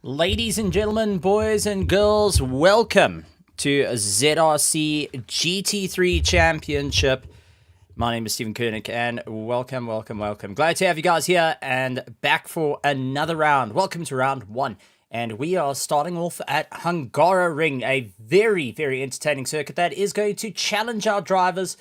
Ladies and gentlemen, boys and girls, welcome to ZRC GT3 Championship. My name is Stephen Koenig and welcome. Glad to have you guys here and back for another round. Welcome to round one. And we are starting off at Hungaroring, a very, very entertaining circuit that is going to challenge our drivers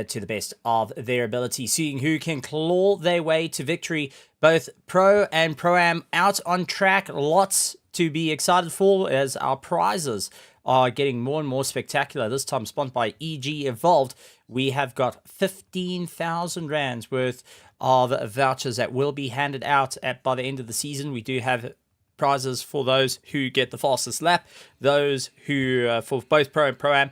to the best of their ability, seeing who can claw their way to victory. Both Pro and Pro-Am out on track. Lots to be excited for as our prizes are getting more and more spectacular. This time sponsored by EG Evolved. We have got 15,000 rands worth of vouchers that will be handed out by the end of the season. We do have prizes for those who get the fastest lap, those who, for both Pro and Pro-Am,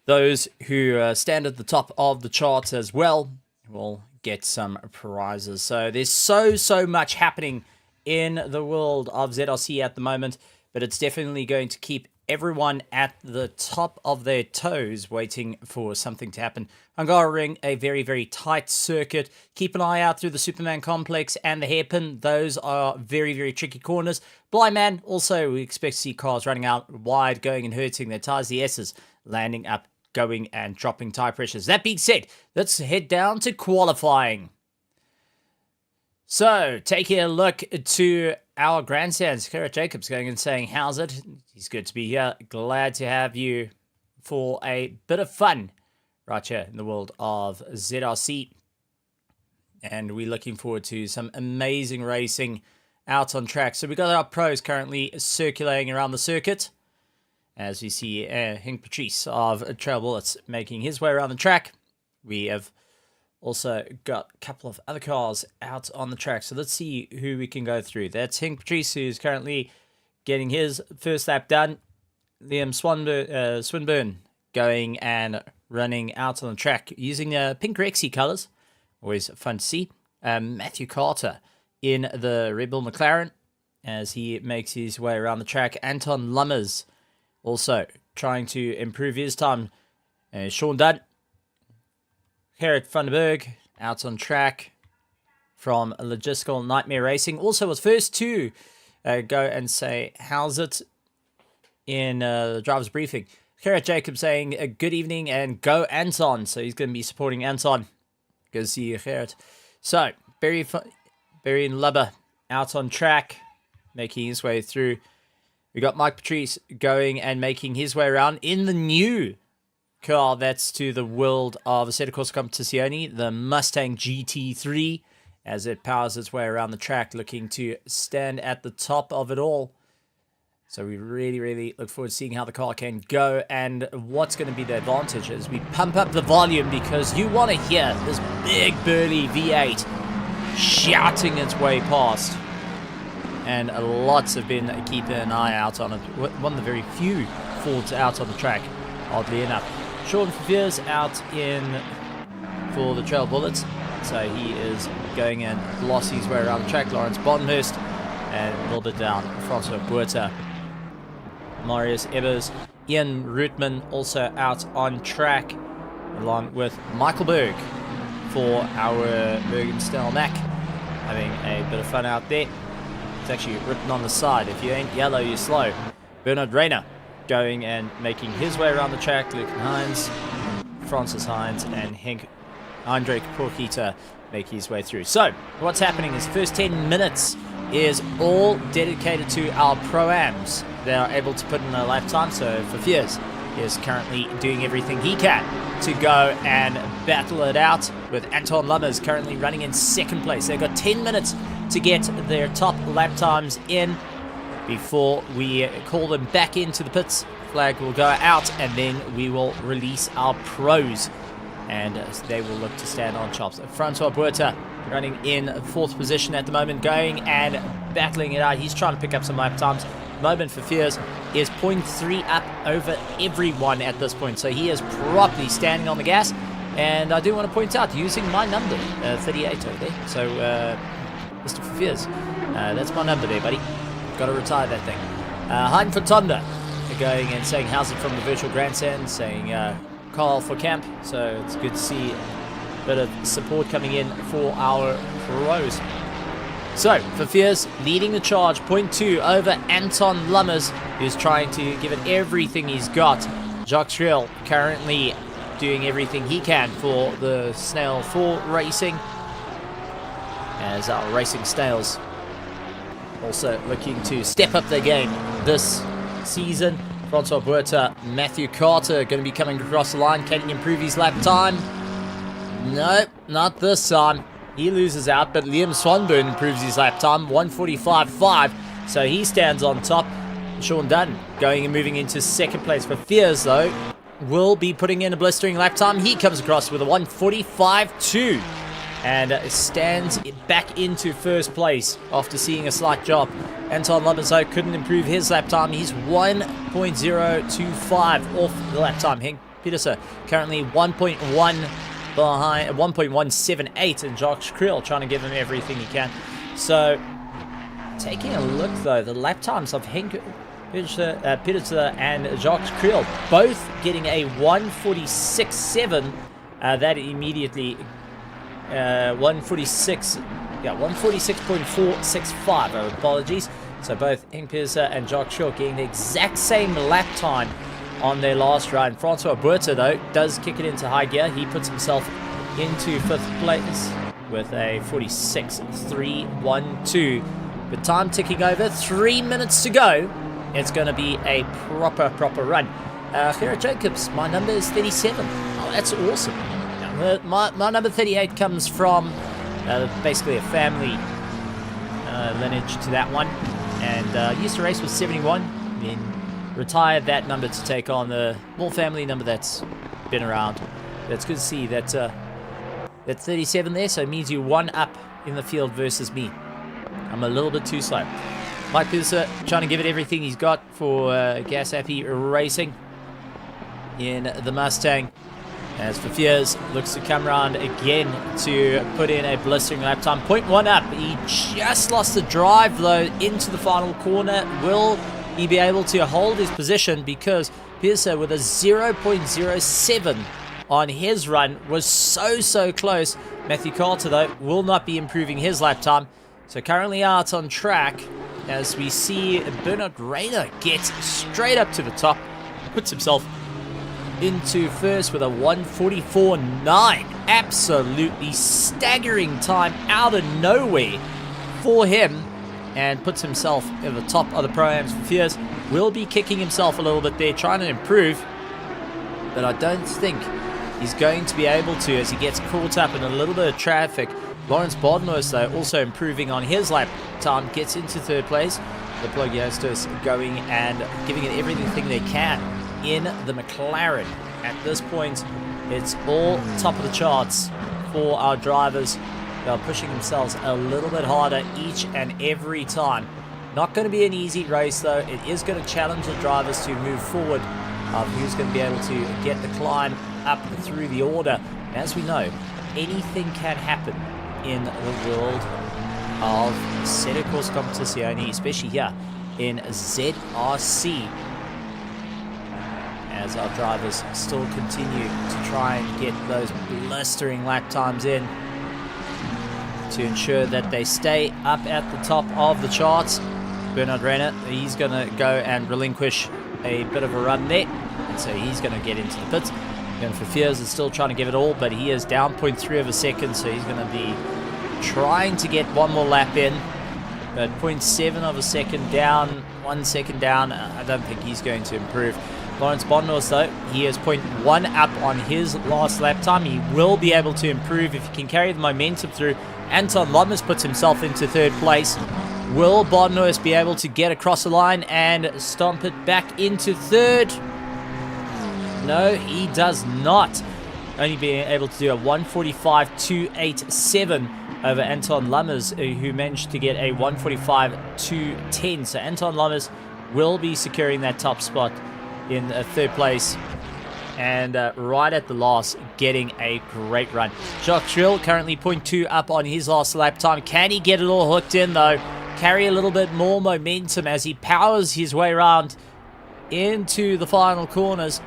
those who stand at the top of the charts as well will get some prizes. So there's so much happening in the world of ZRC at the moment, but it's definitely going to keep everyone at the top of their toes waiting for something to happen. Hungaroring, a very, very tight circuit. Keep an eye out through the Superman complex and the hairpin. Those are very, very tricky corners. Blind Man, also we expect to see cars running out wide, going and hurting their tires. The S's landing up, going and dropping tire pressures. That being said, let's head down to qualifying. So, taking a look to our grandstands, Garrett Jacobs going and saying, how's it? He's good to be here. Glad to have you for a bit of fun right here in the world of ZRC. And we're looking forward to some amazing racing out on track. So, we've got our pros currently circulating around the circuit. As we see Henk Patrice of Trail Bullets making his way around the track. We have also got a couple of other cars out on the track. So let's see who we can go through. That's Henk Patrice, who's currently getting his first lap done. Liam Swinburne going and running out on the track using pink Rexy colours. Always fun to see. Matthew Carter in the Red Bull McLaren as he makes his way around the track. Anton Lummers also trying to improve his time. Sean Dunn, Gerrit van den Berg out on track from Logistical Nightmare Racing. Also was first to go and say, how's it in the driver's briefing. Garrett Jacobs saying, good evening and go Anton. So he's going to be supporting Anton. Go see you, Gerrit. So, Barry Lubber out on track, making his way through. We got Mike Patrice going and making his way around in the new car that's to the world of assettocorsacompetizione, the Mustang GT3, as it powers its way around the track, looking to stand at the top of it all. So we really look forward to seeing how the car can go and what's going to be the advantage as we pump up the volume, because you want to hear this big burly V8 shouting its way past. And lots have been keeping an eye out on it. One of the very few Fords out on the track, oddly enough. Sean Fears out in for the Trail Bullets. So he is going and glossy his way around the track. Lawrence Bonhurst and a little bit down. Francois Buerta. Marius Ebers. Ian Rootman also out on track, along with Michael Berg for our Bergen-Style Mac. Having a bit of fun out there. It's actually written on the side, if you ain't yellow, you're slow. Bernard Rayner going and making his way around the track. Luke Hines, Francis Hines, and Hendrik Porkita make his way through. So, what's happening is the first 10 minutes is all dedicated to our Pro-Ams. They are able to put in a lap time, so for Fears is currently doing everything he can to go and battle it out, with Anton Lummers currently running in second place. They've got 10 minutes to get their top lap times in before we call them back into the pits. Flag will go out and then we will release our pros and they will look to stand on chops. Francois Buerta running in fourth position at the moment, going and battling it out. He's trying to pick up some lap times. The moment for Fears is 0.3 up over everyone at this point, so he is properly standing on the gas. And I do want to point out, using my number, 38 over there. So, Mr. Fears, that's my number there, buddy. Got to retire that thing. Hein Fatonda going and saying, how's it from the virtual grandstand? Saying, Carl for camp. So it's good to see a bit of support coming in for our pros. So, Fafirs leading the charge, 0.2 over Anton Lummers, who's trying to give it everything he's got. Jacques Schrill currently doing everything he can for the Snail 4 Racing, as our Racing Snails also looking to step up their game this season. Francois Buerta, Matthew Carter going to be coming across the line. Can he improve his lap time? No, not this time. He loses out, but Liam Swanburn improves his lap time, 1:45.5, so he stands on top. Sean Dunn going and moving into second place. For Fears, though, will be putting in a blistering lap time. He comes across with a 1:45.2 and stands back into first place after seeing a slight drop. Anton Labenzo couldn't improve his lap time. He's 1.025 off the lap time. Henk Petersen currently 1.1 behind, 1.178, and Jacques Kriel trying to give him everything he can. So, taking a look though, the lap times of Henk Petersen and Jacques Kriel both getting a 1:46.7. That immediately 1:46.465. Apologies. So both Henk Petersen and Jacques Kriel getting the exact same lap time on their last run. Francois Buerta, though, does kick it into high gear. He puts himself into fifth place with a 46.312. But time ticking over, 3 minutes to go. It's going to be a proper run. Gerard Jacobs, my number is 37. Oh, that's awesome. My number 38 comes from basically a family lineage to that one. And used to race with 71, then retired that number to take on the more family number that's been around. It's good to see that that 37 there, so it means you one up in the field versus me. I'm a little bit too slow. Mike Petersen trying to give it everything he's got for Gas Happy Racing in the Mustang. As for Fears, looks to come around again to put in a blistering lap time. 0.1 up. He just lost the drive though into the final corner. Will he be able to hold his position? Because Pearson with a 0.07 on his run was so close. Matthew Carter though will not be improving his lap time. So currently out on track as we see Bernard Rayner get straight up to the top. Puts himself into first with a 1:44.9. Absolutely staggering time out of nowhere for him. And puts himself at the top of the Pro-Ams for Fears. Will be kicking himself a little bit there, trying to improve. But I don't think he's going to be able to as he gets caught up in a little bit of traffic. Lawrence Bodnos, though, also improving on his lap time, gets into third place. The Plagiostos going and giving it everything they can in the McLaren. At this point, it's all top of the charts for our drivers. They're pushing themselves a little bit harder each and every time. Not going to be an easy race though. It is going to challenge the drivers to move forward. Who's going to be able to get the climb up through the order. And as we know, anything can happen in the world of assettocorsacompetizione, especially here in ZRC. As our drivers still continue to try and get those blistering lap times in to ensure that they stay up at the top of the charts. Bernard Renner, he's going to go and relinquish a bit of a run there. And so he's going to get into the pits. And for Fears is still trying to give it all, but he is down 0.3 of a second, so he's going to be trying to get one more lap in. But 0.7 of a second down, 1 second down, I don't think he's going to improve. Lawrence Bonnos, though, he is 0.1 up on his last lap time. He will be able to improve if he can carry the momentum through. Anton Lomas puts himself into third place. Will Bonnos be able to get across the line and stomp it back into third? No, he does not. Only being able to do a 1:45.287 over Anton Lummers, who managed to get a 1:45.210. So Anton Lummers will be securing that top spot in third place. And right at the last, getting a great run. Jacques Trill currently 0.2 up on his last lap time. Can he get it all hooked in though? Carry a little bit more momentum as he powers his way around into the final corners.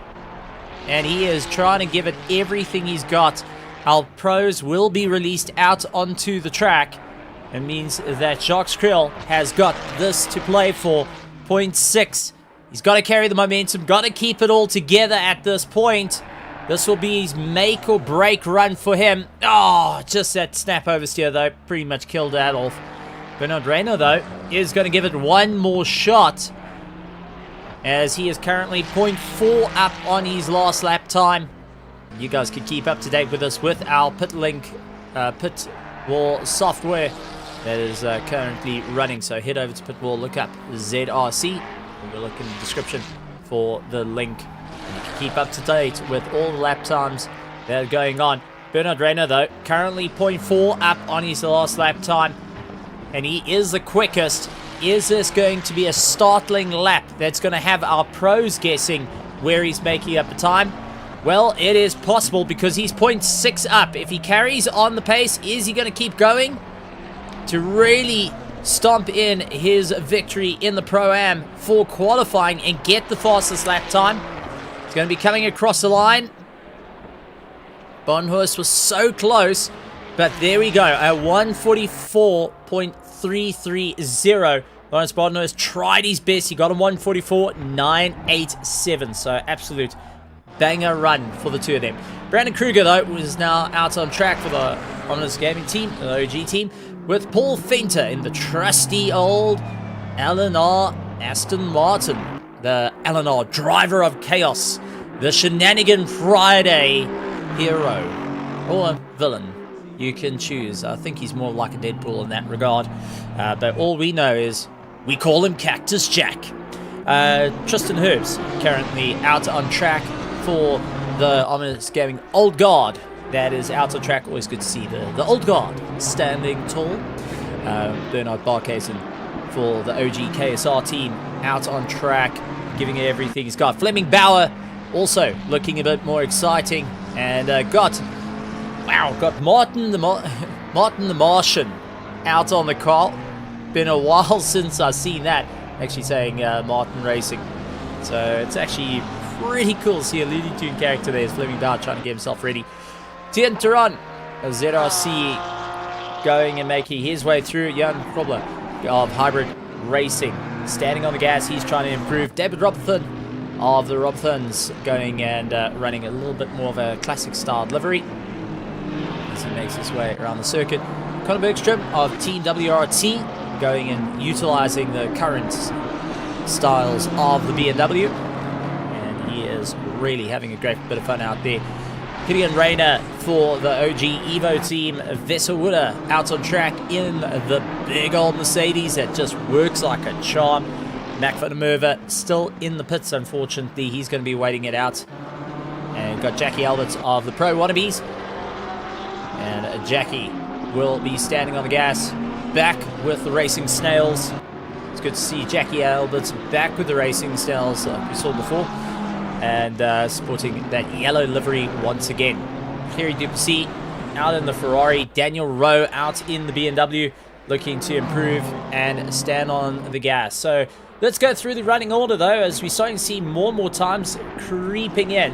And he is trying to give it everything he's got. Our pros will be released out onto the track. It means that Jacques Krill has got this to play for. 0.6. He's got to carry the momentum, got to keep it all together at this point. This will be his make or break run for him. Oh, just that snap oversteer though, pretty much killed that off. Bernard Reyna though is going to give it one more shot, as he is currently 0.4 up on his last lap time. You guys can keep up to date with us with our pit wall software that is currently running. So head over to Pitwall, look up ZRC, and we'll look in the description for the link. And you can keep up to date with all the lap times that are going on. Bernard Reyna though, currently 0.4 up on his last lap time, and he is the quickest. Is this going to be a startling lap that's going to have our pros guessing where he's making up the time? Well, it is possible because he's 0.6 up. If he carries on the pace, is he going to keep going to really stomp in his victory in the Pro-Am for qualifying and get the fastest lap time? He's going to be coming across the line. Bonhurst was so close, but there we go. A 144.330. Lawrence Bonhurst tried his best. He got a 144.987. So absolute banger run for the two of them. Brandon Kruger, though, was now out on track for the Honors Gaming team, the OG team, with Paul Fenter in the trusty old LNR Aston Martin. The LNR driver of chaos. The Shenanigan Friday hero. Or villain. You can choose. I think he's more like a Deadpool in that regard. But all we know is we call him Cactus Jack. Tristan Herbs currently out on track for the Ominous Gaming Old Guard. That is out on track. Always good to see the Old Guard standing tall. Bernard Barkhuizen for the OG KSR team out on track, giving it everything he's got. Fleming Bauer also looking a bit more exciting, and got Martin the Martian out on the car. Been a while since I've seen that. Actually saying Martin Racing, so it's actually pretty cool to see a Looney Tune character there. Is Fleming Bauer trying to get himself ready. Tien Turan, ZRC going and making his way through. Jan Krobler of Hybrid Racing standing on the gas. He's trying to improve. David Robertson of the Robertsons going and running a little bit more of a classic style livery as he makes his way around the circuit. Conor Bergstrom of Team WRT going and utilizing the current styles of the BMW, and he is really having a great bit of fun out there. Gideon Rayner for the OG Evo team. Vesselwooder out on track in the big old Mercedes that just works like a charm. Mac van der Merwe still in the pits, unfortunately. He's going to be waiting it out. And got Jackie Alberts of the Pro Wannabes. And Jackie will be standing on the gas, back with the Racing Snails. It's good to see Jackie Alberts back with the Racing Snails like we saw before. And sporting that yellow livery once again. Kerry Duplessis out in the Ferrari. Daniel Rowe out in the BMW, looking to improve and stand on the gas. So let's go through the running order though, as we're starting to see more and more times creeping in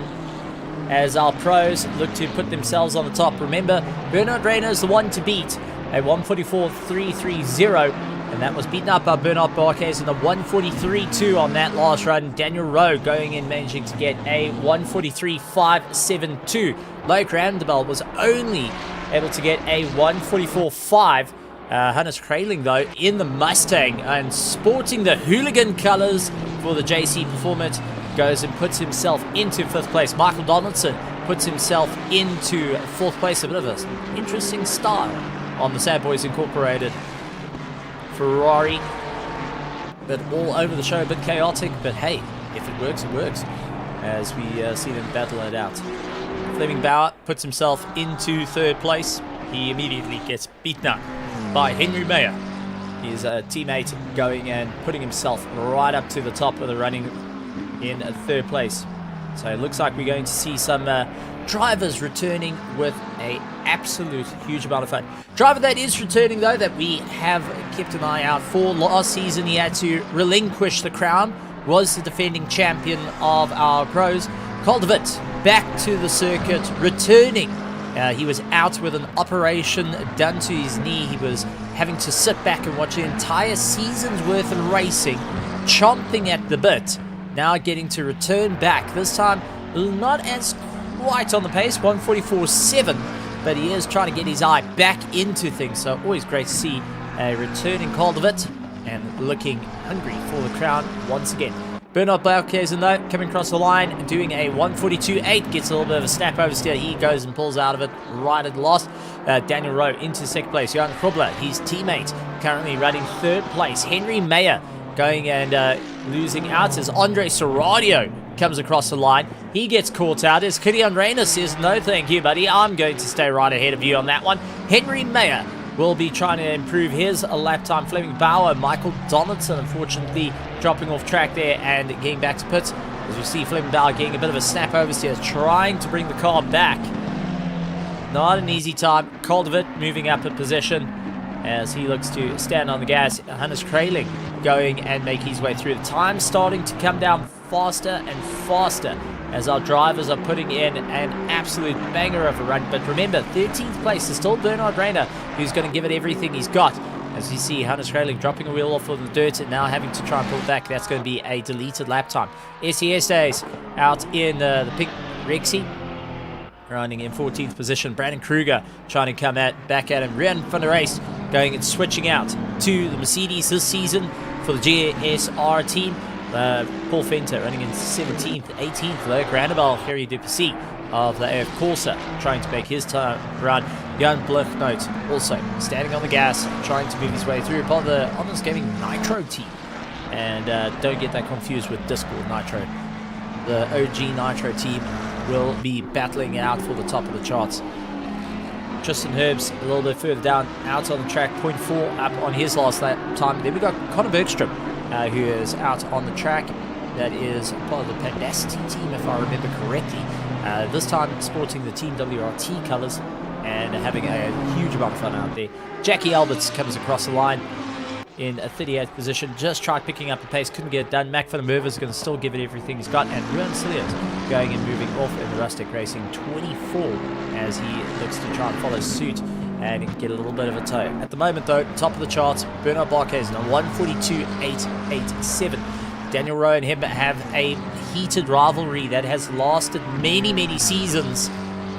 as our pros look to put themselves on the top. Remember, Bernard Reyna is the one to beat, a 144.330, and that was beaten up by Bernard Barkhuizen in the 143.2 on that last run. Daniel Rowe going in, managing to get a 143.572. Loic Randebel was only able to get a 144.5. Hannes Kraling, though, in the Mustang and sporting the hooligan colors for the JC Performance, goes and puts himself into 5th place. Michael Donaldson puts himself into 4th place. A bit of an interesting style on the Sad Boys Incorporated Ferrari, but all over the show, a bit chaotic, but hey, if it works, it works, as we see them battle it out. Fleming Bauer puts himself into 3rd place. He immediately gets beaten up by Henry Mayer, his teammate, going and putting himself right up to the top of the running in 3rd place. So it looks like we're going to see some drivers returning with a absolute huge amount of fun. Driver that is returning though, that we have kept an eye out for. Last season he had to relinquish the crown, was the defending champion of our pros. Caldervit back to the circuit, returning He was out with an operation done to his knee. He was having to sit back and watch the entire season's worth of racing, chomping at the bit. Now getting to return back. This time, not as quite on the pace, 1:44.7, but he is trying to get his eye back into things. So always great to see a returning Caldervit and looking hungry for the crown once again. Bernard Blaukhuizen, though, coming across the line, doing a 1:42.8, gets a little bit of a snap oversteer. He goes and pulls out of it right at last. Daniel Rowe into second place. Johan Krobler, his teammate, currently running third place. Henry Mayer going and losing out as Andre Serradio comes across the line. He gets caught out as Gideon Reyna says, no thank you, buddy. I'm going to stay right ahead of you on that one. Henry Mayer will be trying to improve his lap time. Fleming Bauer, Michael Donaldson, unfortunately dropping off track there and getting back to pits. As we see Fleming Bauer getting a bit of a snap oversteer, trying to bring the car back. Not an easy time. Caldervit moving up a position as he looks to stand on the gas. Hannes Kraling going and make his way through. The time starting to come down faster and faster as our drivers are putting in an absolute banger of a run. But remember, 13th place is still Bernard Reyna, who's going to give it everything he's got. As you see, Hannes Kraling dropping a wheel off of the dirt and now having to try and pull it back. That's going to be a deleted lap time. SES days out in the pink Rexy, running in 14th position. Brandon Kruger trying to come back at him. Rian van der Race going and switching out to the Mercedes this season for the GSR team. Paul Fenter running in 17th, 18th. Loic Randebal, Harry Duplessis of the AF Corsa trying to make his time run. Jan Bluchnote also standing on the gas, trying to move his way through. Part of the Honors Gaming Nitro team. And don't get that confused with Discord Nitro. The OG Nitro team will be battling it out for the top of the charts. Tristan Herbs a little bit further down, out on the track, 0.4 up on his last lap time. Then we got Connor Bergstrom, who is out on the track. That is part of the Pandacity team, if I remember correctly. This time sporting the Team WRT colours and having a huge amount of fun out there. Jackie Alberts comes across the line in a 38th position. Just tried picking up the pace, couldn't get it done. Mac van der Merwe is going to still give it everything he's got. And Ruan Cilliers going and moving off in the Rustic Racing 24 as he looks to try and follow suit and get a little bit of a tow. At the moment, though, top of the charts, Bernard Blaukhuizen on 1:42.887. Daniel Rowe and him have a heated rivalry that has lasted many, many seasons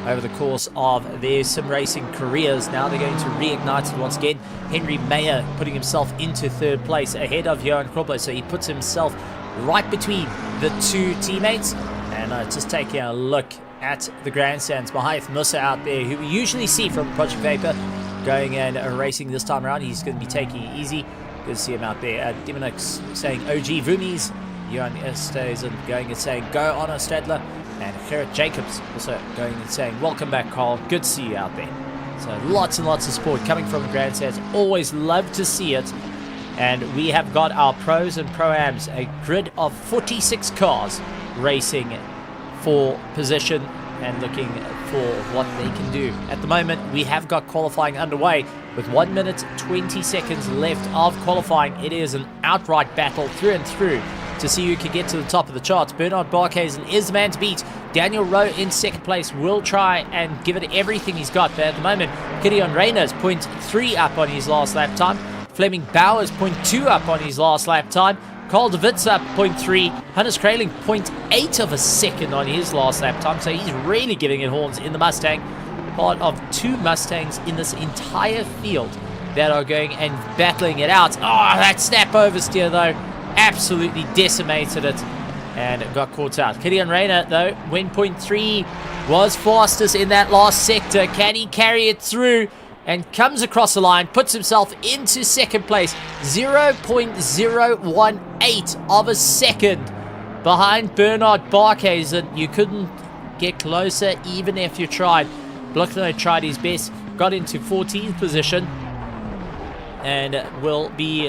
over the course of their sim racing careers. Now they're going to reignite it once again. Henry Mayer putting himself into third place ahead of Johan Krobler, so he puts himself right between the two teammates. And just taking a look at the grandstands, Mahath Musa out there, who we usually see from Project Vapor, going and racing this time around. He's going to be taking it easy. Good to see him out there. Demonix saying OG Vumis. Johan Estesen going and saying go on a Stadler. And Gerrit Jacobs also going and saying welcome back, Carl. Good to see you out there. So lots and lots of support coming from the grandstands. Always love to see it. And we have got our pros and pro-ams, a grid of 46 cars racing for position and looking for what they can do. At the moment, we have got qualifying underway with 1 minute 20 seconds left of qualifying. It is an outright battle through and through to see who can get to the top of the charts. Bernard Blaukhuizen is the man to beat. Daniel Rowe in second place will try and give it everything he's got, but at the moment, Gideon Reyna's 0.3 up on his last lap time. Fleming Bauer's 0.2 up on his last lap time. Carl de Wit's up 0.3. Hannes Kraling 0.8 of a second on his last lap time. So he's really giving it horns in the Mustang. Part of two Mustangs in this entire field that are going and battling it out. Oh, that snap oversteer though absolutely decimated it and it got caught out. Gideon Reyna though, went 0.3, was fastest in that last sector. Can he carry it through? And comes across the line, puts himself into second place, 0.018 of a second behind Bernard Blaukhuizen. You couldn't get closer even if you tried. Bluchno tried his best, got into 14th position, and will be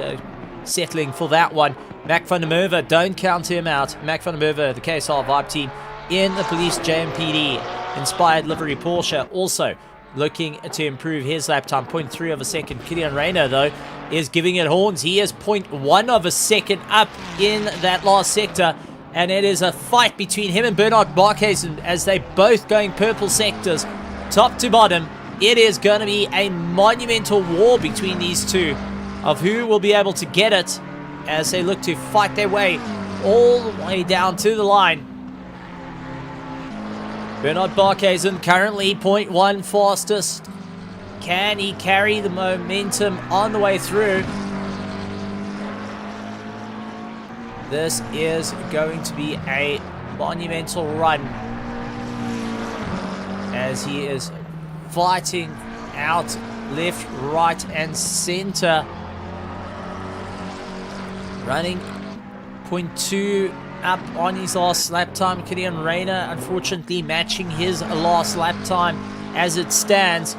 settling for that one. Mac van der Merwe, don't count him out. Mac van der Merwe, the KSR Vibe team in the police JMPD inspired livery Porsche, also looking to improve his lap time, 0.3 of a second. Gideon Reyna, though, is giving it horns. He is 0.1 of a second up in that last sector. And it is a fight between him and Bernard Blaukhuizen as they both going purple sectors. top to bottom, it is going to be a monumental war between these two of who will be able to get it as they look to fight their way all the way down to the line. Bernard Barkhuizen currently 0.1 fastest. Can he carry the momentum on the way through? This is going to be a monumental run as he is fighting out left, right, and center. Running 0.2 up on his last lap time. Killian Rayner unfortunately matching his last lap time as it stands.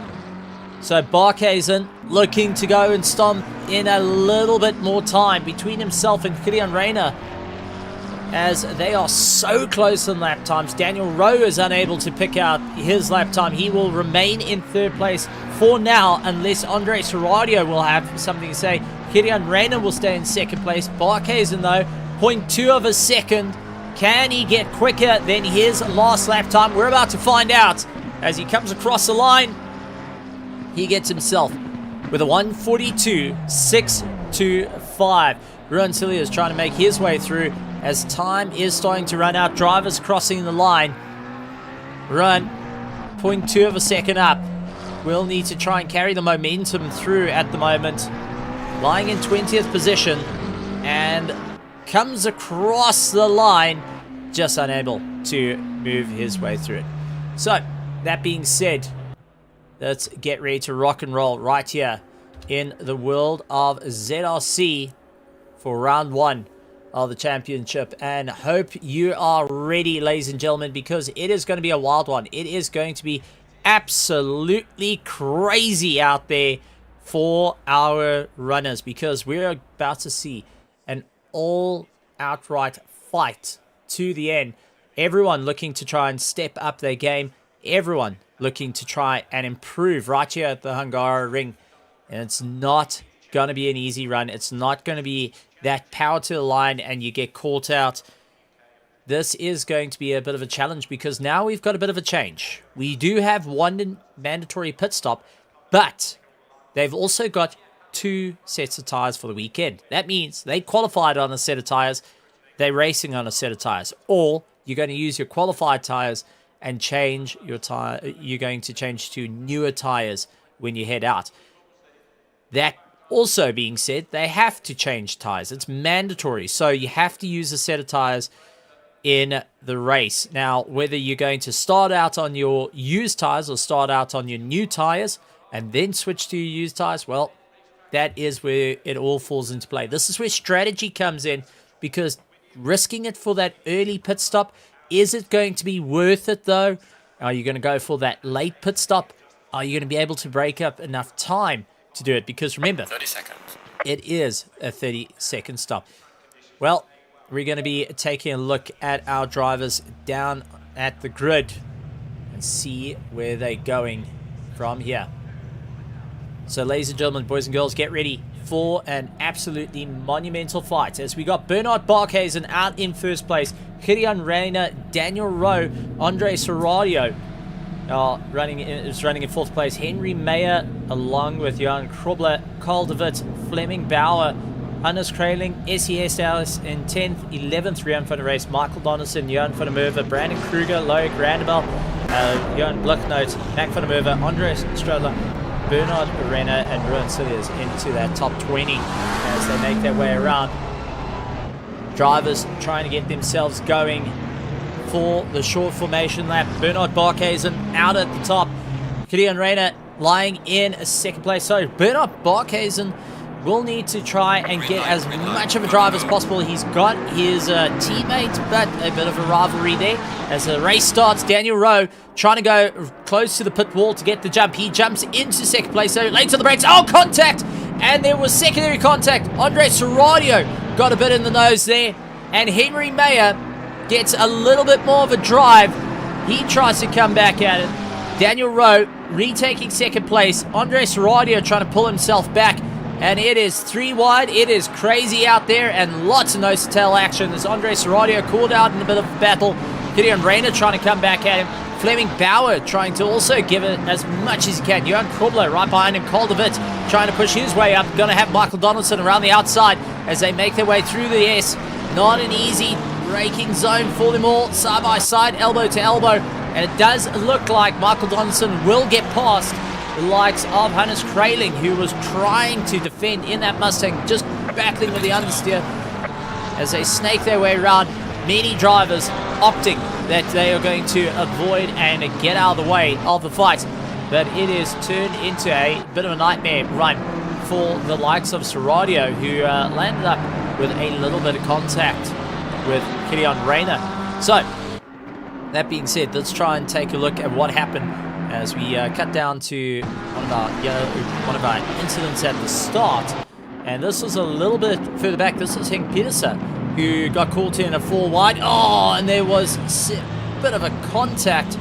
So Barkhuizen looking to go and stomp in a little bit more time between himself and Killian Rayner as they are so close in lap times. Daniel Rowe is unable to pick out his lap time. He will remain in third place for now unless Andre Serradio will have something to say. Killian Rayner will stay in second place. Barkhuizen though, 0.2 of a second. Can he get quicker than his last lap time? We're about to find out as he comes across the line. He gets himself with a 1:42.625. Ruan Celia is trying to make his way through as time is starting to run out. Drivers crossing the line. Ruan, 0.2 of a second up. Will need to try and carry the momentum through at the moment. Lying in 20th position and comes across the line, just unable to move his way through it. So, that being said, let's get ready to rock and roll right here in the world of ZRC for round 1 of the championship. And hope you are ready, ladies and gentlemen, because it is going to be a wild one. It is going to be absolutely crazy out there for our runners because we're about to see an all-outright fight to the end. Everyone looking to try and step up their game. Everyone looking to try and improve right here at the Hungaroring. And it's not going to be an easy run. It's not going to be that power to the line and you get caught out. This is going to be a bit of a challenge because now we've got a bit of a change. We do have one mandatory pit stop, but they've also got 2 sets of tires for the weekend. That means they qualified on a set of tires, they're racing on a set of tires, or you're going to use your qualified tires and change your tire. You're going to change to newer tires when you head out. That also being said, they have to change tires. It's mandatory, so you have to use a set of tires in the race. Now, whether you're going to start out on your used tires or start out on your new tires and then switch to your used tires, well, that is where it all falls into play. This is where strategy comes in because risking it for that early pit stop, is it going to be worth it though? Are you going to go for that late pit stop? Are you going to be able to break up enough time to do it? Because remember, 30 seconds. It is a 30-second stop. Well, we're going to be taking a look at our drivers down at the grid and see where they're going from here. So, ladies and gentlemen, boys and girls, get ready for an absolutely monumental fight as we got Bernard Barkhuizen out in first place, Killian Rayner, Daniel Rowe, Andre Serradio running in fourth place, Henry Mayer along with Johan Krobler, Carl de Witt, Fleming Bauer, Hannes Kraling, SES Alice in 10th, 11th, Rian van der Race, Michael Donaldson, Johan van der Merwe, Brandon Kruger, Loic Randebel, Johan Blucknote, Mac van der Merwe, Andres Strodler, Bernard Renner and Ruan Cilliers into that top 20 as they make their way around. Drivers trying to get themselves going for the short formation lap. Bernard Barkhuizen out at the top. Killian Rayner lying in a second place. So Bernard Barkhuizen will need to try and get as much of a drive as possible. He's got his teammate, but a bit of a rivalry there. As the race starts, Daniel Rowe trying to go close to the pit wall to get the jump. He jumps into second place, so late to the brakes. Oh, contact! And there was secondary contact. Andre Serradio got a bit in the nose there. And Henry Mayer gets a little bit more of a drive. He tries to come back at it. Daniel Rowe retaking second place. Andre Serradio trying to pull himself back. And it is 3 wide. It is crazy out there and lots of nose-to-tail action as Andre Serradio called out in a bit of a battle. Killian Rayner trying to come back at him. Fleming Bauer trying to also give it as much as he can. Johan Krobler right behind him. Koldovit trying to push his way up. Going to have Michael Donaldson around the outside as they make their way through the S. Not an easy braking zone for them all. Side by side, elbow to elbow. And it does look like Michael Donaldson will get past the likes of Hannes Kraling, who was trying to defend in that Mustang, just battling with the understeer as they snake their way around. Many drivers opting that they are going to avoid and get out of the way of the fight. But it is turned into a bit of a nightmare run for the likes of Seradio, who landed up with a little bit of contact with Kilian Rayner. So, that being said, let's try and take a look at what happened as we cut down to one of our incidents at the start. And this was a little bit further back. This was Henk Pedersen, who got caught in a 4 wide. Oh, and there was a bit of a contact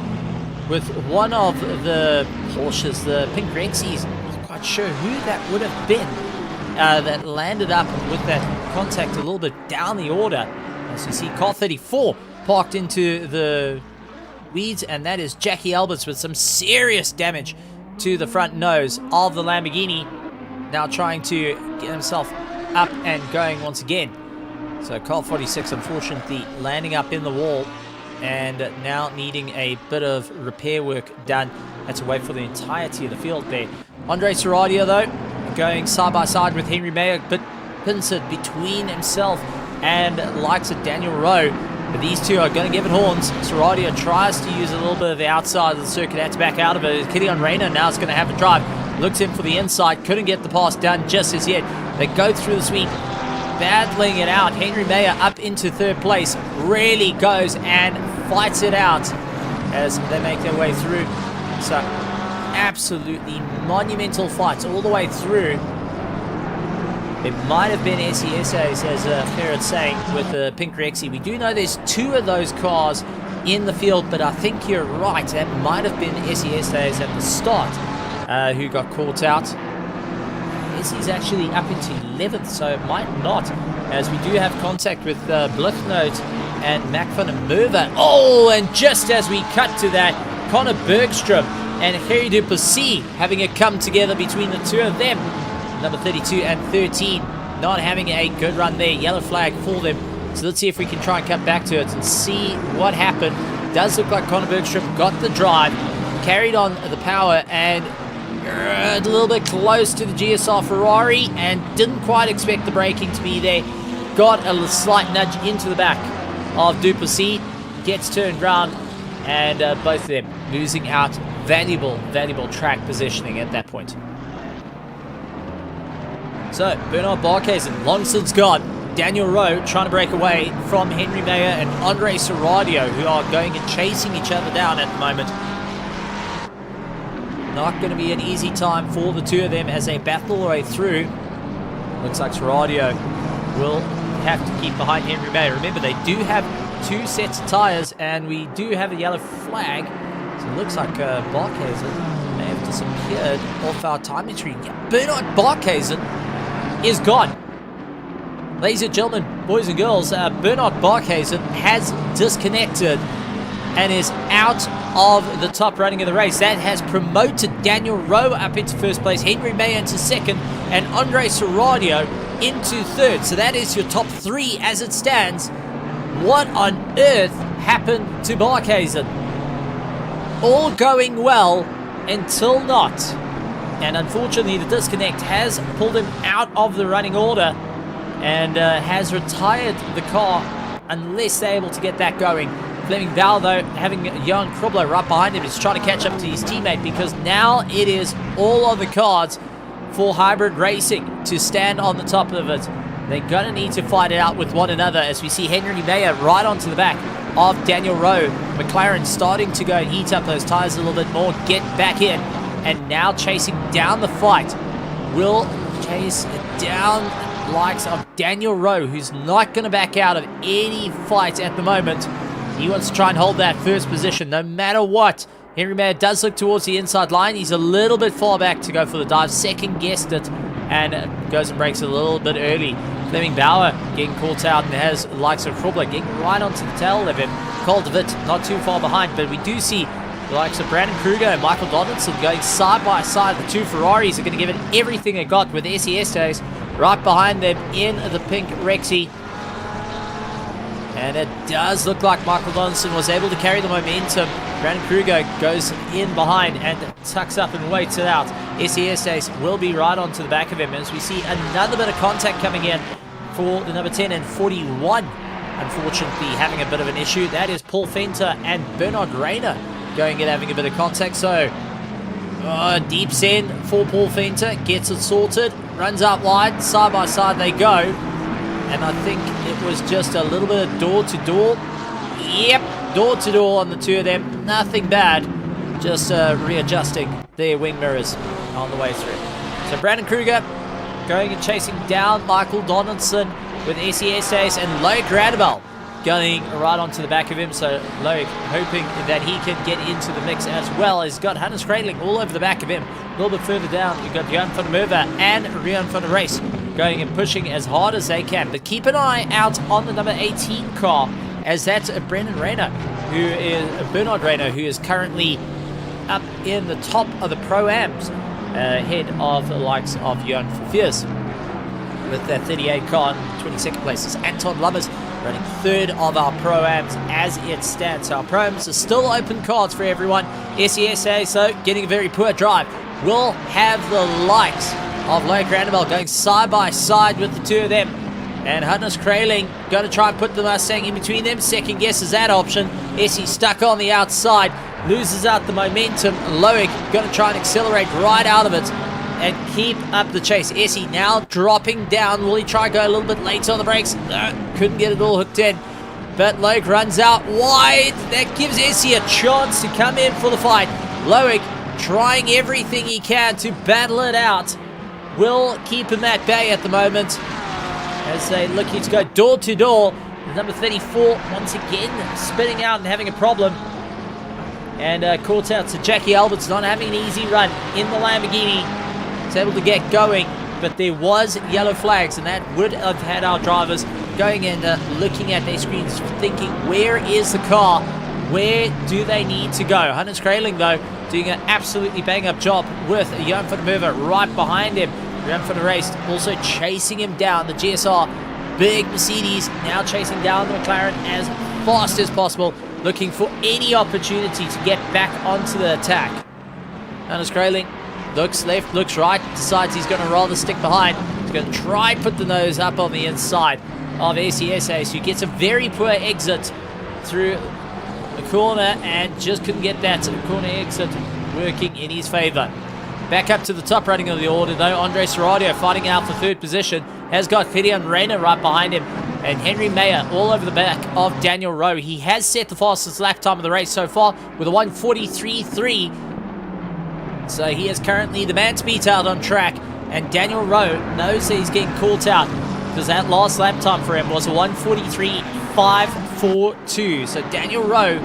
with one of the Porsches, the Pink Rexies. I'm not quite sure who that would have been that landed up with that contact a little bit down the order. As you see, car 34 parked into the weeds, and that is Jackie Alberts with some serious damage to the front nose of the Lamborghini. Now trying to get himself up and going once again. So car 46 unfortunately landing up in the wall and now needing a bit of repair work done. That's a wait for the entirety of the field there. Andre Seradio though going side by side with Henry Mayer, but pincered between himself and likes of Daniel Rowe. But these two are going to give it horns. Seradio tries to use a little bit of the outside of the circuit. That's back out of it. Kilian Rayner now is going to have a drive. Looks in for the inside. Couldn't get the pass done just as yet. They go through the sweep, battling it out. Henry Mayer up into third place. Really goes and fights it out as they make their way through. So absolutely monumental fights all the way through. It might have been SESAs, as Ferret's saying, with the Pink Rexy. We do know there's 2 of those cars in the field, but I think you're right. That might have been SESAs at the start who got caught out. SE's actually up into 11th, so it might not, as we do have contact with Blichnote and Mac van der Merwe. Oh, and just as we cut to that, Connor Bergstrom and Harry Duplessis having a come together between the two of them. Number 32 and 13 not having a good run there. Yellow flag for them. So let's see if we can try and cut back to it and see what happened. Does look like Connor Bergstrom got the drive, carried on the power, and a little bit close to the GSR Ferrari and didn't quite expect the braking to be there. Got a slight nudge into the back of Duplessis. Gets turned round, and both of them losing out valuable track positioning at that point. So, Bernard Barkhuizen, long since gone. Daniel Rowe trying to break away from Henry Mayer and Andre Seradio, who are going and chasing each other down at the moment. Not going to be an easy time for the two of them as they battle their way through. Looks like Seradio will have to keep behind Henry Mayer. Remember, they do have 2 sets of tyres, and we do have a yellow flag. So it looks like Barkhuizen may have disappeared off our timing tree. Yeah, Bernard Barkhuizen is gone. Ladies and gentlemen, boys and girls, Bernard Barkhuizen has disconnected and is out of the top running of the race. That has promoted Daniel Rowe up into first place, Henry Mayer into second, and Andre Seradio into third. So that is your top 3 as it stands. What on earth happened to Barkhuizen? All going well until not. And unfortunately, the disconnect has pulled him out of the running order and has retired the car unless they're able to get that going. Fleming Bauer, though, having Johan Krobler right behind him, is trying to catch up to his teammate because now it is all on the cards for hybrid racing to stand on the top of it. They're going to need to fight it out with one another as we see Henry Mayer right onto the back of Daniel Rowe. McLaren starting to go and heat up those tyres a little bit more, get back in. And now chasing down the fight will chase down the likes of Daniel Rowe, who's not going to back out of any fight at the moment. He wants to try and hold that first position no matter what. Henry Mayer does look towards the inside line. He's a little bit far back to go for the dive. Second guessed it and goes and breaks a little bit early. Fleming Bauer getting caught out and has the likes of Krobler getting right onto the tail of him. Koldovit not too far behind, but we do see The likes of Brandon Kruger and Michael Donaldson going side by side. The two Ferraris are going to give it everything they got with SES days right behind them in the pink Rexy. And it does look like Michael Donaldson was able to carry the momentum. Brandon Kruger goes in behind and tucks up and waits it out. SES days will be right onto the back of him as we see another bit of contact coming in for the number 10 and 41. Unfortunately, having a bit of an issue. That is Paul Fenter and Bernard Rayner going and having a bit of contact. So, deep send for Paul Fenter. Gets it sorted. Runs out wide. Side by side they go. And I think it was just a little bit of door-to-door. Yep, door-to-door on the two of them. Nothing bad. Just readjusting their wing mirrors on the way through. So Brandon Kruger going and chasing down Michael Donaldson with SES Ace and Loic Radebel going right onto the back of him. So Loic hoping that he can get into the mix as well. He's got Hannes Kradling all over the back of him. A little bit further down, you've got Johan van der Merwe and Rian van der Race going and pushing as hard as they can. But keep an eye out on the number 18 car, as that's Brendan Rayner, Bernard Rayner, who is currently up in the top of the Pro-Ams, ahead of the likes of Johan Verveers. With that 38 car in 22nd place is Anton Lubbers running third of our Pro-Ams as it stands. So our Pro-Ams are still open cards for everyone. SESA, so getting a very poor drive. We'll have the likes of Loic Radebel going side by side with the two of them. And Hannes Kradling going to try and put the Mustang in between them. Second guesses that option. Essie stuck on the outside. Loses out the momentum. Loic going to try and accelerate right out of it and keep up the chase. Essie now dropping down. Will he try and go a little bit late on the brakes? No, couldn't get it all hooked in. But Loic runs out wide. That gives Essie a chance to come in for the fight. Loic trying everything he can to battle it out. Will keep him at bay at the moment as they looking to go door to door. Number 34 once again spinning out and having a problem. And caught out to Jackie Alberts, not having an easy run in the Lamborghini. He's able to get going, but there was yellow flags, and that would have had our drivers going and looking at their screens, thinking, where is the car? Where do they need to go? Hannes Kradling, though, doing an absolutely bang-up job with Johan van der Merwe right behind him. Johan van der Race also chasing him down. The GSR, big Mercedes, now chasing down the McLaren as fast as possible, looking for any opportunity to get back onto the attack. Hannes Kradling looks left, looks right, decides he's going to rather stick behind. He's going to try and put the nose up on the inside of SESA, who gets a very poor exit through the corner and just couldn't get that corner exit working in his favor. Back up to the top running of the order, though. Andre Serradio fighting out for third position. Has got Gideon Rayner right behind him. And Henry Mayer all over the back of Daniel Rowe. He has set the fastest lap time of the race so far with a 1:43.3. So he is currently the man to beat out on track. And Daniel Rowe knows that he's getting caught out because that last lap time for him was a 1:43.542. So Daniel Rowe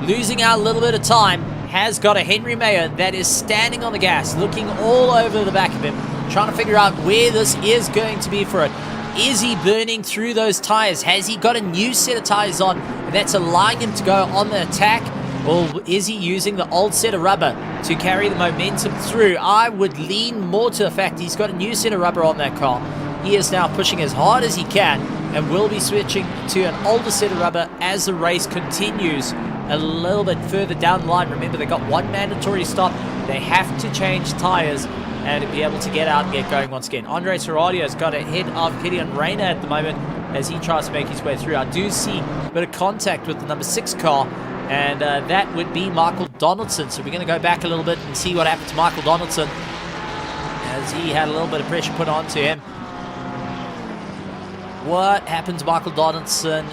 losing out a little bit of time. Has got a Henry Mayer that is standing on the gas, looking all over the back of him, trying to figure out where this is going to be for it. Is he burning through those tires? Has he got a new set of tires on and that's allowing him to go on the attack? Or is he using the old set of rubber to carry the momentum through? I would lean more to the fact he's got a new set of rubber on that car. He is now pushing as hard as he can and will be switching to an older set of rubber as the race continues a little bit further down the line. Remember, they got one mandatory stop. They have to change tires and be able to get out and get going once again. Andre Serradio's got ahead of Gideon Rayner at the moment as he tries to make his way through. I do see a bit of contact with the number 6 car, and that would be Michael Donaldson. So we're going to go back a little bit and see what happened to Michael Donaldson as he had a little bit of pressure put onto him. What happened to Michael Donaldson?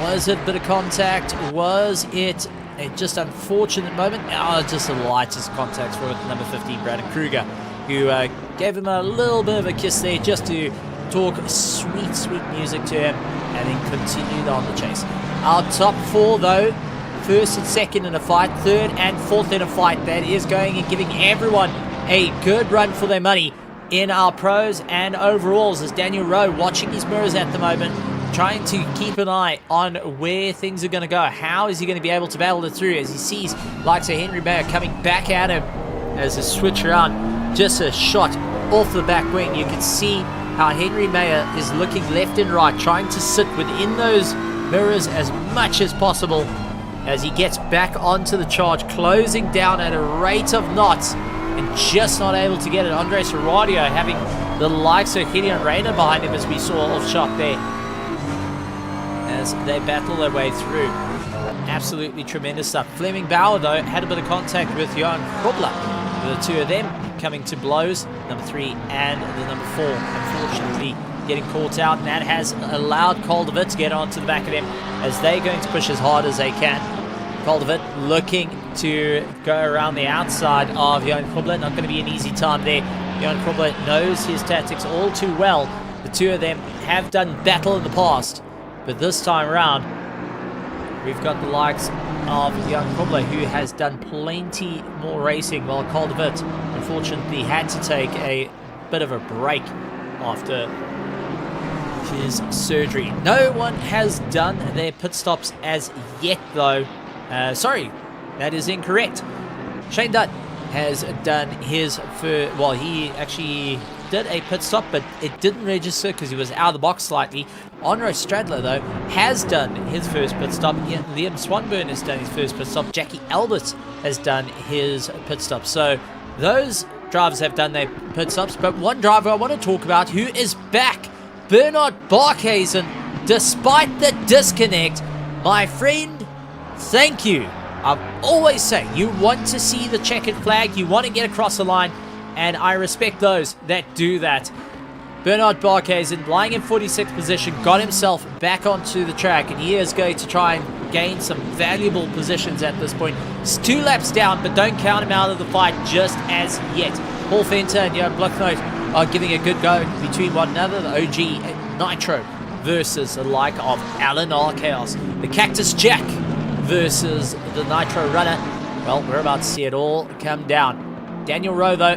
Was it a bit of contact? Was it a just unfortunate moment? Oh, just the lightest contact for the number 15, Brandon Kruger, who gave him a little bit of a kiss there just to talk sweet, sweet music to him and then continued on the chase. Our top 4, though, first and second in a fight, third and fourth in a fight. That is going and giving everyone a good run for their money in our pros and overalls as Daniel Rowe watching his mirrors at the moment. trying to keep an eye on where things are going to go. How is he going to be able to battle it through as he sees likes of Henry Mayer coming back at him as a switch around, just a shot off the back wing. You can see how Henry Mayer is looking left and right, trying to sit within those mirrors as much as possible as he gets back onto the charge, closing down at a rate of knots and just not able to get it. Andre Serradio having the likes of Gideon Rayner behind him, as we saw off shot there, as they battle their way through. Absolutely tremendous stuff. Fleming Bauer, though, had a bit of contact with Johan Krobler. The two of them coming to blows, number 3 and the number 4, unfortunately getting caught out, and that has allowed Calderwood to get onto the back of them as they're going to push as hard as they can. Calderwood looking to go around the outside of Johan Krobler. Not going to be an easy time there. Johan Krobler knows his tactics all too well. The two of them have done battle in the past, but this time around we've got the likes of Johan Krobler, who has done plenty more racing, while Calderwood unfortunately had to take a bit of a break after his surgery. No one has done their pit stops as yet, though. Sorry, that is incorrect. Shane Dunn has done his first, well, he actually did a pit stop, but it didn't register because he was out of the box slightly. Onro Stradler, though, has done his first pit stop. Liam Swanburn has done his first pit stop. Jackie Albert has done his pit stop. So those drivers have done their pit stops, but one driver I want to talk about who is back, Bernard Barkhuizen, despite the disconnect. My friend, thank you. I always say you want to see the checkered flag, you want to get across the line, and I respect those that do that. Bernard Barkhuizen, lying in 46th position, got himself back onto the track, and he is going to try and gain some valuable positions at this point. He's 2 laps down, but don't count him out of the fight just as yet. Paul Fenter and Johan Blocknote are giving a good go between one another. The OG Nitro versus the like of Alan R. Chaos. The Cactus Jack versus the Nitro Runner. Well, we're about to see it all come down. Daniel Rowe, though,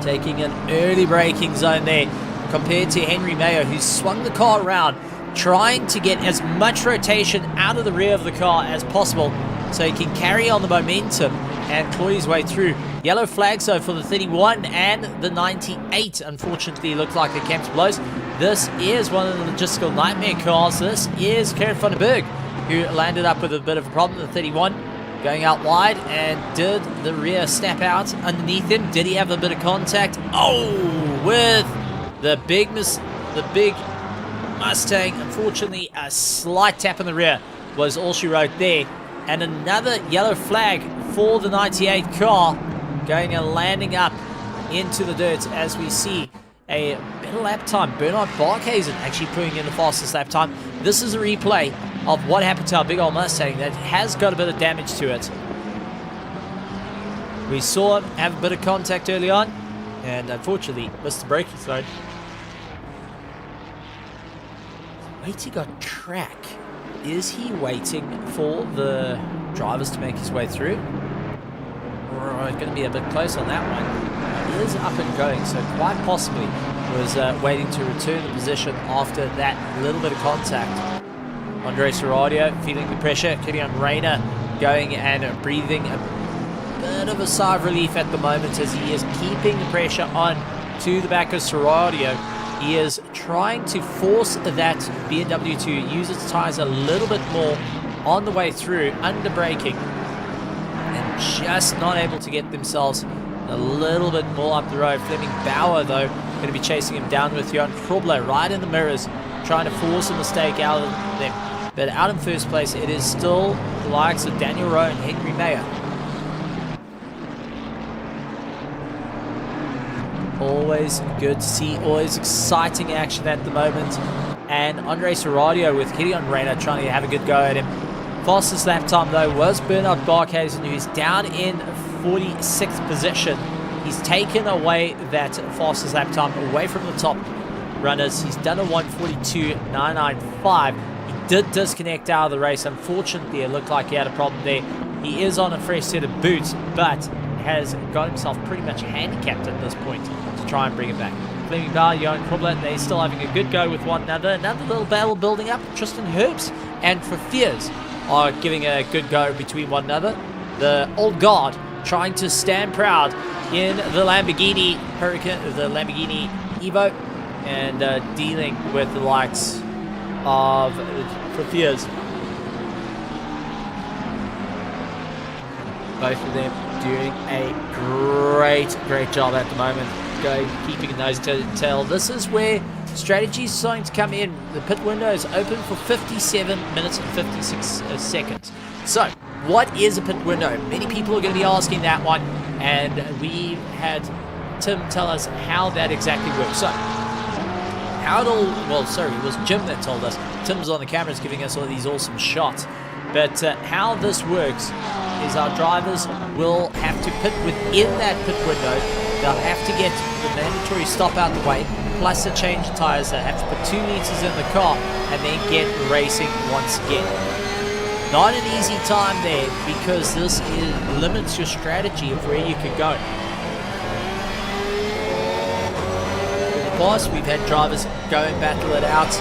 taking an early braking zone there compared to Henry Mayo, who swung the car around, trying to get as much rotation out of the rear of the car as possible so he can carry on the momentum and claw his way through. Yellow flags, though, for the 31 and the 98. Unfortunately, looked like the camps blows. This is one of the logistical nightmare cars. This is Karen van den Berg, who landed up with a bit of a problem. The 31 going out wide, and did the rear snap out underneath him? Did he have a bit of contact? Oh, with the big Mustang. Unfortunately, a slight tap in the rear was all she wrote there. And another yellow flag for the 98 car, going and landing up into the dirt as we see a better lap time. Bernard Barkhuizen actually putting in the fastest lap time. This is a replay of what happened to our big old Mustang that has got a bit of damage to it. We saw him have a bit of contact early on, and unfortunately missed the braking zone. Waiting on track. Is he waiting for the drivers to make his way through? We're going to be a bit close on that one. He is up and going, so quite possibly was waiting to return the position after that little bit of contact. Andre Serradio feeling the pressure. Gideon Rayner going and breathing a bit of a sigh of relief at the moment as he is keeping the pressure on to the back of Serradio. He is trying to force that BMW to use its tyres a little bit more on the way through, under braking, and just not able to get themselves a little bit more up the road. Fleming Bauer, though, going to be chasing him down with Johan Krobler right in the mirrors, trying to force a mistake out of them. But out in first place, it is still the likes of Daniel Rowe and Henry Mayer. Always good to see, always exciting action at the moment. And Andre Serradio with Gideon Rayner trying to have a good go at him. Fastest lap time, though, was Bernard Barkhuizen, who's down in 46th position. He's taken away that fastest lap time away from the top runners. He's done a 1:42.995. He did disconnect out of the race. Unfortunately, it looked like he had a problem there. He is on a fresh set of boots, but has got himself pretty much handicapped at this point to try and bring it back. Fleming Bauer, Johan Krobler, they're still having a good go with one another. Another little battle building up. Tristan Herbst and Fears are giving a good go between one another. The old guard trying to stand proud in the Lamborghini Hurricane, the Lamborghini Evo, and dealing with the likes of Fears. Both of them doing a great job at the moment, keeping a nose to tail. This is where strategy is starting to come in. The pit window is open for 57 minutes and 56 seconds. So, what is a pit window? Many people are going to be asking that one, and we had Tim tell us how that exactly works. So, how it all, well, sorry, it was Jim that told us. Tim's on the cameras giving us all these awesome shots. But how this works is our drivers will have to pit within that pit window. They'll have to get the mandatory stop out the way, plus a change of tires. They have to put 2 liters in the car and then get racing once again. Not an easy time there, because this limits your strategy of where you can go. In the past, we've had drivers go and battle it out.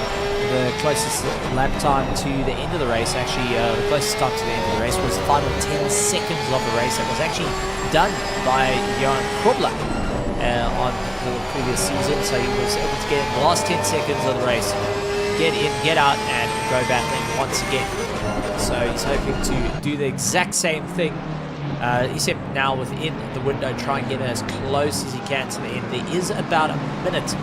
The closest lap time to the end of the race, actually, the closest time to the end of the race was the final 10 seconds of the race. That was actually done by Johan Krobler on the previous season. So he was able to get in the last 10 seconds of the race, get in, get out, and go battling once again. So he's hoping to do the exact same thing, except now within the window, try and get as close as he can to the end. There is about a minute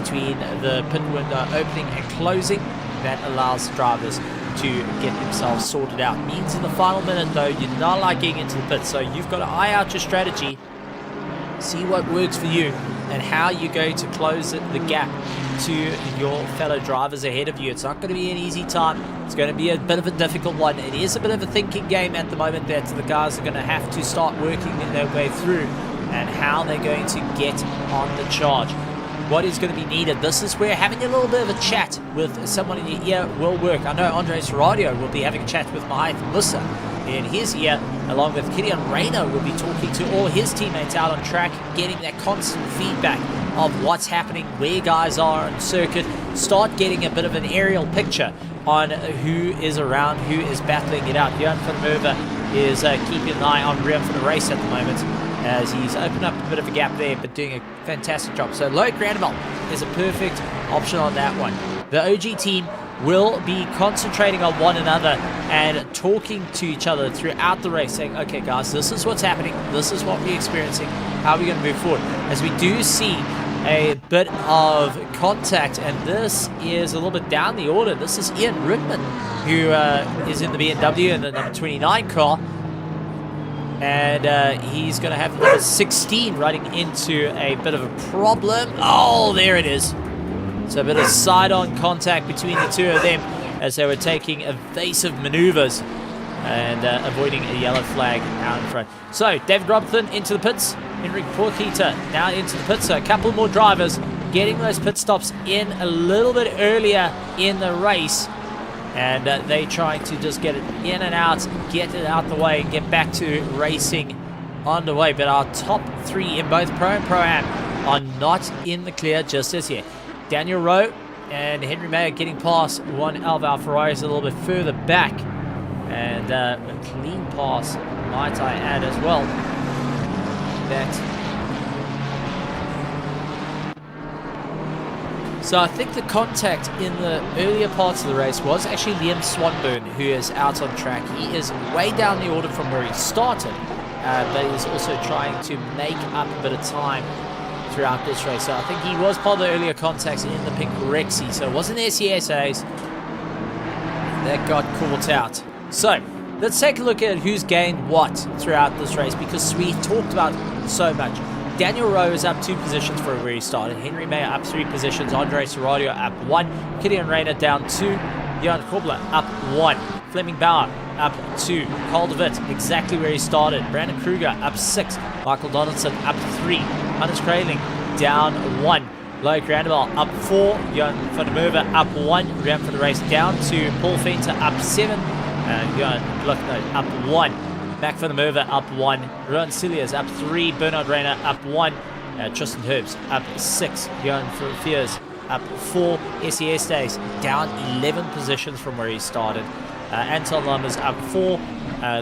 between the pit window opening and closing that allows drivers to get themselves sorted out. Means in the final minute, though, you're not like getting into the pit, so you've got to eye out your strategy, see what works for you, and how you're going to close the gap to your fellow drivers ahead of you. It's not going to be an easy time. It's going to be a bit of a difficult one. It is a bit of a thinking game at the moment that the guys are going to have to start working their way through, and how they're going to get on the charge. What is going to be needed. This is where having a little bit of a chat with someone in your ear will work. I know Andres Radio will be having a chat with Mahith Musa in his ear, along with Killian Rayner will be talking to all his teammates out on track, getting that constant feedback of what's happening, where guys are on circuit, start getting a bit of an aerial picture on who is around, who is battling it out. Johan van der Merwe is keeping an eye on Rian for the race at the moment, as he's opened up a bit of a gap there, but doing a fantastic job. So Loic Randeveld is a perfect option on that one. The OG team will be concentrating on one another and talking to each other throughout the race, saying, okay guys, this is what's happening, this is what we're experiencing, how are we going to move forward? As we do see a bit of contact, and this is a little bit down the order. This is Ian Rickman, who is in the BMW in the number 29 car. And he's going to have number 16 running into a bit of a problem. Oh, there it is. So a bit of side-on contact between the two of them as they were taking evasive maneuvers and avoiding a yellow flag out in front. So David Robertson into the pits. Henrik Porkita now into the pits. So a couple more drivers getting those pit stops in a little bit earlier in the race. And they trying to just get it in and out, get it out the way, and get back to racing on the way. But our top three in both Pro and Pro-Am are not in the clear just as yet. Daniel Rowe and Henry Mayer getting past one of our Ferraris a little bit further back. And a clean pass, might I add as well. So I think the contact in the earlier parts of the race was actually Liam Swanburn, who is out on track. He is way down the order from where he started, but he's also trying to make up a bit of time throughout this race. So I think he was part of the earlier contacts in the pink Rexy, so it wasn't SCSAs that got caught out. So let's take a look at who's gained what throughout this race, because we talked about so much. Daniel Rowe is up 2 positions from where he started. Henry Mayer up 3 positions. Andre Serradio up 1. Killian Rayner down 2. Johan Krobler up 1. Fleming Bauer up 2. Carl de Witt exactly where he started. Brandon Kruger up 6. Michael Donaldson up 3. Hannes Kraling down 1. Loic Randeveld up 4. Johan van der Merwe up 1. Ran for the race down 2. Paul Fenter up 7. Johan Gluckno up 1. Mac van der Merwe up 1. Rowan Cilliers up 3. Bernard Rayner up 1. Tristan Herbs up 6. Bjorn Fears up 4. SES Days down 11 positions from where he started. Anton Lammers up 4.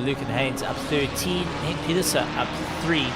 Lucan Haynes up 13. Henk Pedersen up 3.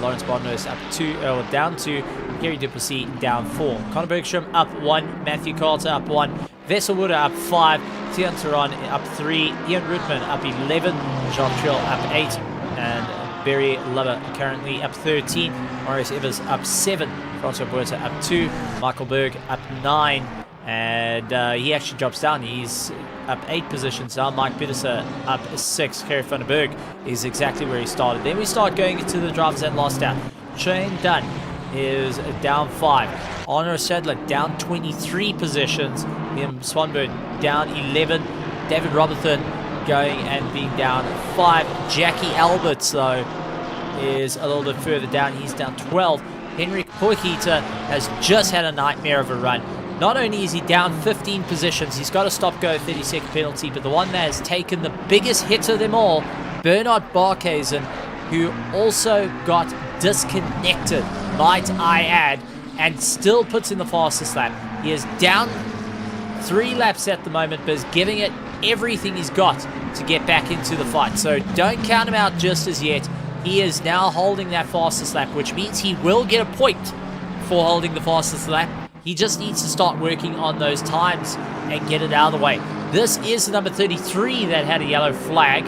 Lawrence Bondnose up 2, down 2. Gary Duplessis down 4. Conor Bergstrom up 1. Matthew Carter up 1. Vesselwood up 5. Tian Turan up 3. Ian Rootman up 11. Jean Trill up 8. And Barry Lover currently up 13. Maurice Evers up 7. Francois Buerta up 2. Michael Berg up 9. And he actually drops down. He's up 8 positions now. Mike Pedersen up 6. Kerry van den Berg is exactly where he started. Then we start going into the drivers that lost out. Shane Dunn is down 5. Honor Sadler down 23 positions. Liam Swanberg down 11. David Robertson going and being down 5. Jackie Alberts, though, is a little bit further down. He's down 12. Henrik Poikita has just had a nightmare of a run. Not only is he down 15 positions, he's got a stop-go 30-second penalty, but the one that has taken the biggest hit of them all, Bernard Barkhuizen, who also got disconnected, might I add, and still puts in the fastest lap. He is down 3 laps at the moment, but is giving it everything he's got to get back into the fight. So don't count him out just as yet. He is now holding that fastest lap, which means he will get a point for holding the fastest lap. He just needs to start working on those times and get it out of the way. This is the number 33 that had a yellow flag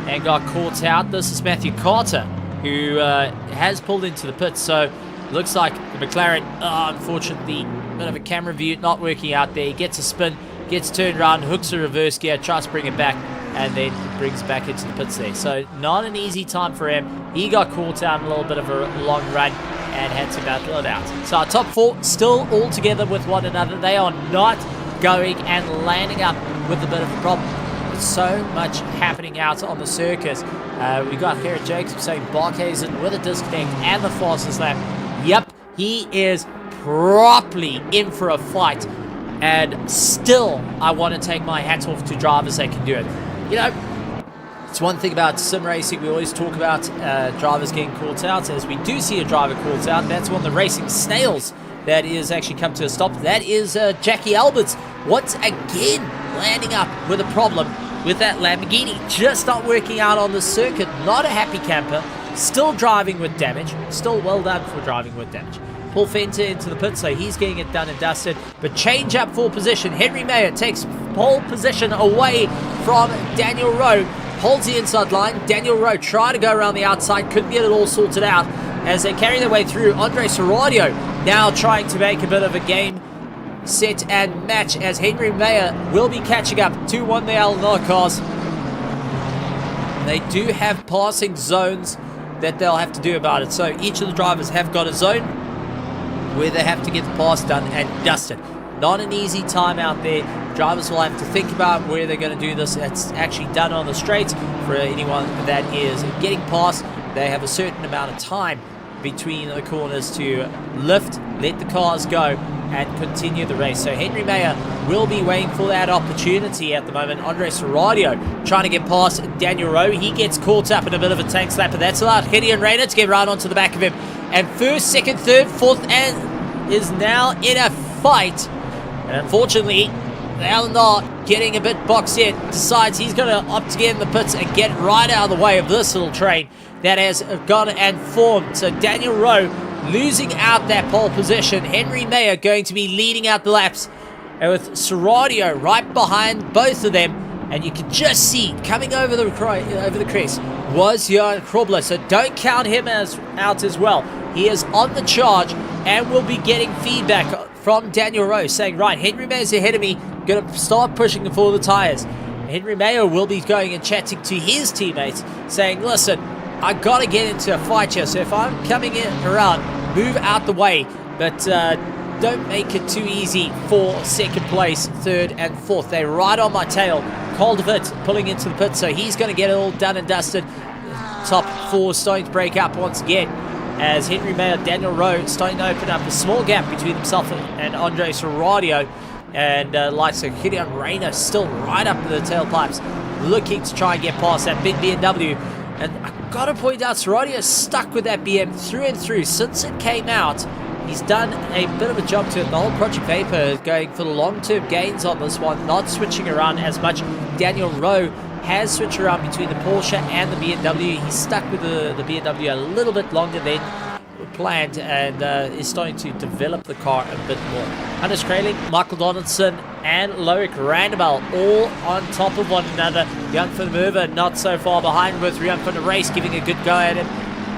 and got caught out. This is Matthew Carter, who has pulled into the pits. So looks like the McLaren, unfortunately, a bit of a camera view not working out there. He gets a spin, gets turned around, hooks a reverse gear, tries to bring it back, and then brings back into the pits there. So not an easy time for him. He got caught out in a little bit of a long run and had to battle it out. So our top 4 still all together with one another. They are not going and landing up with a bit of a problem. There's so much happening out on the circuit. We got Garrett Jacobs saying Barkhuizen with a disconnect and the fastest lap. Yep, he is properly in for a fight. And still, I want to take my hat off to drivers that can do it. You know, it's one thing about sim racing, we always talk about drivers getting caught out. As we do see a driver caught out, that's one of the racing snails that is actually come to a stop. That is Jackie Alberts, once again landing up with a problem with that Lamborghini. Just not working out on the circuit. Not a happy camper. Still driving with damage. Still well done for driving with damage. Paul Fenter into the pit, so he's getting it done and dusted. But change up for position. Henry Mayer takes pole position away from Daniel Rowe. Holds the inside line. Daniel Rowe tried to go around the outside. Couldn't get it all sorted out as they carry their way through. Andre Serradio now trying to make a bit of a game, set and match as Henry Mayer will be catching up. 2-1 the Alnor cars. They do have passing zones that they'll have to do about it. So each of the drivers have got a zone where they have to get the pass done and dusted. Not an easy time out there. Drivers will have to think about where they're going to do this. It's actually done on the straight. For anyone that is getting past, they have a certain amount of time between the corners to lift, let the cars go, and continue the race. So Henry Mayer will be waiting for that opportunity at the moment. Andre Serradio trying to get past Daniel Rowe. He gets caught up in a bit of a tank slap, but that's allowed Gideon Rayner to get right onto the back of him. And first, second, third, fourth, and is now in a fight. And unfortunately, Alnor getting a bit boxed in, decides he's going to opt to get in the pits and get right out of the way of this little train that has gone and formed. So Daniel Rowe losing out that pole position. Henry Mayer going to be leading out the laps, and with Serradio right behind both of them. And you can just see coming over the crest was Johan Krobler. So don't count him out as well. He is on the charge and will be getting feedback from Daniel Rowe saying, right, Henry Mayer's ahead of me, going to start pushing for the tires. Henry Mayer will be going and chatting to his teammates saying, listen, I got to get into a fight here, so if I'm coming in around, move out the way, but don't make it too easy for second place, third and fourth. They're right on my tail. Caldervit pulling into the pit, so he's going to get it all done and dusted. Top 4 starting to break up once again as Henry Mayer, Daniel Rowe starting to open up a small gap between himself and Andre Serradio. And like so, Gideon Rayner still right up to the tailpipes, looking to try and get past that big BMW And I've got to point out, Zodiac is stuck with that BM through and through. Since it came out, he's done a bit of a job to it. The whole Project Vapor is going for the long-term gains on this one, not switching around as much. Daniel Rowe has switched around between the Porsche and the BMW. He's stuck with the BMW a little bit longer than planned and is starting to develop the car a bit more. Hannes Kraling, Michael Donaldson, and Loic Randebel all on top of one another. Jan van der Merwe not so far behind, with Rian van der Race giving a good go at him.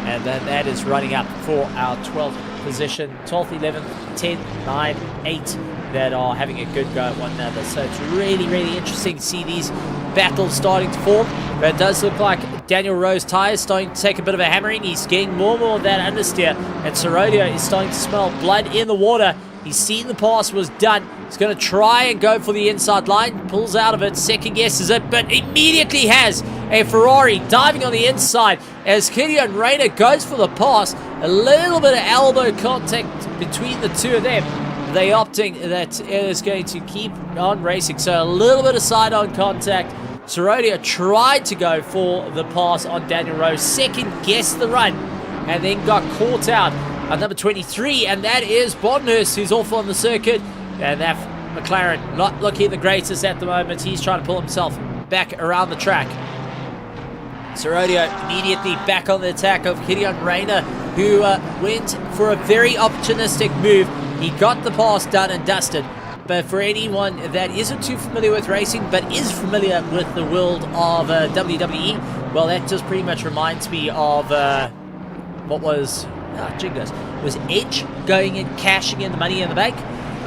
And then that is running up for our 12th position. 12th, 11th, 10th, 9, 8 that are having a good go at one another. So it's really, really interesting to see these battles starting to form. But it does look like Daniel Rowe's tyres starting to take a bit of a hammering. He's getting more and more of that understeer. And Zodiac is starting to smell blood in the water. He's seen the pass was done. He's going to try and go for the inside line. Pulls out of it, second guesses it, but immediately has a Ferrari diving on the inside as Gideon Rayner goes for the pass. A little bit of elbow contact between the two of them. They opting that it is going to keep on racing. So a little bit of side-on contact. Zodiac tried to go for the pass on Daniel Rowe. Second guessed the run and then got caught out at number 23. And that is Bodnhurst, who's off on the circuit. And that McLaren not looking the greatest at the moment. He's trying to pull himself back around the track. Zodiac immediately back on the attack of Gideon Rayner, who went for a very opportunistic move. He got the pass done and dusted. But for anyone that isn't too familiar with racing, but is familiar with the world of WWE, well, that just pretty much reminds me of what was, was Edge going and cashing in the Money in the Bank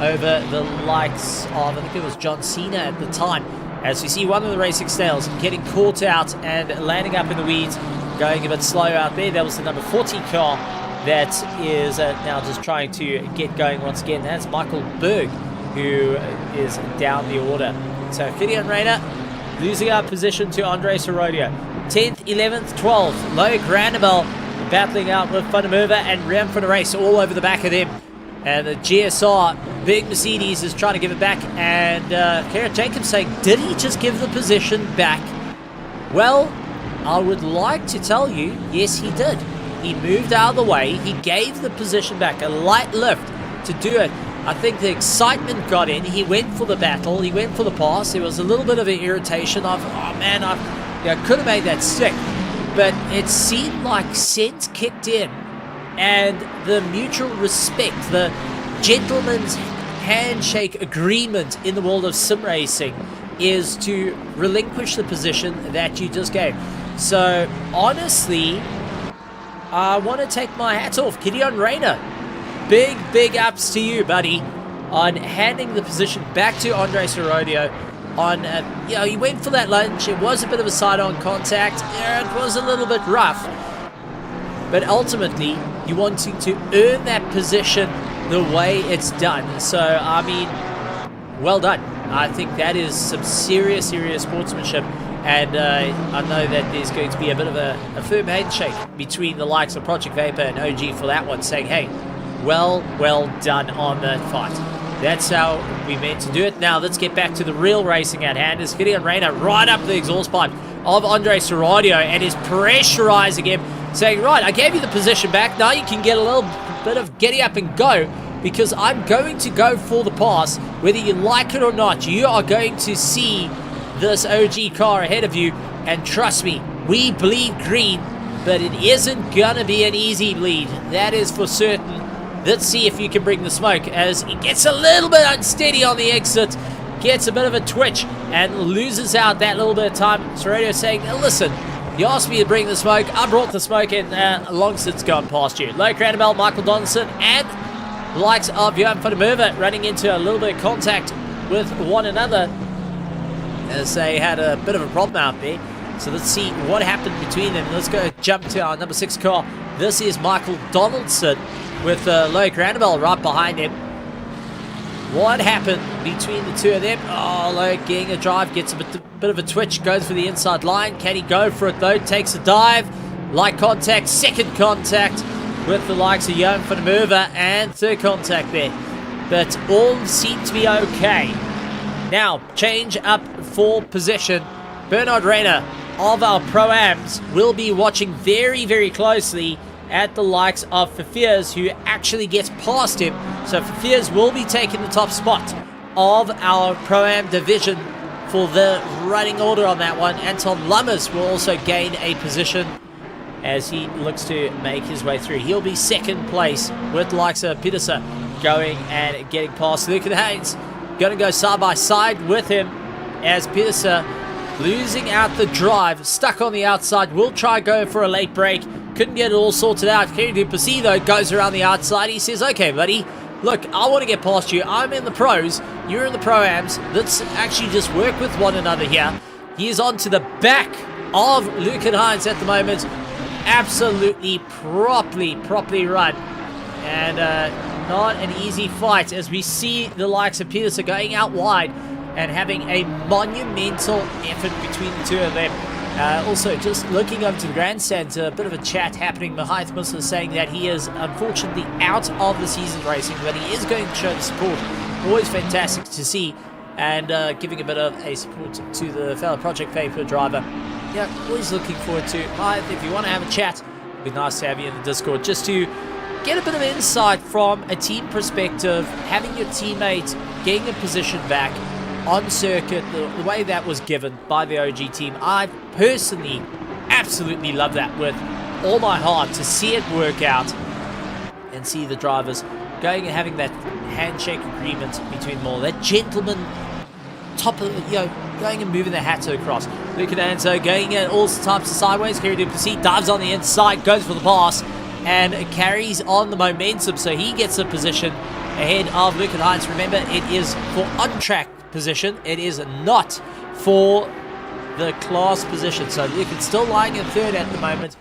over the likes of, I think it was John Cena at the time. As we see one of the racing snails getting caught out and landing up in the weeds, going a bit slow out there. That was the number 40 car that is now just trying to get going once again. That's Michael Berg, who is down the order. So Gideon Rayner losing our position to Andre Zodiac. 10th, 11th, 12th. Loic Randebel battling out with Van der Merwe and Rian van der Race all over the back of them. And the GSR, big Mercedes, is trying to give it back. And Garrett Jacobs saying, did he just give the position back? Well, I would like to tell you, yes, he did. He moved out of the way. He gave the position back, a light lift to do it. I think the excitement got in. He went for the battle. He went for the pass. There was a little bit of an irritation of, oh man, I could have made that stick. But it seemed like sense kicked in. And the mutual respect, the gentleman's handshake agreement in the world of sim racing is to relinquish the position that you just gave. So, honestly, I want to take my hat off. Gideon Rayner, big ups to you, buddy, on handing the position back to Andre Zodiac. On, he went for that lunge. It was a bit of a side-on contact. It was a little bit rough. But ultimately, you're wanting to earn that position the way it's done. So, I mean, well done. I think that is some serious sportsmanship. And I know that there's going to be a bit of a firm handshake between the likes of Project Vapor and OG for that one, saying, hey, well done on that fight. That's how we meant to do it. Now, let's get back to the real racing at hand. As Gideon Rayner right up the exhaust pipe of Andre Zodiac and is pressurizing him, saying, right, I gave you the position back. Now you can get a little bit of getting up and go, because I'm going to go for the pass. Whether you like it or not, you are going to see this OG car ahead of you. And trust me, we bleed green, but it isn't going to be an easy bleed. That is for certain. Let's see if you can bring the smoke as he gets a little bit unsteady on the exit, gets a bit of a twitch, and loses out that little bit of time. Zodiac saying, listen, you asked me to bring the smoke. I brought the smoke in long since gone past you. Loic Randebel, Michael Donaldson, and the likes of Johan van der Merwe running into a little bit of contact with one another as they had a bit of a problem out there. So let's see what happened between them. Let's go jump to our number 6 car. This is Michael Donaldson with Loic Randebel right behind him. What happened between the two of them? Oh, Loic getting a drive, gets a bit of a twitch, goes for the inside line. Can he go for it though? Takes a dive. Light contact, second contact with the likes of Johan van der Merwe, and third contact there. But all seem to be okay. Now, change up for position. Bernard Rayner of our Pro-Ams will be watching very, very closely at the likes of Fafirs, who actually gets past him. So Fafirs will be taking the top spot of our Pro-Am division for the running order on that one. Anton Lummers will also gain a position as he looks to make his way through. He'll be second place with the likes of Pedersen going and getting past Lucan Haynes. Going to go side by side with him as Pedersen losing out the drive, stuck on the outside, will try go for a late break. Couldn't get it all sorted out. Kerry Duplessis, though, goes around the outside. He says, okay, buddy, look, I want to get past you. I'm in the pros. You're in the Pro-Ams. Let's actually just work with one another here. He is on to the back of Lucan Hines at the moment. Absolutely properly run. And not an easy fight as we see the likes of Pedersen going out wide and having a monumental effort between the two of them. Also, just looking over to the grandstand, a bit of a chat happening. Mahath Musa saying that he is unfortunately out of the season racing, but he is going to show the support. Always fantastic to see, and giving a bit of a support to the fellow Project Vapor driver. Yeah, always looking forward to Mahath. If you want to have a chat, it'd be nice to have you in the Discord just to get a bit of insight from a team perspective, having your teammate getting a position back on circuit, the way that was given by the OG team. I personally absolutely love that with all my heart, to see it work out and see the drivers going and having that handshake agreement between them all. That gentleman top of, going and moving the hats across. Look at Anzo going at all types of sideways. Kerry Duplessis dives on the inside, goes for the pass, and carries on the momentum, so he gets a position ahead of Lucan Hines. Remember, it is for on-track position. It is not for the class position. So Lucan's still lying in third at the moment,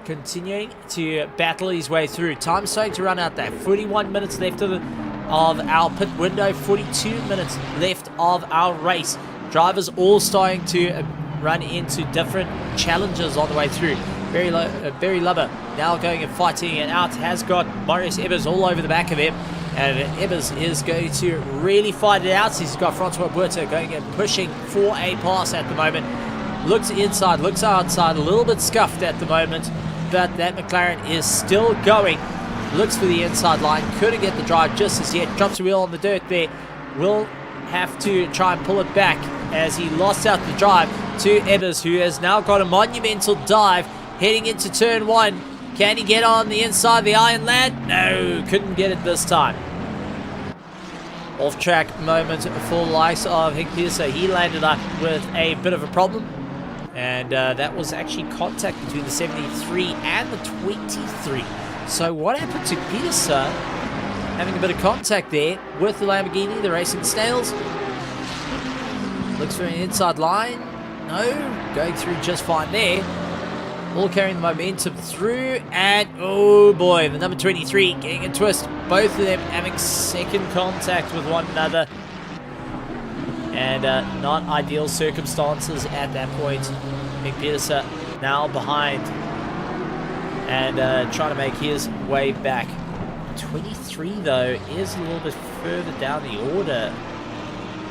continuing to battle his way through. Time starting to run out there. 41 minutes left of our pit window, 42 minutes left of our race. Drivers all starting to run into different challenges on the way through. Barry Lubber now going and fighting it out, has got Marius Ebbers all over the back of him, and Ebbers is going to really fight it out. He's got Francois Buerta going and pushing for a pass at the moment. Looks inside, looks outside, a little bit scuffed at the moment, but that McLaren is still going. Looks for the inside line, couldn't get the drive just as yet. Drops the wheel on the dirt there. Will have to try and pull it back as he lost out the drive to Ebbers, who has now got a monumental dive heading into turn one. Can he get on the inside of the Iron Lad? No, couldn't get it this time. Off-track moment for the likes of Henk Pedersen. He landed up with a bit of a problem, and that was actually contact between the 73 and the 23. So what happened to Pedersen? Having a bit of contact there with the Lamborghini, the Racing Snails. Looks for an inside line. No, going through just fine there. All carrying the momentum through, and oh boy, the number 23 getting a twist. Both of them having second contact with one another, and not ideal circumstances at that point. Henk Pedersen now behind and trying to make his way back. 23 though is a little bit further down the order,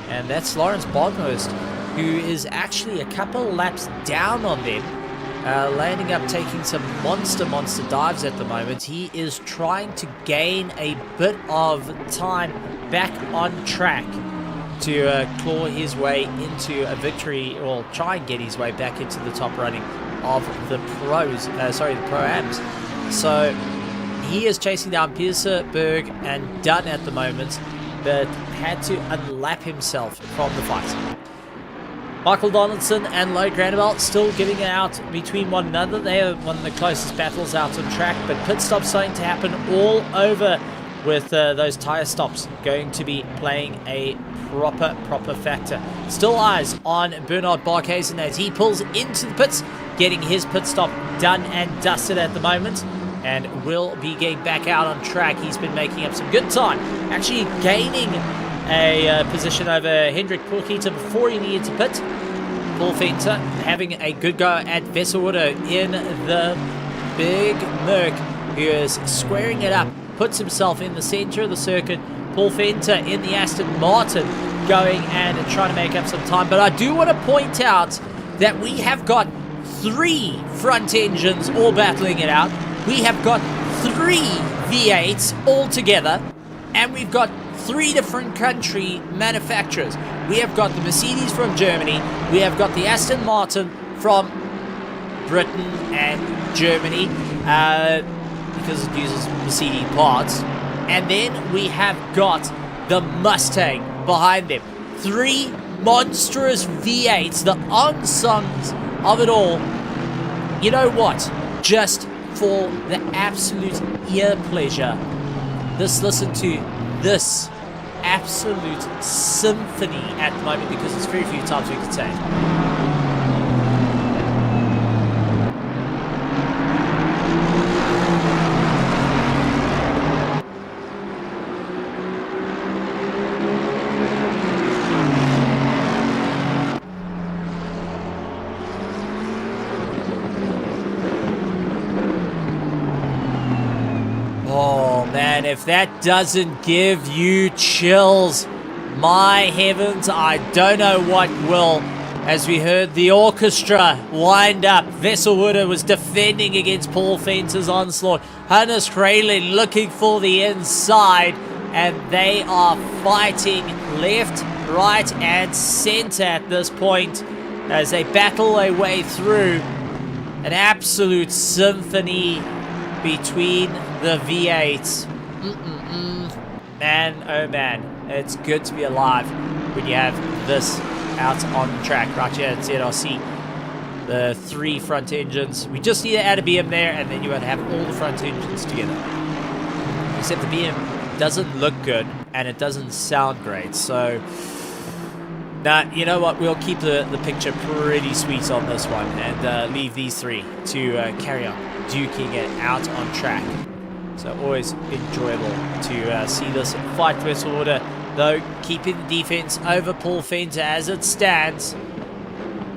and that's Lawrence Bodhurst, who is actually a couple laps down on them. Landing up taking some monster dives at the moment. He is trying to gain a bit of time back on track to claw his way into a victory, or try and get his way back into the top running of the the Pro-Ams. So he is chasing down Pedersen, Berg and Dunn at the moment, but had to unlap himself from the fight. Michael Donaldson and Lloyd Grandabelt still giving it out between one another. They are one of the closest battles out on track, but pit stops starting to happen all over, with those tyre stops going to be playing a proper factor. Still eyes on Bernard Barkhuizen as he pulls into the pits, getting his pit stop done and dusted at the moment, and will be getting back out on track. He's been making up some good time, actually gaining a position over Hendrik Pulkita before he needed to pit. Paul Fenter having a good go at Vesselwater in the big Merc, who is squaring it up, puts himself in the center of the circuit. Paul Fenter in the Aston Martin going and trying to make up some time. But I do want to point out that we have got 3 front engines all battling it out. We have got 3 V8s all together, and we've got 3 different country manufacturers. We have got the Mercedes from Germany, we have got the Aston Martin from Britain and Germany, because it uses Mercedes parts, and then we have got the Mustang behind them. 3 monstrous V8s, the unsung of it all. You know what? Just for the absolute ear pleasure, listen to this absolute symphony at the moment, because there's very few times we can say it. Oh man, if that doesn't give you chills, my heavens, I don't know what will. As we heard the orchestra wind up, Vesselwood was defending against Paul Fenton's onslaught. Hannes Kraylin looking for the inside, and they are fighting left, right, and center at this point as they battle their way through. An absolute symphony between the V8s. Man, oh man, it's good to be alive when you have this out on the track. Right here at ZRC, the 3 front engines. We just need to add a BM there, and then you would have all the front engines together. Except the BM doesn't look good, and it doesn't sound great, so nah, you know what, we'll keep the picture pretty sweet on this one, and leave these 3 to carry on duking it out on track. So always enjoyable to see this fight. Vesselwood, though, keeping the defense over Paul Fenter as it stands.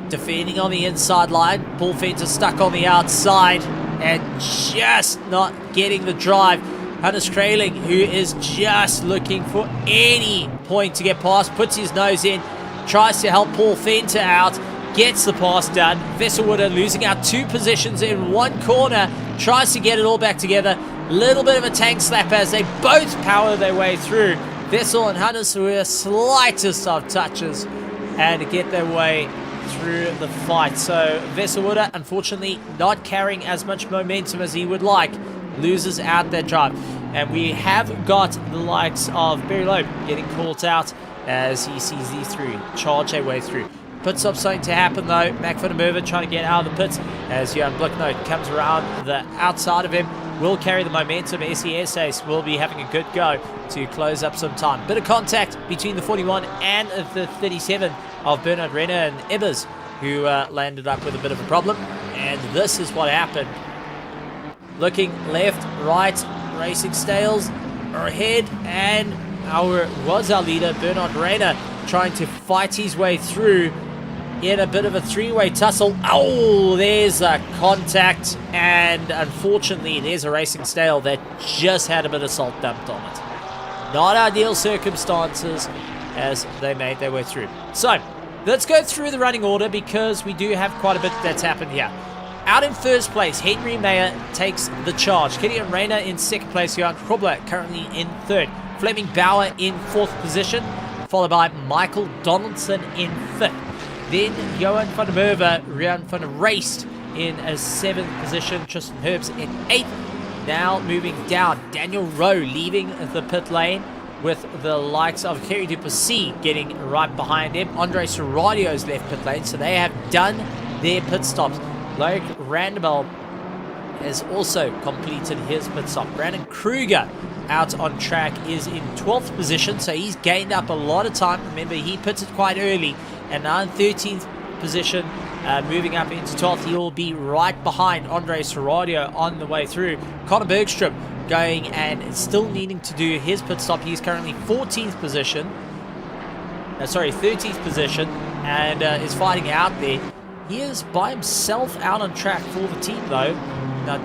Defending on the inside line. Paul Fenter stuck on the outside and just not getting the drive. Hannes Kraling, who is just looking for any point to get past, puts his nose in, tries to help Paul Fenter out, gets the pass done. Vesselwood losing out 2 positions in 1 corner, tries to get it all back together. Little bit of a tank slap as they both power their way through. Vessel and Hannes were slightest of touches and get their way through the fight. So Vesselwood, unfortunately, not carrying as much momentum as he would like, loses out their drive. And we have got the likes of Barry Loeb getting caught out as he sees these 3 charge their way through. Pit stop starting to happen though. Mac van der Merwe trying to get out of the pits as Johan Blicknote comes around the outside of him. Will carry the momentum. SES will be having a good go to close up some time. Bit of contact between the 41 and the 37 of Bernard Renner and Ebbers, who landed up with a bit of a problem. And this is what happened. Looking left, right, Racing Stales are ahead, and our leader, Bernard Renner, trying to fight his way through in a bit of a 3-way tussle. Oh, there's a contact, and unfortunately there's a Racing Stale that just had a bit of salt dumped on it. Not ideal circumstances as they made their way through. So let's go through the running order, because we do have quite a bit that's happened here. Out in first place, Henry Mayer takes the charge. Killian Rayner in second place. Johan Krobler currently in third. Fleming Bauer in fourth position, followed by Michael Donaldson in fifth. Then Johan van der Merwe, Rian van der Reist in a 7th position. Tristan Herbst in 8th. Now moving down, Daniel Rowe leaving the pit lane, with the likes of Kerry Duplessis getting right behind him. Andre Serradio's left pit lane, so they have done their pit stops. Loic Randabel has also completed his pit stop. Brandon Kruger out on track is in 12th position, so he's gained up a lot of time. Remember, he pitted quite early, and now in 13th position, moving up into 12th. He will be right behind Andre Serradio on the way through. Connor Bergstrom going and still needing to do his pit stop. He's currently 13th position, and is fighting out there. He is by himself out on track for the team, though. Now,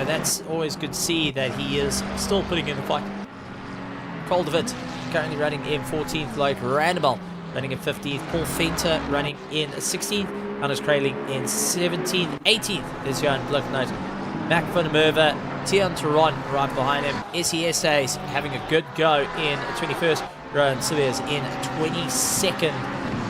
that's always good to see that he is still putting in the fight. Coldovit currently running in 14th, like Randall running in 15th. Paul Fenter running in 16th. Hannes Kraling in 17th. 18th is Johan Bluknoot. Mac van der Merwe, Tian Turon right behind him. SESA's having a good go in 21st. Rowan Silvers in 22nd.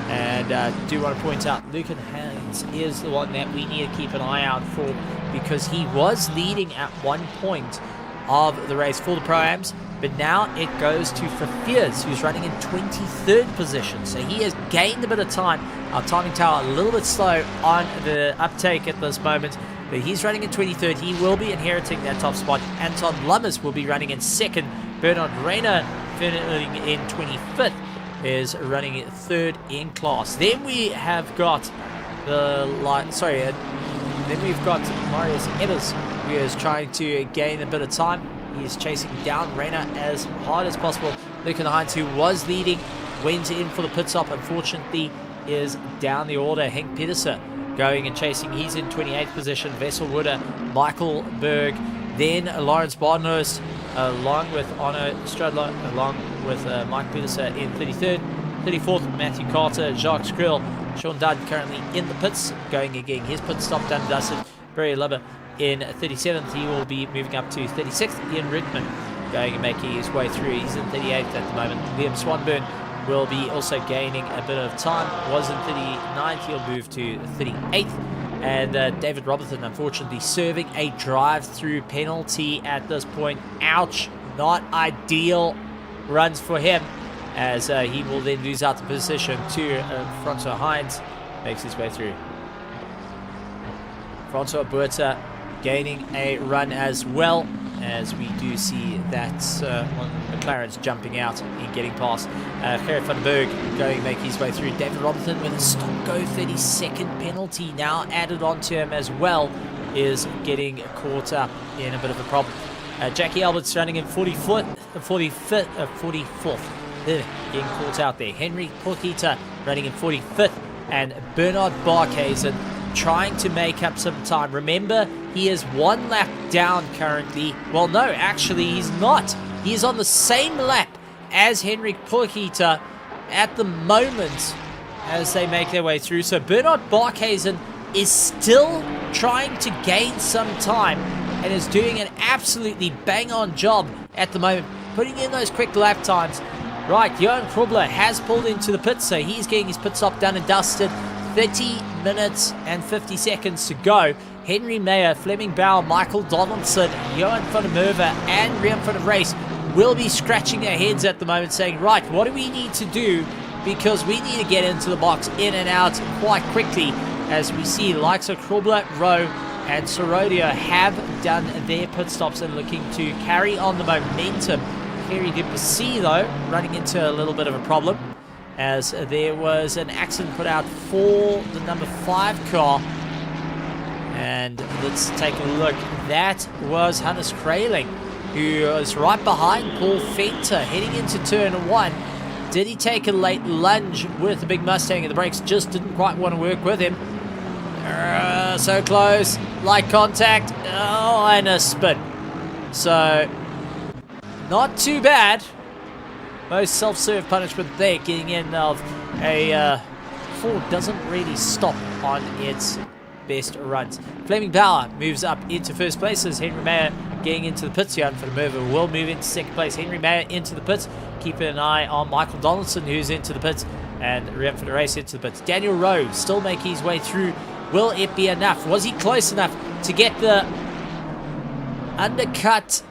And do want to point out, Lucan Haynes is the one that we need to keep an eye out for, because he was leading at one point of the race for the Pro-Ams, but now it goes to Fafirs, who's running in 23rd position. So he has gained a bit of time. Our timing tower a little bit slow on the uptake at this moment, but he's running in 23rd. He will be inheriting that top spot. Anton Lummis will be running in 2nd. Bernard Reiner finishing in 25th. Is running 3rd in class. Then we have got then we've got Marius Ebbers, who is trying to gain a bit of time. He is chasing down Reiner as hard as possible. Lucan Heinz, who was leading, went in for the pit stop, unfortunately is down the order. Henk Pedersen going and chasing. He's in 28th position. Vessel Wooder, Michael Berg, then Lawrence Barnhurst, along with Arno Stradler, along with Mike Pedersen in 33rd. 34th, Matthew Carter, Jacques Skrill, Sean Dunn currently in the pits, going and getting his pit stop done and dusted. Barry Lubber in 37th. He will be moving up to 36th. Ian Rickman going and making his way through. He's in 38th at the moment. Liam Swanburn will be also gaining a bit of time. Was in 39th. He'll move to 38th. And David Robertson, unfortunately, serving a drive-through penalty at this point. Ouch. Not ideal runs for him, as he will then lose out the position to Francois Heinz. Makes his way through. Francois Buerta gaining a run as well, as we do see that one of the McLaren's jumping out and getting past. Gerrit van den Berg going make his way through. David Robertson with a stop-go 32nd penalty now added onto him as well, is getting caught up in a bit of a problem. Jackie Albert's running in 44th, getting caught out there. Henry Porkita running in 45th, and Bernard Barkhuizen trying to make up some time. Remember, he is one lap down currently. Well, no, actually he's not. He is on the same lap as Henrik Porkita at the moment as they make their way through. So Bernard Barkhuizen is still trying to gain some time and is doing an absolutely bang-on job at the moment, putting in those quick lap times. Right, Johan Krobler has pulled into the pit, so he's getting his pit stop done and dusted. 30 minutes and 50 seconds to go. Henry Mayer, Fleming Bauer, Michael Donaldson, Johan van der Merwe, and Rian van der Race will be scratching their heads at the moment, saying, right, what do we need to do? Because we need to get into the box in and out quite quickly, as we see the likes of Krobler, Rowe, and Sorodio have done their pit stops and looking to carry on the momentum. Kerry Duplessis, though, running into a little bit of a problem, as there was an accident put out for the number 5 car. And let's take a look. That was Hannes Kraling, who was right behind Paul Fenter heading into turn 1. Did he take a late lunge with the big Mustang, and the brakes just didn't quite want to work with him? So close. Light contact. Oh, and a spin. So, not too bad. Most self-serve punishment there, getting in of a Ford doesn't really stop on its best runs. Fleming Bauer moves up into first place as Henry Mayer getting into the pits. Johan van der Merwe will move into second place. Henry Mayer into the pits. Keeping an eye on Michael Donaldson, who's into the pits, and Rian van der Race into the pits. Daniel Rowe still making his way through. Will it be enough? Was he close enough to get the undercut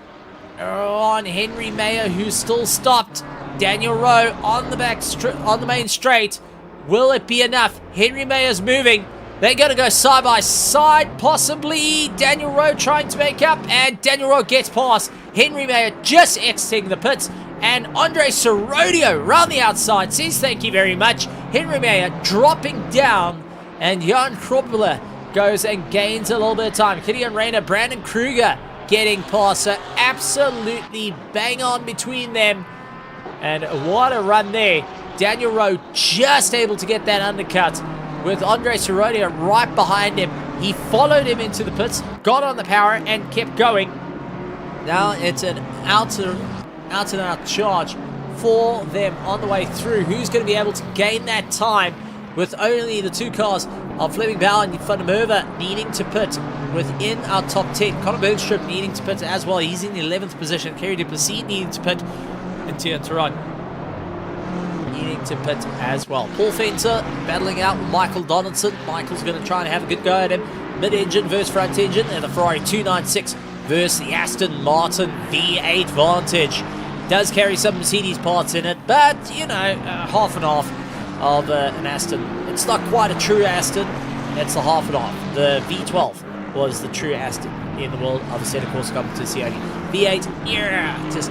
on Henry Mayer, who's still stopped? Daniel Rowe on the main straight. Will it be enough? Henry Mayer's moving. They're going to go side by side, possibly. Daniel Rowe trying to make up, and Daniel Rowe gets past. Henry Mayer just exiting the pits, and Andre Sorodio round the outside says thank you very much. Henry Mayer dropping down, and Jan Kropler goes and gains a little bit of time. Gideon Rayner, Brandon Kruger getting past, so absolutely bang on between them. And what a run there. Daniel Rowe just able to get that undercut with Andre Sorodio right behind him. He followed him into the pits, got on the power, and kept going. Now it's an out-and-out charge for them on the way through. Who's going to be able to gain that time with only the 2 cars of Fleming Bauer and Van der Merwe needing to pit within our top 10. Conor Bergstrom needing to pit as well. He's in the 11th position. Kerry Du Plessis needing to pit. And Thierry Turan needing to pit as well. Paul Venter battling out with Michael Donaldson. Michael's going to try and have a good go at him. Mid-engine versus front engine. And the Ferrari 296 versus the Aston Martin V8 Vantage. Does carry some Mercedes parts in it, but, you know, half and half of an Aston. It's not quite a true Aston. It's a half and half. The V12 was the true Aston in the world of assettocorsacompetizione. V8, yeah, just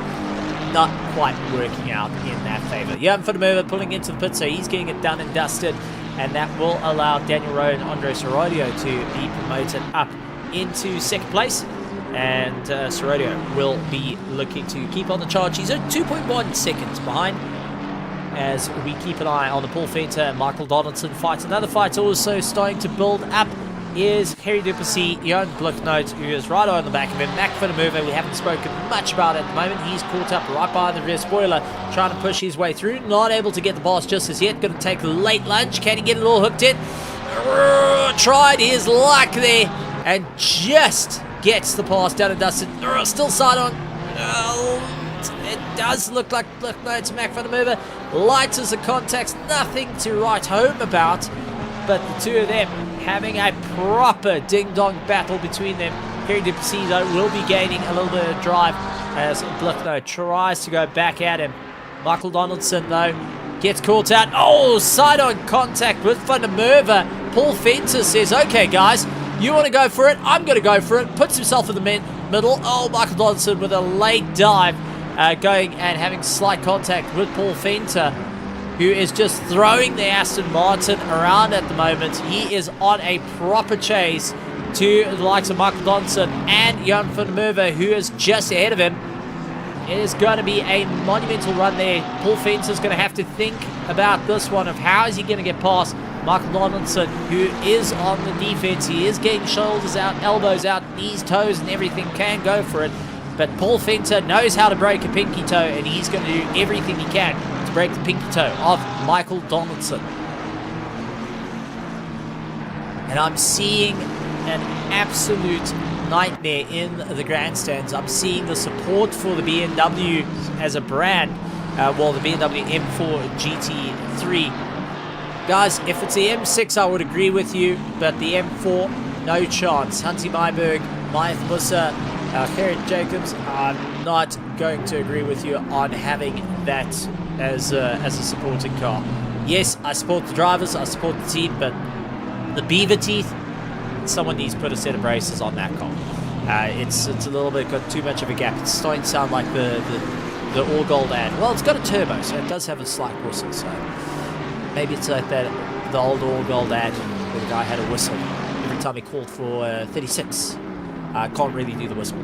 not quite working out in that favour. Jan van der Merwe pulling into the pit, so he's getting it done and dusted, and that will allow Daniel Rowe and Andre Sorodio to be promoted up into 2nd place. And Sorodio will be looking to keep on the charge. He's at 2.1 seconds behind as we keep an eye on the Paul Venter and Michael Donaldson fight. Another fight also starting to build up is Kerry Du Plessis, Jan Bloknoot, who is right on the back of him. Mac Van der Merwe, we haven't spoken much about at the moment. He's caught up right behind the rear spoiler, trying to push his way through. Not able to get the pass just as yet. Going to take a late lunge. Can he get it all hooked in? Tried his luck there and just gets the pass down and dusted. Still side on. It does look like Bloknoot to Mac Van der Merwe. Light as the contacts, nothing to write home about. But the two of them having a proper ding-dong battle between them. Kerry Du Plessis, though, will be gaining a little bit of drive as Bloknoot tries to go back at him. Michael Donaldson, though, gets caught out. Oh, side-on contact with Van der Merwe. Paul Venter says, okay, guys, you want to go for it? I'm going to go for it. Puts himself in the middle. Oh, Michael Donaldson with a late dive going and having slight contact with Paul Venter, who is just throwing the Aston Martin around at the moment. He is on a proper chase to the likes of Michael Donaldson and Jan van der Merwe, who is just ahead of him. It is going to be a monumental run there. Paul Venter is going to have to think about this one of how is he going to get past Michael Donaldson, who is on the defense. He is getting shoulders out, elbows out, knees, toes, and everything. Can go for it. But Paul Venter knows how to break a pinky toe, and he's going to do everything he can to break the pinky toe of Michael Donaldson. And I'm seeing an absolute nightmare in the grandstands. I'm seeing the support for the BMW as a brand. The BMW M4 GT3. Guys, if it's the M6, I would agree with you, but the M4, no chance. Hunty Myberg, Mike Bussa, Gerrit Jacobs, I'm not going to agree with you on having that as a supporting car. Yes, I support the drivers, I support the team, but the beaver teeth, someone needs to put a set of braces on that car. It's a little bit got too much of a gap. It's starting to sound like the All Gold ad. Well, it's got a turbo, so it does have a slight whistle, so maybe it's like the old All Gold ad where the guy had a whistle every time he called for 36. Can't really do the whistle.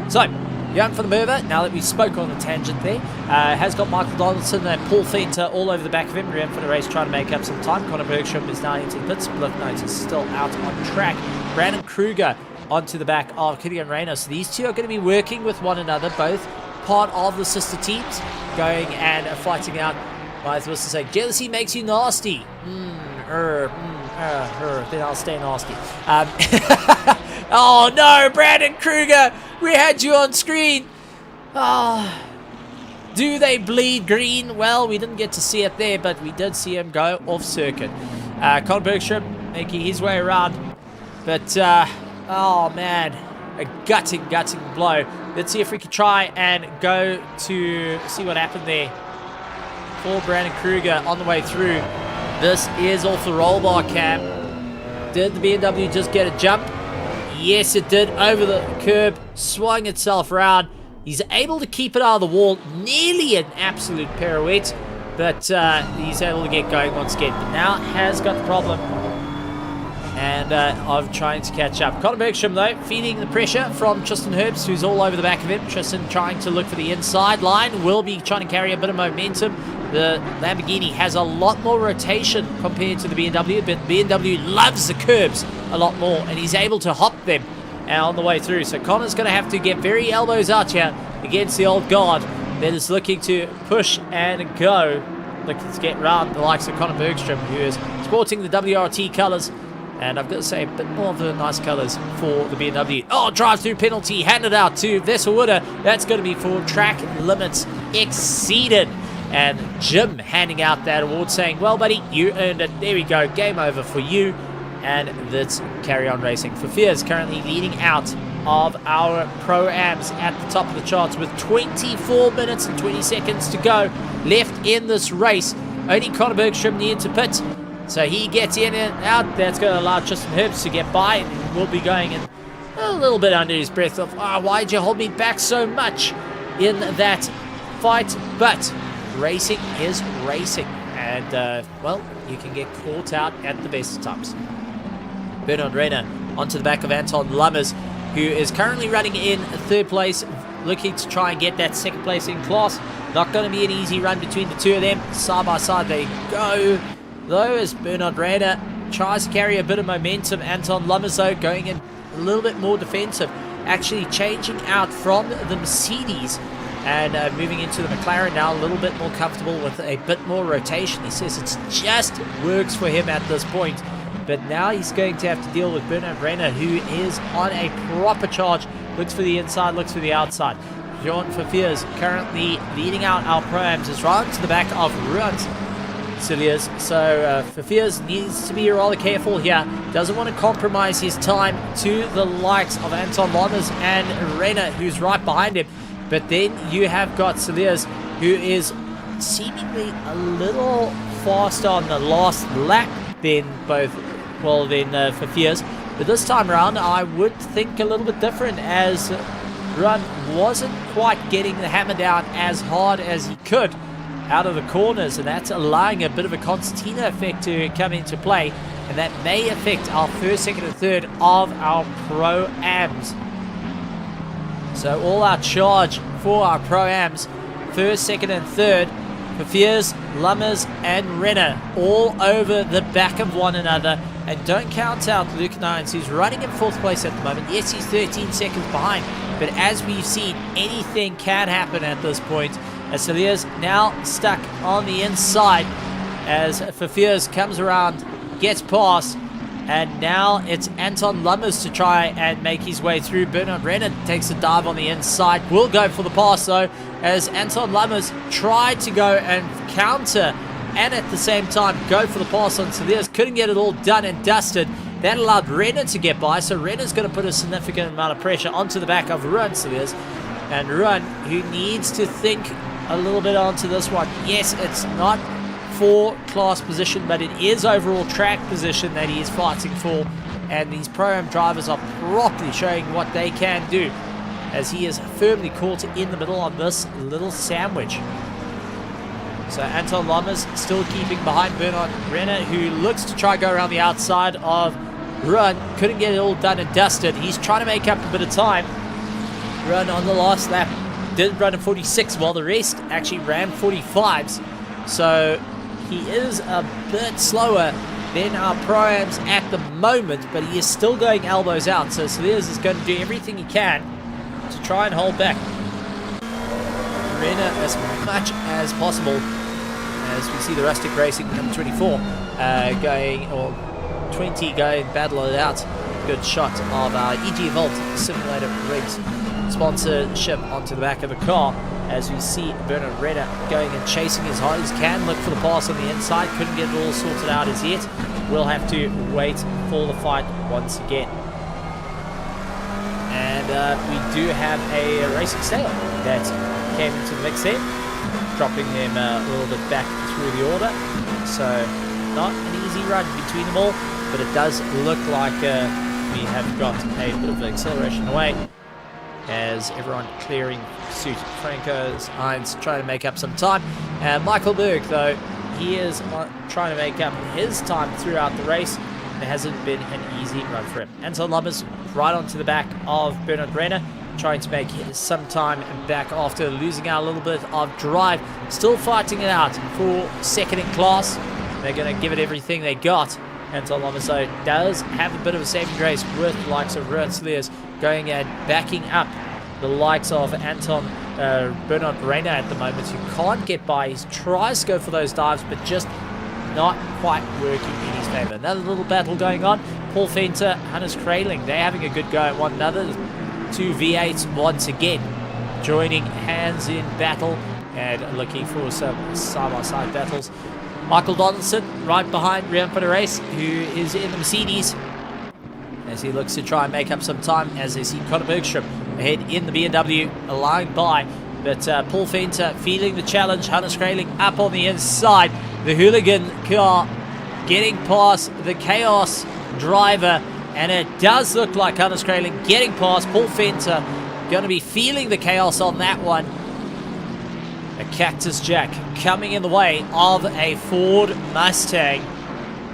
So, Jan van der Merwe, now that we spoke on the tangent there, has got Michael Donaldson and Paul Venter all over the back of him. Ran for the race, trying to make up some time. Conor Bergstrom is now into the pits. Bloknoot is still out on track. Brandon Kruger onto the back of Kilian Reynolds. So these two are going to be working with one another, both part of the sister teams, going and fighting out. I was supposed to say, jealousy makes you nasty. Then I'll stay nasty. Oh no, Brandon Kruger, we had you on screen. Do they bleed green? Well, we didn't get to see it there, but we did see him go off circuit. Conor Bergstrom making his way around, but oh man, a gutting blow. Let's see if we can try and go to see what happened there for Brandon Kruger on the way through. This is off the roll bar cam. Did the BMW just get a jump? Yes, it did. Over the curb, swung itself around. He's able to keep it out of the wall. Nearly an absolute pirouette, but he's able to get going once again. But now has got the problem and of trying to catch up. Conor Bergstrom, though, feeling the pressure from Tristan Herbst, who's all over the back of him. Tristan trying to look for the inside line. Will be trying to carry a bit of momentum. The Lamborghini has a lot more rotation compared to the BMW, but BMW loves the curbs a lot more, and he's able to hop them on the way through. So Connor's going to have to get very elbows out here against the old guard that is looking to push and go, looking to get round the likes of Connor Bergstrom, who is sporting the WRT colours. And I've got to say, a bit more of the nice colours for the BMW. Oh, drive-through penalty handed out to Vesselwooder. That's going to be for track limits exceeded. And Jim handing out that award saying, well, buddy, you earned it. There we go. Game over for you. And that's carry on racing. Fafia currently leading out of our Pro-Ams at the top of the charts with 24 minutes and 20 seconds to go left in this race. Only Connor Bergstrom needed to pit. So he gets in and out. That's going to allow Tristan Herbst to get by, and will be going in a little bit under his breath of, why did you hold me back so much in that fight? But racing is racing, and well, you can get caught out at the best of times. Bernard Renner onto the back of Anton Lummers, who is currently running in third place, looking to try and get that second place in class. Not going to be an easy run between the two of them. Side by side they go. Though, as Bernard Rader tries to carry a bit of momentum, Anton Lummers, though, going in a little bit more defensive, actually changing out from the Mercedes and moving into the McLaren now, a little bit more comfortable with a bit more rotation. He says it just works for him at this point, but now he's going to have to deal with Bernard Rader, who is on a proper charge, looks for the inside, looks for the outside. Jean Fafiers currently leading out our Pro-Ams, is right to the back of Ruans. Cilliers. So Fafiers needs to be rather careful here. Doesn't want to compromise his time to the likes of Anton Lammers and Renner, who's right behind him. But then you have got Cilliers, who is seemingly a little faster on the last lap than Fafiers. But this time around, I would think a little bit different, as Run wasn't quite getting the hammer down as hard as he could out of the corners, and that's allowing a bit of a concertina effect to come into play, and that may affect our first, second and third of our Pro-Ams. So all our charge for our Pro-Ams, first, second and third, Fafiers, Lummers and Renner all over the back of one another. And don't count out Luke Nines, who's running in fourth place at the moment. Yes, he's 13 seconds behind, but as we've seen, anything can happen at this point. As Cilliers now stuck on the inside as Fafiers comes around, gets past, and now it's Anton Lummers to try and make his way through. Bernard Renner takes a dive on the inside, will go for the pass though, as Anton Lummers tried to go and counter and at the same time go for the pass on Cilliers. Couldn't get it all done and dusted. That allowed Renner to get by, so Renner's going to put a significant amount of pressure onto the back of Ruan Cilliers. And Ruan, who needs to think a little bit onto this one. Yes, it's not for class position, but it is overall track position that he is fighting for, and these Pro-Am drivers are properly showing what they can do, as he is firmly caught in the middle of this little sandwich. So Anton Lammers still keeping behind Bernard Renner, who looks to try go around the outside of Ruan. Couldn't get it all done and dusted. He's trying to make up a bit of time. Ruan on the last lap did run a 46, while the rest actually ran 45s. So he is a bit slower than our Pro-Ams at the moment, but he is still going elbows out. So Cilliers is going to do everything he can to try and hold back Renner as much as possible, as we see the Rustic Racing number 24 going, or 20 going battle it out. Good shot of our EG Volt simulator rigs sponsorship onto the back of the car, as we see Bernard Renner going and chasing as hard as he can. Look for the pass on the inside, couldn't get it all sorted out as yet. We'll have to wait for the fight once again. And we do have a racing sale that came into the mix here, dropping them a little bit back through the order. So not an easy run between them all, but it does look like we have got a bit of acceleration away, as everyone clearing suit. Franco's Heinz trying to make up some time. Michael Berg, though, he is trying to make up his time throughout the race. It hasn't been an easy run for him. Anton Lummers right onto the back of Bernard Renner, trying to make some time back after losing out a little bit of drive. Still fighting it out for second in class. They're going to give it everything they got. Anton Lummers, though, does have a bit of a saving grace with the likes of Ruan Cilliers going and backing up the likes of Anton Bernard Reina at the moment, who can't get by. He tries to go for those dives, but just not quite working in his favor. Another little battle going on. Paul Fenter, Hannes Kraling, they're having a good go at one another. Two V8s once again joining hands in battle and looking for some side-by-side battles. Michael Donaldson right behind Rian for the race, who is in the Mercedes, as he looks to try and make up some time, as they see Conor Bergstrom ahead in the BMW, allowing by. But Paul Fenter feeling the challenge. Hannes Kraling up on the inside. The hooligan car getting past the Chaos driver, and it does look like Hannes Kraling getting past Paul Fenter. Going to be feeling the Chaos on that one. A Cactus Jack coming in the way of a Ford Mustang.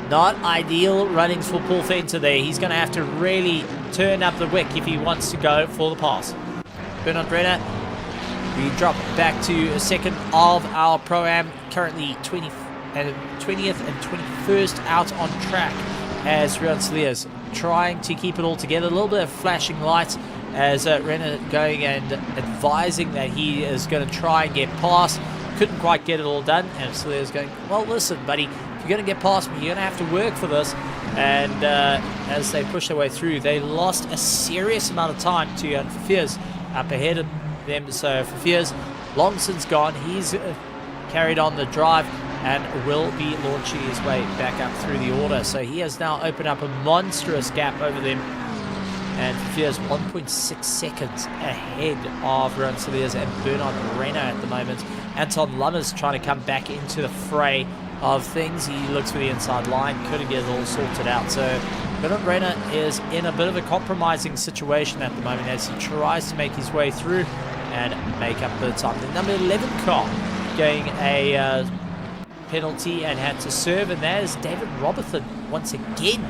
Not ideal runnings for Paul Fenter there. He's going to have to really turn up the wick if he wants to go for the pass. Bernard Renner, we drop back to second of our Pro-Am, currently 20th and 21st out on track, as Rian Saliers trying to keep it all together. A little bit of flashing lights as Renner going and advising that he is going to try and get past. Couldn't quite get it all done, and Saliers going, well, listen, buddy, if you're going to get past me, you're going to have to work for this. And as they push their way through, they lost a serious amount of time to Fears up ahead of them. So for Fears, long since gone, he's carried on the drive and will be launching his way back up through the order. So he has now opened up a monstrous gap over them, and Fears 1.6 seconds ahead of Rian Saliers and Bernard Renner at the moment. Anton Lummers trying to come back into the fray of things. He looks for the inside line, couldn't get it all sorted out. So Bernard Renner is in a bit of a compromising situation at the moment as he tries to make his way through and make up the time. The number 11 car getting a penalty and had to serve, and that is David Robertson once again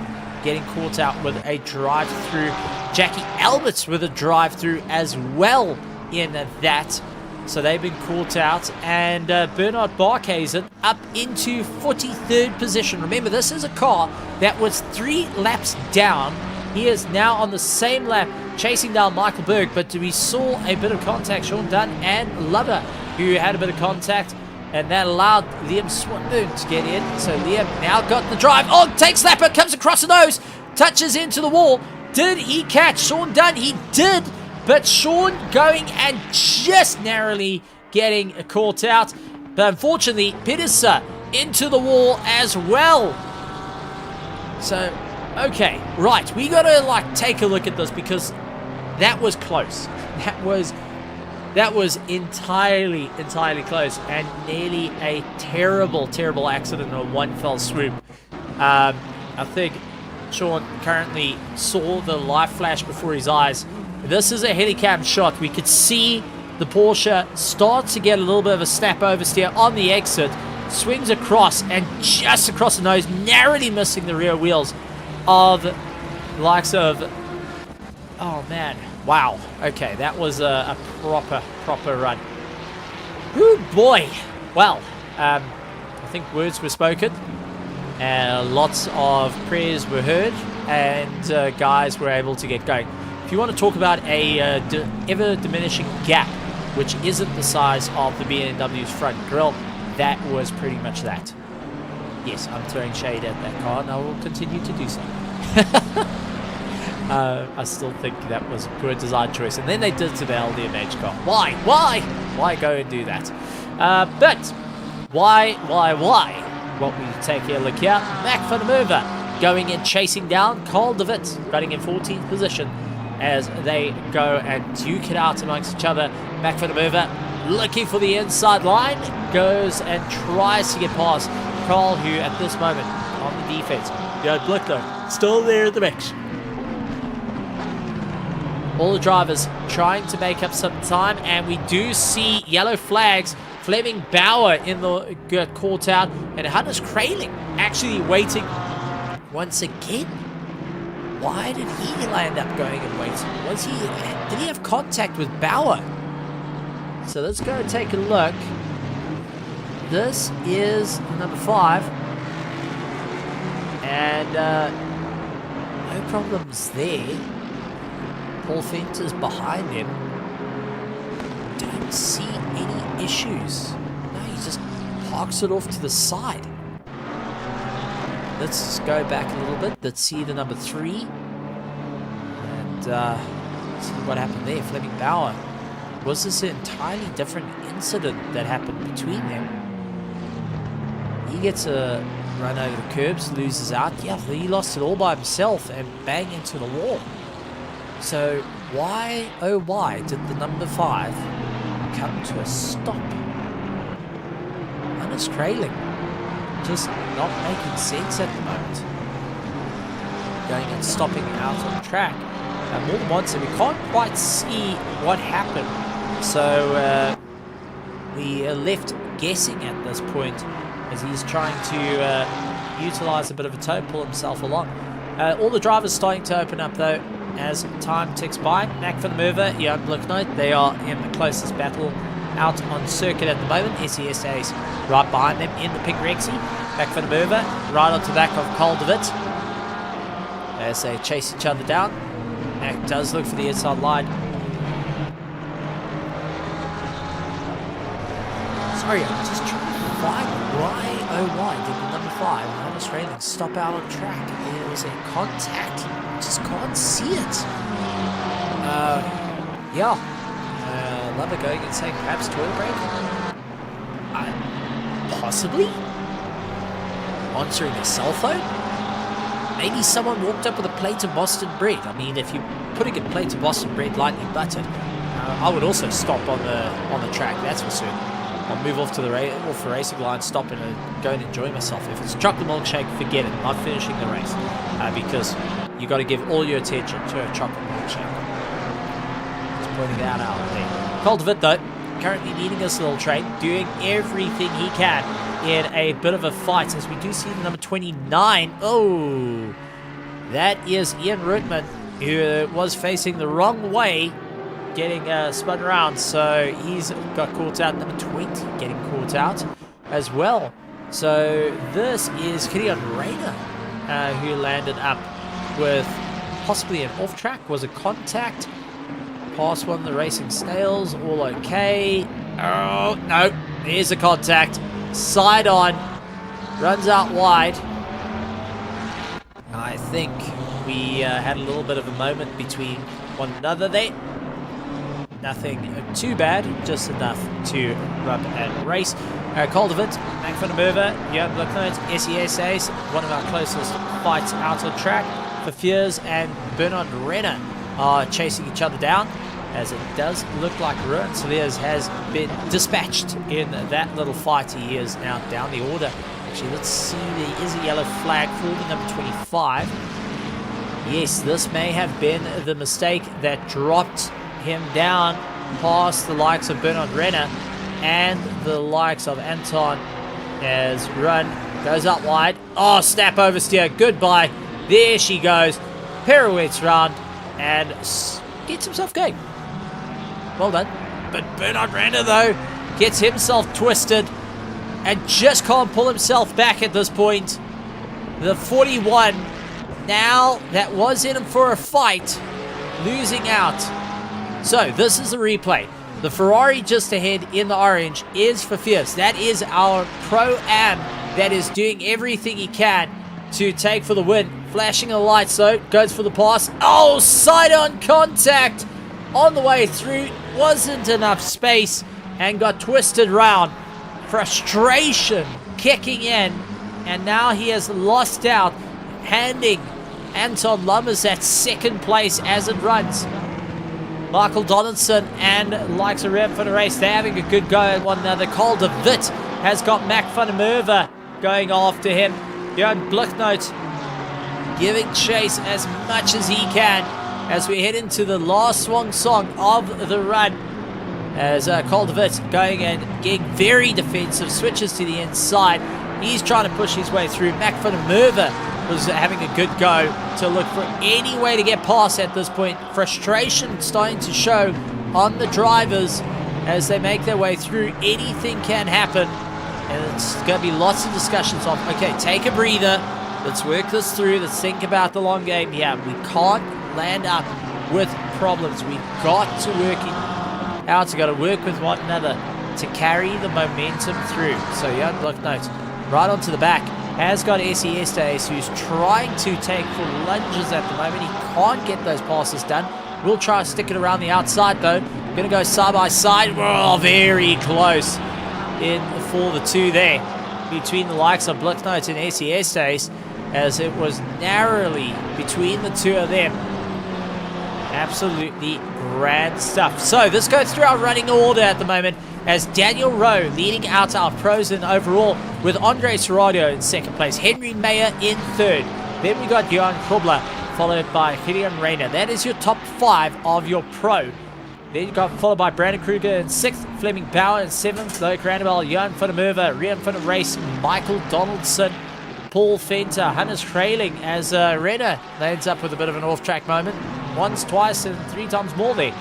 getting caught out with a drive-through. Jackie Alberts with a drive-through as well in that. So they've been caught out, and Bernard Barkhuizen up into 43rd position. Remember, this is a car that was 3 laps down. He is now on the same lap, chasing down Michael Berg, but we saw a bit of contact, Sean Dunn and Lover, who had a bit of contact, and that allowed Liam Swinburne to get in. So Liam now got the drive. Oh, takes Lapper, comes across the nose, touches into the wall. Did he catch Sean Dunn? He did. But Sean going and just narrowly getting caught out. But unfortunately, Pedersen into the wall as well. So, okay, right. We got to take a look at this, because that was close. That was entirely close, and nearly a terrible accident in one fell swoop. I think Sean currently saw the light flash before his eyes. This is a helicam shot. We could see the Porsche start to get a little bit of a snap oversteer on the exit, swings across, and just across the nose, narrowly missing the rear wheels of the likes of... Oh, man. Wow. Okay, that was a proper run. Oh, boy. Well, I think words were spoken, and lots of prayers were heard, and guys were able to get going. If you want to talk about a ever-diminishing gap, which isn't the size of the BMW's front grille, that was pretty much that. Yes, I'm throwing shade at that car, and I will continue to do so. I still think that was a poor design choice. And then they did to the LDMH car. Why? Why go and do that? But why? What we take a look here. Mac van der Merwe going and chasing down Carl de Wit, running in 14th position, as they go and duke it out amongst each other. Mac van der Merwe looking for the inside line, goes and tries to get past Carl, who at this moment on the defense. Björn Blickler still there in the mix. All the drivers trying to make up some time, and we do see yellow flags. Fleming Bauer in the caught out, and Hannes Kraling actually waiting once again. Why did he land up going and waiting? Did he have contact with Bauer? So let's go and take a look. This is number 5, and no problems there. Paul Fenter's behind him. Don't see any issues. No, he just parks it off to the side. Let's just go back a little bit. Let's see the number 3. And see what happened there. Fleming Bauer. Was this an entirely different incident that happened between them? He gets a run over the curbs, loses out. Yeah, he lost it all by himself and bang into the wall. So why, oh why, did the number 5 come to a stop? And it's trailing. Just not making sense at the moment. Going and stopping out on track. More than once, and we can't quite see what happened. So we are left guessing at this point as he's trying to utilize a bit of a toe, pull himself along. All the drivers starting to open up though as time ticks by. Mac van der Merwe, Jan Bliknoot, they are in the closest battle out on circuit at the moment. SESA's right behind them in the pink Rexy. Mac van der Merwe right onto the back of Carl de Wit as they chase each other down. Mac does look for the inside line. Sorry, I'm just trying to find why did the number 5, Hannes Railing, stop out on track? There was a contact. Just can't see it. Yeah. Lover going and saying perhaps toilet break? Possibly? Answering a cell phone? Maybe someone walked up with a plate of Boston bread. I mean, if you're putting a plate of Boston bread lightly buttered, I would also stop on the track, that's for certain. I'll move off to the racing line, stop and go and enjoy myself. If it's a chocolate milkshake, forget it. I'm not finishing the race because you got to give all your attention to a chocolate milkshake. Just pointing that out there. Carl de Wit, though, currently leading this little train, doing everything he can in a bit of a fight, as we do see the number 29. Oh, that is Ian Rootman, who was facing the wrong way, getting spun around, so he's got caught out. Number 20 getting caught out as well. So this is Kilian Rayner, who landed up with possibly an off track. Was a contact past one of the racing snails. All okay. Oh no, there's a contact. Side on, runs out wide. I think we had a little bit of a moment between one another there. Nothing too bad, just enough to rub and race. Carl de Wit, Mac van der Merwe, Jan Bliknoot, SESA's one of our closest fights out on track. Verveers and Bernard Renner are chasing each other down, as it does look like Rowan Seviers has been dispatched in that little fight. He is now down the order. Actually, let's see, there is a yellow flag for the number 25. Yes, this may have been the mistake that dropped him down past the likes of Bernard Renner and the likes of Anton, as Run goes up wide. Oh, snap oversteer, goodbye. There she goes, pirouettes round and gets himself going. Well done. But Bernard Renner, though, gets himself twisted and just can't pull himself back at this point. The 41, now that was in him for a fight, losing out. So this is the replay. The Ferrari just ahead in the orange is Verveers. That is our Pro-Am that is doing everything he can to take for the win. Flashing the lights though, goes for the pass. Oh, side-on contact on the way through. Wasn't enough space and got twisted round. Frustration kicking in, and now he has lost out, handing Anton Lummers that second place as it runs. Michael Donaldson and likes of Rem for the race. They're having a good go at one another. Carl de Wit has got Mac van der Merwe going after him. Jan Bliknoot giving chase as much as he can as we head into the last swan song of the run. As Carl de Wit going and getting very defensive, switches to the inside. He's trying to push his way through. Mac van der Merwe was having a good go to look for any way to get past at this point. Frustration starting to show on the drivers as they make their way through. Anything can happen, and it's going to be lots of discussions of, okay, take a breather, let's work this through, let's think about the long game. Yeah, we can't land up with problems. We've got to work out. You've got to work with one another to carry the momentum through. So Jan Bloknoot right onto the back has got SES Days, who's trying to take full lunges at the moment. He can't get those passes done. We'll try to stick it around the outside though. Going to go side by side. Oh, very close in for the two there between the likes of Bloknoot and SES Days, as it was narrowly between the two of them. Absolutely grand stuff. So this goes through our running order at the moment, as Daniel Rowe leading out our pros in overall, with Andre Serradio in second place, Henry Meyer in third. Then we got Johan Krobler, followed by Gideon Reyna. That is your top 5 of your pro. Then you got followed by Brandon Kruger in 6th, Fleming Bauer in 7th, Loic Randebel, Johan van der Merwe, Rian van der Race, Michael Donaldson, Paul Fenter, Hannes Kraling, as Renner lands up with a bit of an off-track moment. Once, twice, and 3 times more there.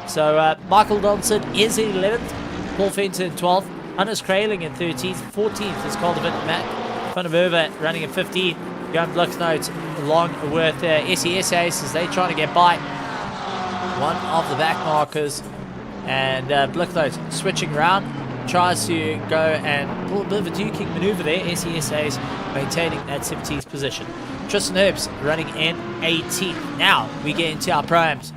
So Michael Donaldson is in 11th, Paul Fenter in 12th, Hannes Kraling in 13th, 14th is Caldervin, Matt van der Merwe running in 15th, Johan Bloknoot along with SES Ace as they trying to get by one of the back markers, and Bloknoot switching around, tries to go and pull a bit of a duking maneuver there. SES Ace maintaining that 17th position. Tristan Herbst running in 18th. Now we get into our primes.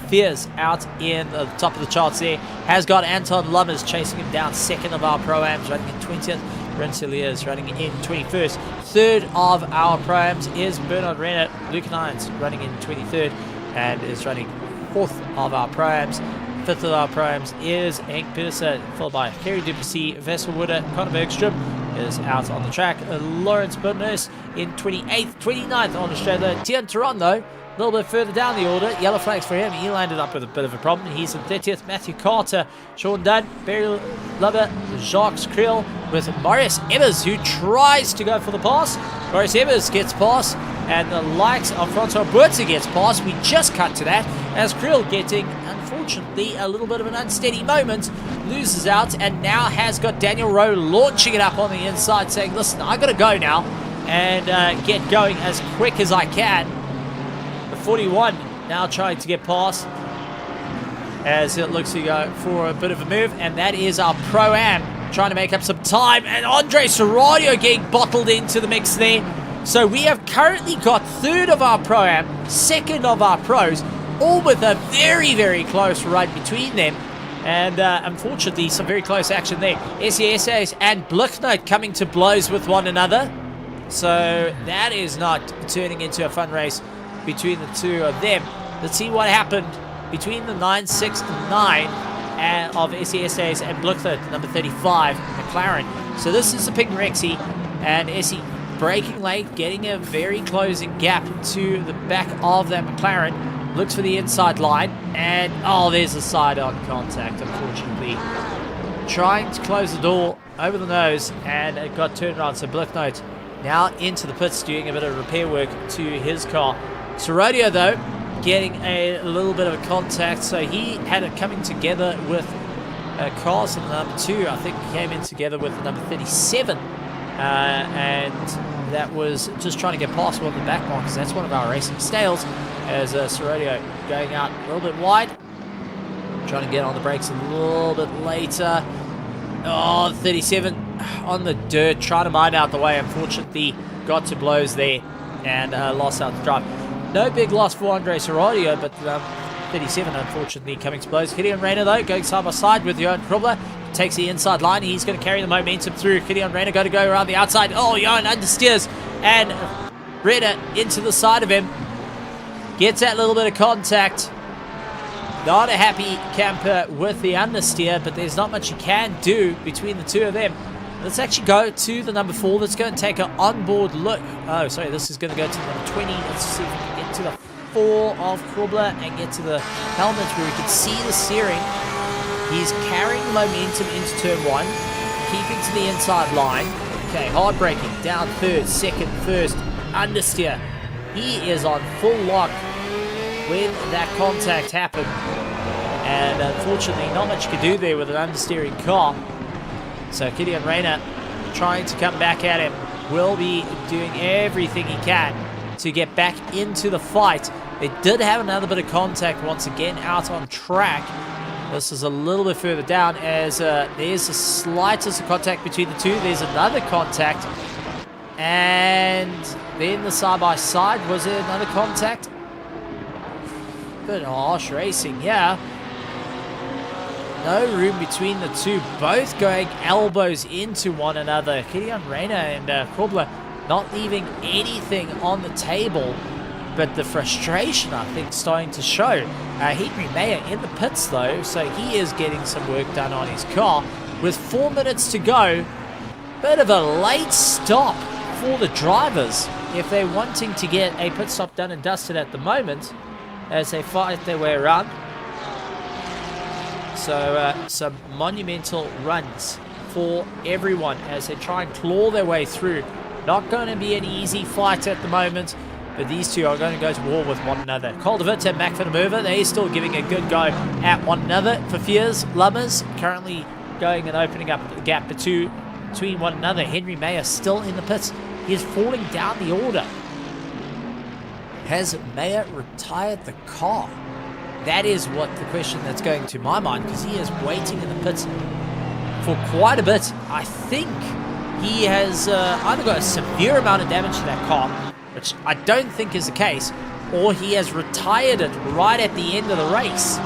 Fears out in the top of the charts there. Has got Anton Lummers chasing him down. Second of our pro-ams running in 20th. Rensselaer is running in 21st. Third of our pro-ams is Bernard Renner. Luke Hines running in 23rd and is running 4th of our pro-ams. 5th of our pro-ams is Henk Pedersen, followed by Kerry Duplessis, Vessel Wooder. Conor Bergstrom is out on the track. Lawrence Burness in 28th. 29th on Australia. Tian Taron though, a little bit further down the order. Yellow flags for him. He landed up with a bit of a problem. He's in 30th. Matthew Carter, Sean Dunn, Barry Lover, Jacques Krill with Marius Evers, who tries to go for the pass. Marius Evers gets past, and the likes of Francois Boertse gets past. We just cut to that as Krill getting, unfortunately, a little bit of an unsteady moment, loses out, and now has got Daniel Rowe launching it up on the inside, saying, listen, I got to go now and get going as quick as I can. 41 now trying to get past as it looks to go for a bit of a move, and that is our Pro-Am trying to make up some time, and Andre Serradio getting bottled into the mix there. So we have currently got 3rd of our Pro-Am, 2nd of our pros, all with a very, very close run between them, and unfortunately some very close action there. SES and Bloknoot coming to blows with one another, so that is not turning into a fun race between the two of them. Let's see what happened between the 9, 6, and 9 of SES and Bloknoot, number 35, McLaren. So this is a Ping Rexy, and SE breaking late, getting a very closing gap to the back of that McLaren. Looks for the inside line, and oh, there's a side-on contact, unfortunately. Trying to close the door over the nose, and it got turned around. So Bloknoot now into the pits doing a bit of repair work to his car. Serradio, though, getting a little bit of a contact, so he had it coming together with Carlson, number 2. I think came in together with the number 37, and that was just trying to get past one of the back markers. That's one of our racing stales, as Serradio going out a little bit wide, trying to get on the brakes a little bit later. Oh, 37 on the dirt, trying to mine out the way. Unfortunately, got to blows there and lost out the drive. No big loss for Andre Serradio, but 37 unfortunately coming to blows. Gideon Reyna though going side by side with Johan Krobler, takes the inside line. He's going to carry the momentum through. Gideon Reyna got to go around the outside. Oh, Johan understeers, and Reyna into the side of him, gets that little bit of contact. Not a happy camper with the understeer, but there's not much you can do between the two of them. Let's actually go to the number 4. Let's go and take an onboard look. Oh, sorry, this is going to go to the number 20. Let's see if we can get to the 4 of Krobler and get to the helmet where we can see the steering. He's carrying momentum into turn 1, keeping to the inside line. Okay, hard braking, down 3rd, 2nd, 1st, understeer. He is on full lock when that contact happened. And unfortunately, not much you can do there with an understeering car. So Gideon Reyna trying to come back at him, will be doing everything he can to get back into the fight. They did have another bit of contact once again out on track, This is a little bit further down as there's the slightest contact between the two. There's another contact. And then the side-by-side. Was there another contact? Bit harsh racing, yeah. No room between the two. Both going elbows into one another. Gideon Reyna and Krobler not leaving anything on the table. But the frustration, I think, starting to show. Henry Mayer in the pits, though, so he is getting some work done on his car. With 4 minutes to go, bit of a late stop for the drivers if they're wanting to get a pit stop done and dusted at the moment as they fight their way around. So some monumental runs for everyone as they try and claw their way through. Not going to be an easy fight at the moment. But these two are going to go to war with one another. Caldervit and Mac van der Merwe, they're still giving a good go at one another. For Fears, Lummers currently going and opening up the gap between one another. Henry Mayer still in the pits. He is falling down the order. Has Mayer retired the car? That is what the question that's going to my mind, because he is waiting in the pits for quite a bit. I think he has either got a severe amount of damage to that car, which I don't think is the case, or he has retired it right at the end of the race.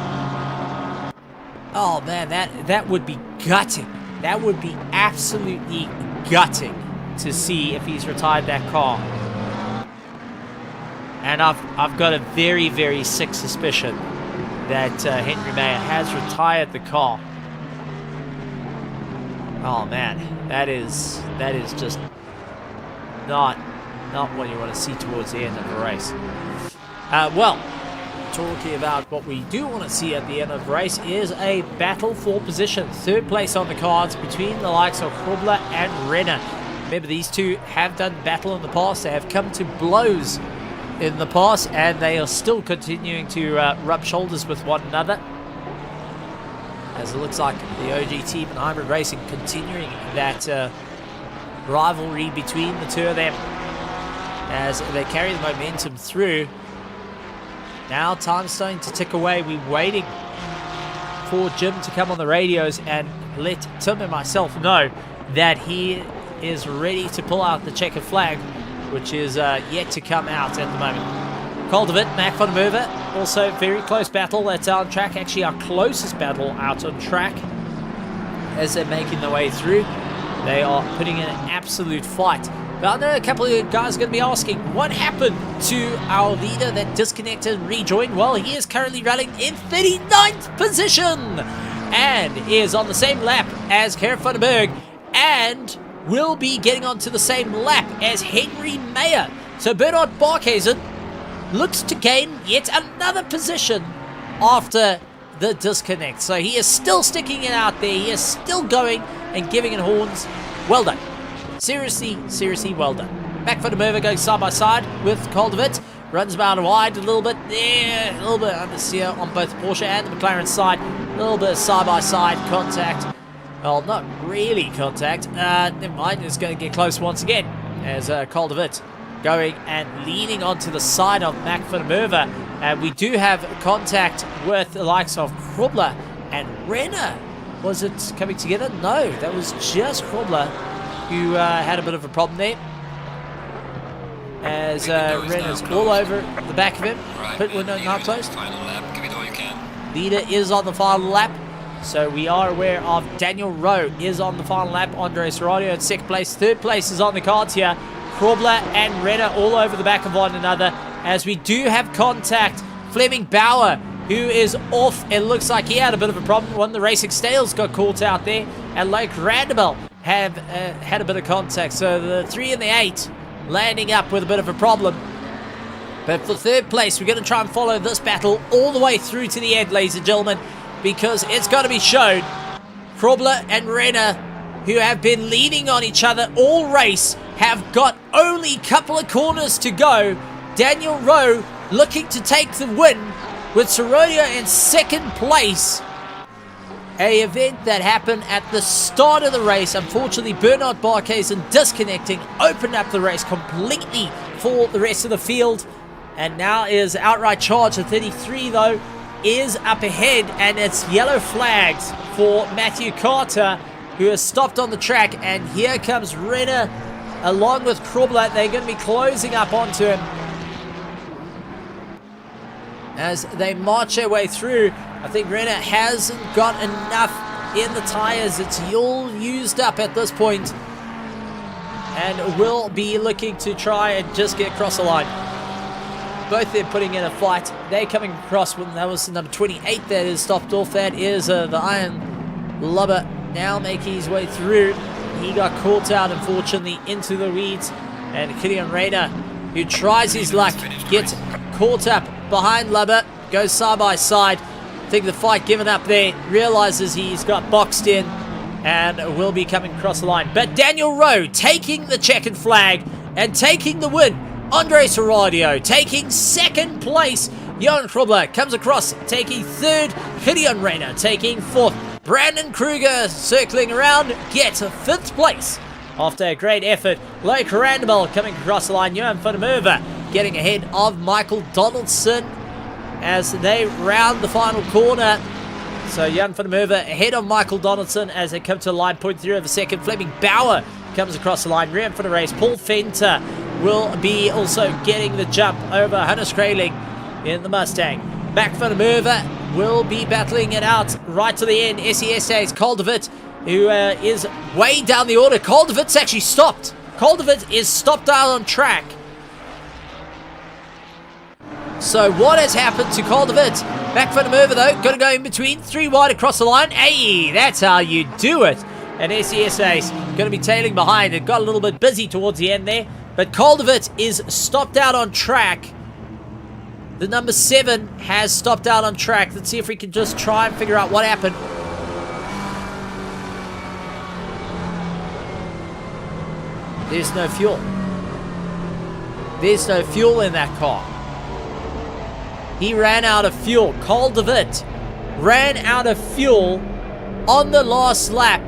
Oh man, that would be gutting. That would be absolutely gutting to see if he's retired that car. And I've got a very, very sick suspicion that Henry Mayer has retired the car. Oh man, that is just not what you want to see towards the end of the race. Well, talking about what we do want to see at the end of the race is a battle for position. Third place on the cards between the likes of Krobler and Renner. Remember, these two have done battle in the past. They have come to blows in the past, and they are still continuing to rub shoulders with one another. As it looks like the OG team and Hybrid Racing continuing that rivalry between the two of them as they carry the momentum through. Now time's starting to tick away. We're waiting for Jim to come on the radios and let Tim and myself know that he is ready to pull out the checkered flag, which is yet to come out at the moment. Caldervit, Mac van der Merwe, also very close battle that's on track. Actually, our closest battle out on track as they're making their way through. They are putting in an absolute fight. But I know a couple of guys are going to be asking, what happened to our leader that disconnected and rejoined? Well, he is currently running in 39th position and is on the same lap as Gerrit van den Berg and will be getting onto the same lap as Henry Mayer. So Bernard Barkhuizen looks to gain yet another position after the disconnect. So he is still sticking it out there. He is still going and giving it horns. Well done. Seriously, seriously well done. Mac van der Merwe going side by side with Caldervit. Runs about wide a little bit there. A little bit understeer on both Porsche and the McLaren side. A little bit of side by side contact. Well, not really contact. Never mind, it's going to get close once again as Caldervit going and leaning onto the side of Mac van der Merwe. And we do have contact with the likes of Krobler and Renner. Was it coming together? No, that was just Krobler who had a bit of a problem there. As Renner's all over the back of him. Pit window now closed. Leader is on the final lap. So we are aware of Daniel Rowe is on the final lap. Andres Radio in second place. Third place is on the cards here. Krobler and Renner all over the back of one another. As we do have contact. Fleming Bauer, who is off. It looks like he had a bit of a problem. One of the racing stales got caught out there. And Luke Randabel have had a bit of contact. So the 3 and the 8 landing up with a bit of a problem. But for third place, we're going to try and follow this battle all the way through to the end, ladies and gentlemen, because it's got to be shown. Krobler and Renner, who have been leaning on each other all race, have got only a couple of corners to go. Daniel Rowe looking to take the win with Soronia in second place. A event that happened at the start of the race. Unfortunately, Bernard Barkhuizen disconnecting, opened up the race completely for the rest of the field. And now is outright charge at 33 though is up ahead, and it's yellow flags for Matthew Carter, who has stopped on the track. And here comes Renner along with Krobler. They're going to be closing up onto him as they march their way through. I think Renner hasn't got enough in the tires. It's all used up at this point, and will be looking to try and just get across the line. Both they're putting in a fight. They're coming across when that was number 28 that is stopped off. That is the Iron Lubber now making his way through. He got caught out, unfortunately, into the weeds. And Killian Rayner, who tries his luck, gets caught up behind Lubber, goes side by side. I think the fight given up there, realizes he's got boxed in and will be coming across the line. But Daniel Rowe taking the checkered flag and taking the win. Andre Serradio taking second place. Johan Krobler comes across, taking third. Gideon Rayner taking fourth. Brandon Kruger circling around, gets fifth place. After a great effort, Loic Randabel coming across the line. Johan van der Merwe getting ahead of Michael Donaldson as they round the final corner. So Johan van der Merwe ahead of Michael Donaldson as they come to the line, 0.3 over second. Fleming Bauer comes across the line, rearing for the race. Paul Fenter will be also getting the jump over Hannes Kraling in the Mustang. Mac van der Merwe will be battling it out right to the end. SESA's Caldervit, who is way down the order. Caldervit's actually stopped. Caldervit is stopped out on track. So what has happened to Caldervit? Mac van der Merwe, though, going to go in between. 3 wide across the line. Hey, that's how you do it. And SESA's going to be tailing behind. It got a little bit busy towards the end there. But Caldervit is stopped out on track. The number 7 has stopped out on track. Let's see if we can just try and figure out what happened. There's no fuel. There's no fuel in that car. He ran out of fuel. Caldervit ran out of fuel on the last lap.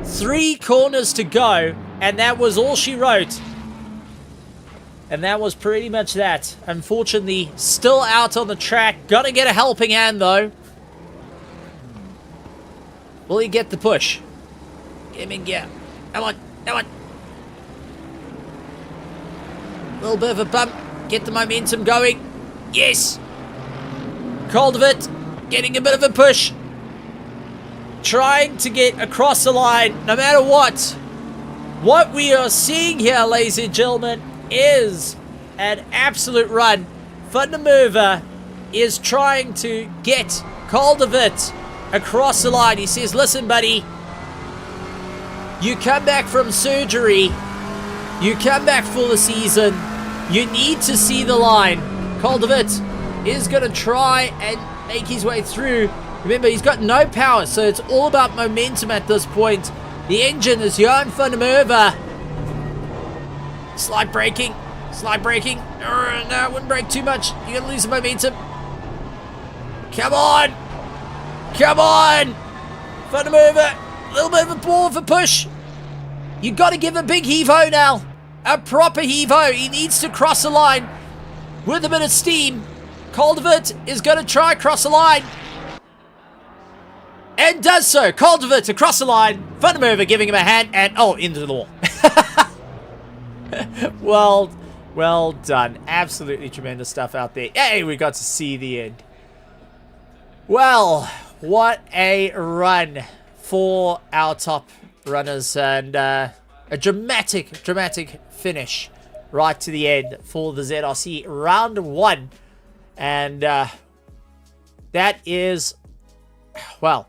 3 corners to go, and that was all she wrote. And that was pretty much that. Unfortunately, still out on the track. Gotta get a helping hand, though. Will he get the push? Get him in gear. Come on, come on. A little bit of a bump. Get the momentum going. Yes. Caldervit getting a bit of a push. Trying to get across the line, no matter what. What we are seeing here, ladies and gentlemen, is an absolute run. Van der Merwe is trying to get Caldervit across the line. He says, listen, buddy, you come back from surgery, you come back for the season, you need to see the line. Caldervit is going to try and make his way through. Remember, he's got no power, so it's all about momentum at this point. The engine is Johan van der Merwe. Slide braking. Slide braking. No, I wouldn't brake too much. You're going to lose the momentum. Come on. Come on. Van der Merwe. A little bit of a ball of a push. You've got to give a big heave-ho now. A proper heave-ho. He needs to cross the line with a bit of steam. Caldervit is going to try across the line. And does so. Caldervit across the line. Van der Merwe giving him a hand. And, oh, into the wall. Well done. Absolutely tremendous stuff out there. Hey, we got to see the end. Well, what a run for our top runners. And a dramatic finish right to the end for the ZRC round 1. And that is, well,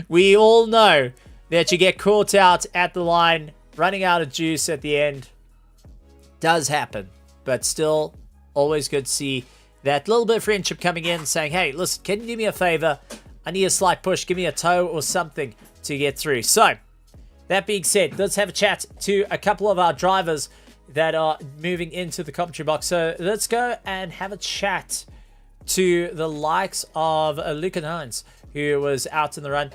we all know that you get caught out at the line, running out of juice at the end. Does happen, but still always good to see that little bit of friendship coming in, saying, hey, listen, can you do me a favor? I need a slight push. Give me a tow or something to get through. So, that being said, let's have a chat to a couple of our drivers that are moving into the commentary box. So, let's go and have a chat to the likes of Lucan Hines, who was out in the run.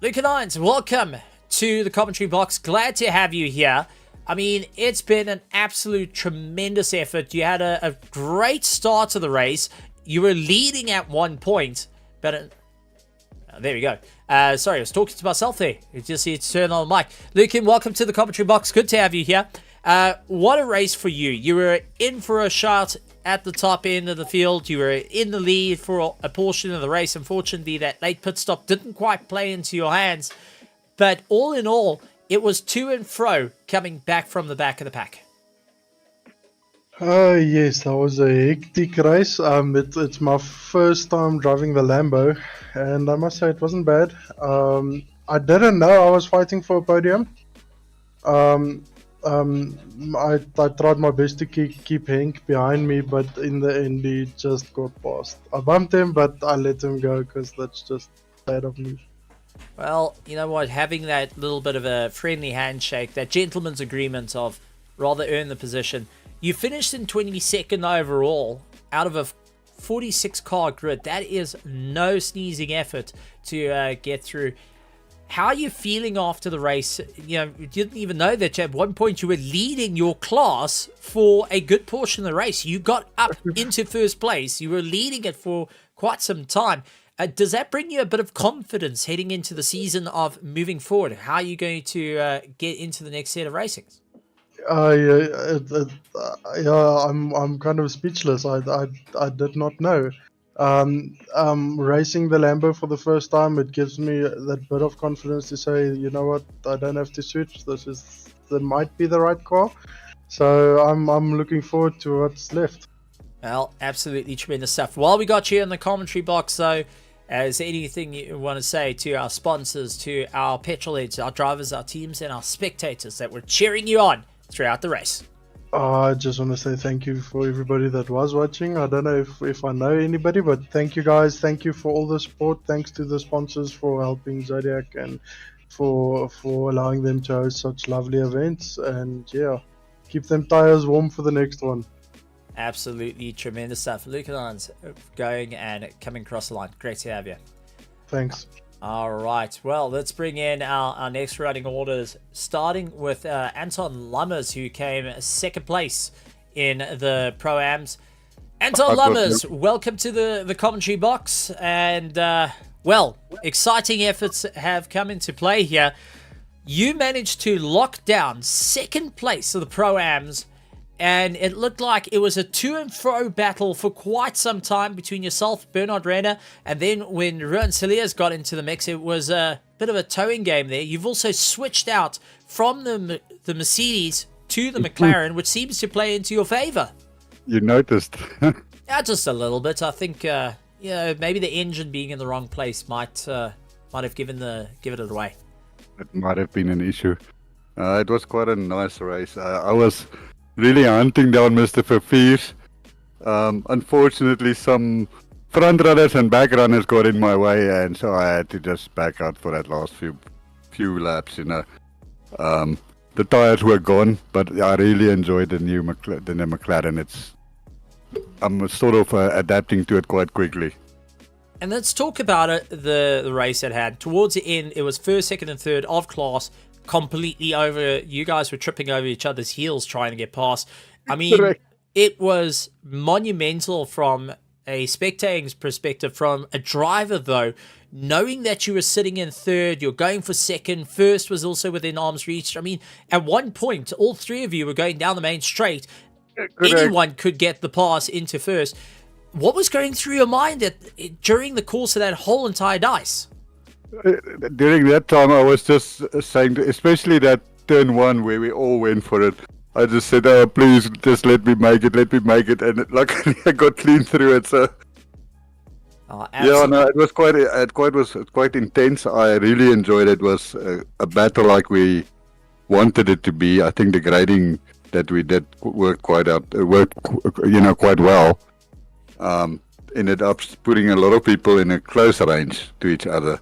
Lucan Hines, welcome to the commentary box. Glad to have you here. I mean, it's been an absolute tremendous effort. You had a great start to the race. you were leading at one point, but there we go. Sorry, I was talking to myself there. It just need to turn on the mic. Lucan, welcome to the commentary box. Good to have you here. What a race for you. You were in for a shot at the top end of the field. You were in the lead for a portion of the race. Unfortunately, that late pit stop didn't quite play into your hands. But all in all, it was to and fro coming back from the back of the pack. Yes, that was a hectic race. It's my first time driving the Lambo, and I must say it wasn't bad. I didn't know I was fighting for a podium. I tried my best to keep Henk behind me, but in the end he just got past. I bumped him, but I let him go because that's just bad of me. Well, you know what? Having that little bit of a friendly handshake, that gentleman's agreement of rather earn the position. You finished in 22nd overall out of a 46 car grid. That is no sneezing effort to get through. How are you feeling after the race? You know, you didn't even know that at one point you were leading your class for a good portion of the race. You got up into first place. You were leading it for quite some time. Does that bring you a bit of confidence heading into the season of moving forward? How are you going to get into the next set of racings? Yeah, I'm kind of speechless. I did not know. Racing the Lambo for the first time, it gives me that bit of confidence to say, you know what, I don't have to switch. That might be the right car. So I'm looking forward to what's left. Well, absolutely tremendous stuff. While we got you in the commentary box, though, is there anything you want to say to our sponsors, to our petrol heads, our drivers, our teams, and our spectators that were cheering you on throughout the race? I just want to say thank you for everybody that was watching. I don't know if I know anybody, but thank you guys. Thank you for all the support. Thanks to the sponsors for helping Zodiac and for allowing them to host such lovely events. And yeah, keep them tires warm for the next one. Absolutely tremendous stuff. Luke Lyons going and coming across the line. Great to have you. Thanks. All right. Well, let's bring in our next running orders, starting with Anton Lummers, who came second place in the Pro-Ams. Anton Lummers, welcome to the commentary box. And, well, exciting efforts have come into play here. You managed to lock down second place of the Pro-Ams, and it looked like it was a to and fro battle for quite some time between yourself, Bernard Renner, and then when Ruan Saliers got into the mix, it was a bit of a towing game there. You've also switched out from the Mercedes to the McLaren, which seems to play into your favor. You noticed? Yeah, just a little bit. I think, maybe the engine being in the wrong place might have given it away. It might have been an issue. It was quite a nice race. I was really hunting down Mr. Verviers. Unfortunately, some front runners and back runners got in my way, and so I had to just back out for that last few laps. The tires were gone, but I really enjoyed the new McLaren. I'm sort of adapting to it quite quickly. And let's talk about it. The race at hand. Towards the end, it was first, second, and third of class. Completely over. You guys were tripping over each other's heels trying to get past. I mean, Correct. It was monumental from a spectator's perspective. From a driver, though, knowing that you were sitting in third, you're going for second, first was also within arm's reach. I mean, at one point, all three of you were going down the main straight. Correct. Anyone could get the pass into first. What was going through your mind during the course of that whole entire dice? During that time, I was just saying, especially that turn one where we all went for it, I just said, oh, please, just let me make it, and luckily I got clean through it, so... yeah, no, it was quite intense. I really enjoyed it. It was a battle like we wanted it to be. I think the grading that we did worked quite well. Ended up putting a lot of people in a close range to each other.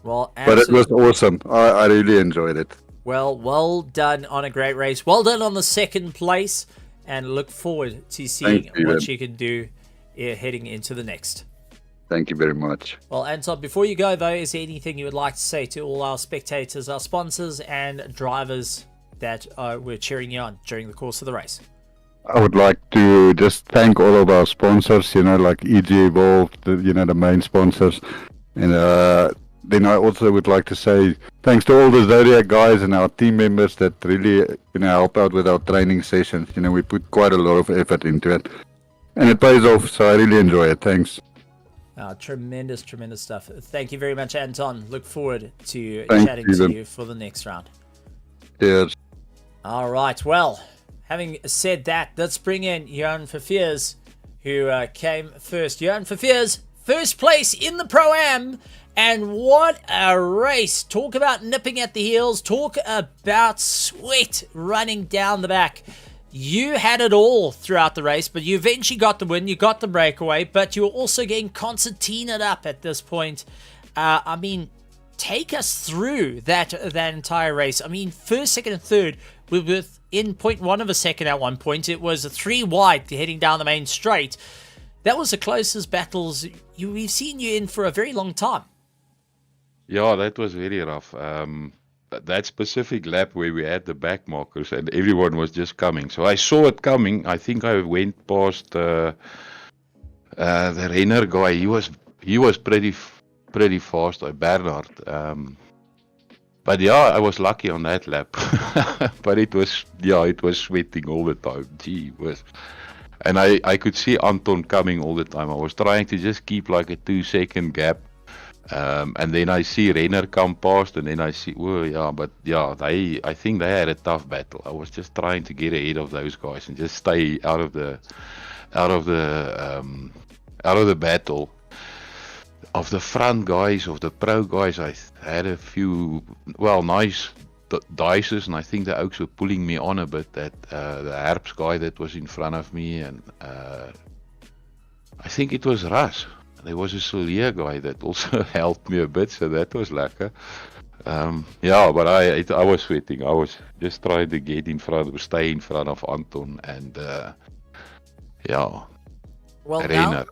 Well, but it was awesome. I really enjoyed it. Well done on a great race. Well done on the second place, and look forward to seeing what you can do heading into the next. Thank you very much. Well, Anton, before you go, though, is there anything you would like to say to all our spectators, our sponsors, and drivers that were cheering you on during the course of the race? I would like to just thank all of our sponsors, like EG Evolved, the main sponsors. And then I also would like to say thanks to all the Zodiac guys and our team members that really, help out with our training sessions. We put quite a lot of effort into it. And it pays off, so I really enjoy it. Thanks. Tremendous stuff. Thank you very much, Anton. Look forward to Thanks, chatting Steven. to you for the next round. Cheers. All right, well, having said that, let's bring in Johan Verveers, who came first. Johan Verveers, first place in the Pro-Am, and what a race. Talk about nipping at the heels, talk about sweat running down the back. You had it all throughout the race, but you eventually got the win, you got the breakaway, but you were also getting concertinaed up at this point. Take us through that entire race. First, second, and third were within 0.1 of a second at one point. It was a 3 wide heading down the main straight. That was the closest battles we've seen you in for a very long time. Yeah, that was very rough. That specific lap where we had the back markers and everyone was just coming. So I saw it coming. I think I went past the Renner guy. He was pretty fast, Bernard. But yeah, I was lucky on that lap. But it was sweating all the time. Gee whiz. And I could see Anton coming all the time. I was trying to just keep like a 2-second gap. And then I see Renner come past, and then I see, I think they had a tough battle. I was just trying to get ahead of those guys and just stay out of the battle. Of the front guys, of the pro guys, I had a few, nice dices, and I think the Oaks were pulling me on a bit. That the Harps guy that was in front of me, and I think it was Russ. There was a Solier guy that also helped me a bit, so that was lekker. But I was sweating. I was just trying to stay in front of Anton, and Well,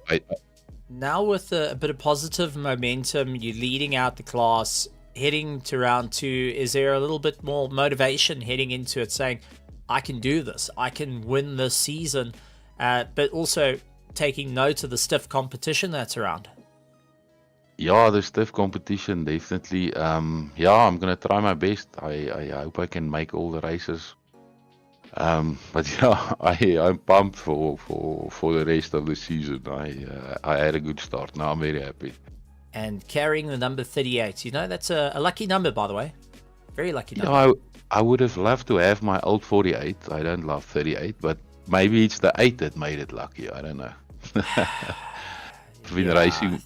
now with a bit of positive momentum, you're leading out the class, heading to round 2. Is there a little bit more motivation heading into it, saying, I can do this, I can win this season, but also taking note of the stiff competition that's around? Yeah, the stiff competition, definitely. I'm going to try my best. I hope I can make all the races. But yeah, I'm pumped for the rest of the season. I had a good start. Now I'm very happy. And carrying the number 38, that's a lucky number, by the way. Very lucky number. Yeah, I would have loved to have my old 48. I don't love 38, but maybe it's the 8 that made it lucky. I don't know. Been racing,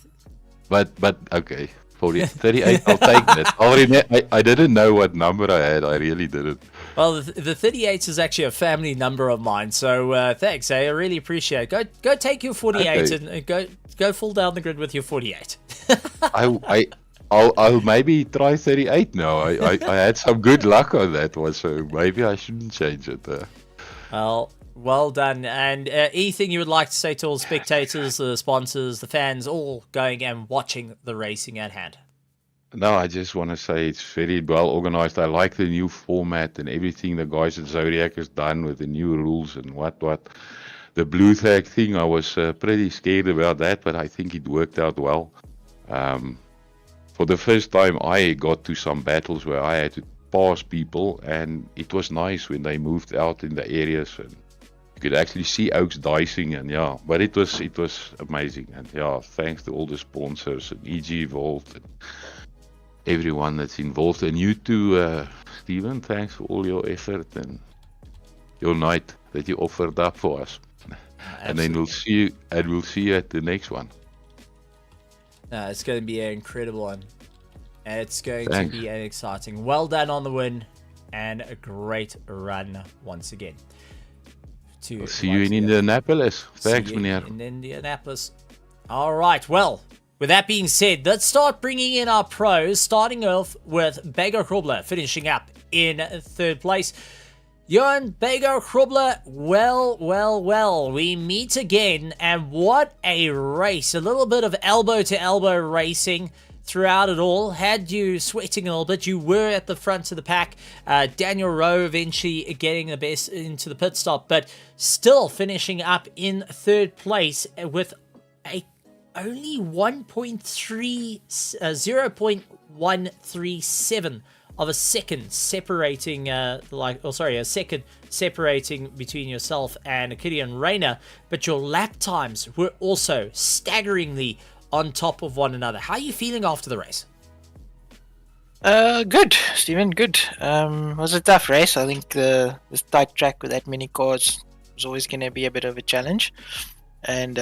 but okay, 38. I'll take that. I didn't know what number I had. I really didn't. Well, the 38 is actually a family number of mine, so thanks. I really appreciate it. Go take your 48 and go full down the grid with your 48. I'll maybe try 38 now. I had some good luck on that one, so maybe I shouldn't change it. Well done. And anything you would like to say to all the spectators, the sponsors, the fans, all going and watching the racing at hand? No, I just want to say it's very well organized. I like the new format and everything the guys at Zodiac has done with the new rules and what. The blue tag thing, I was pretty scared about that, but I think it worked out well. For the first time, I got to some battles where I had to pass people, and it was nice when they moved out in the areas, and you could actually see Oaks dicing, and but it was amazing. And thanks to all the sponsors and EG Evolved and everyone that's involved, and you too, Steven. Thanks for all your effort and your night that you offered up for us. And then we'll see you at the next one. It's going to be an incredible one. It's going to be an exciting. Well done on the win, and a great run once again. I'll see you in Indianapolis. Thanks, meneer. In Indianapolis. All right. Well, with that being said, let's start bringing in our pros, starting off with Bego Krobler, finishing up in 3rd place. Johan Bego Krobler, well, we meet again, and what a race. A little bit of elbow-to-elbow racing throughout it all had you sweating a little bit. You were at the front of the pack. Daniel Rowe eventually getting the best into the pit stop, but still finishing up in third place with only 0.137 of a second separating, a second separating between yourself and Killian Rayner, but your lap times were also staggeringly on top of one another. How are you feeling after the race? Good, Stephen, good. It was a tough race. I think this tight track with that many cars was always going to be a bit of a challenge. And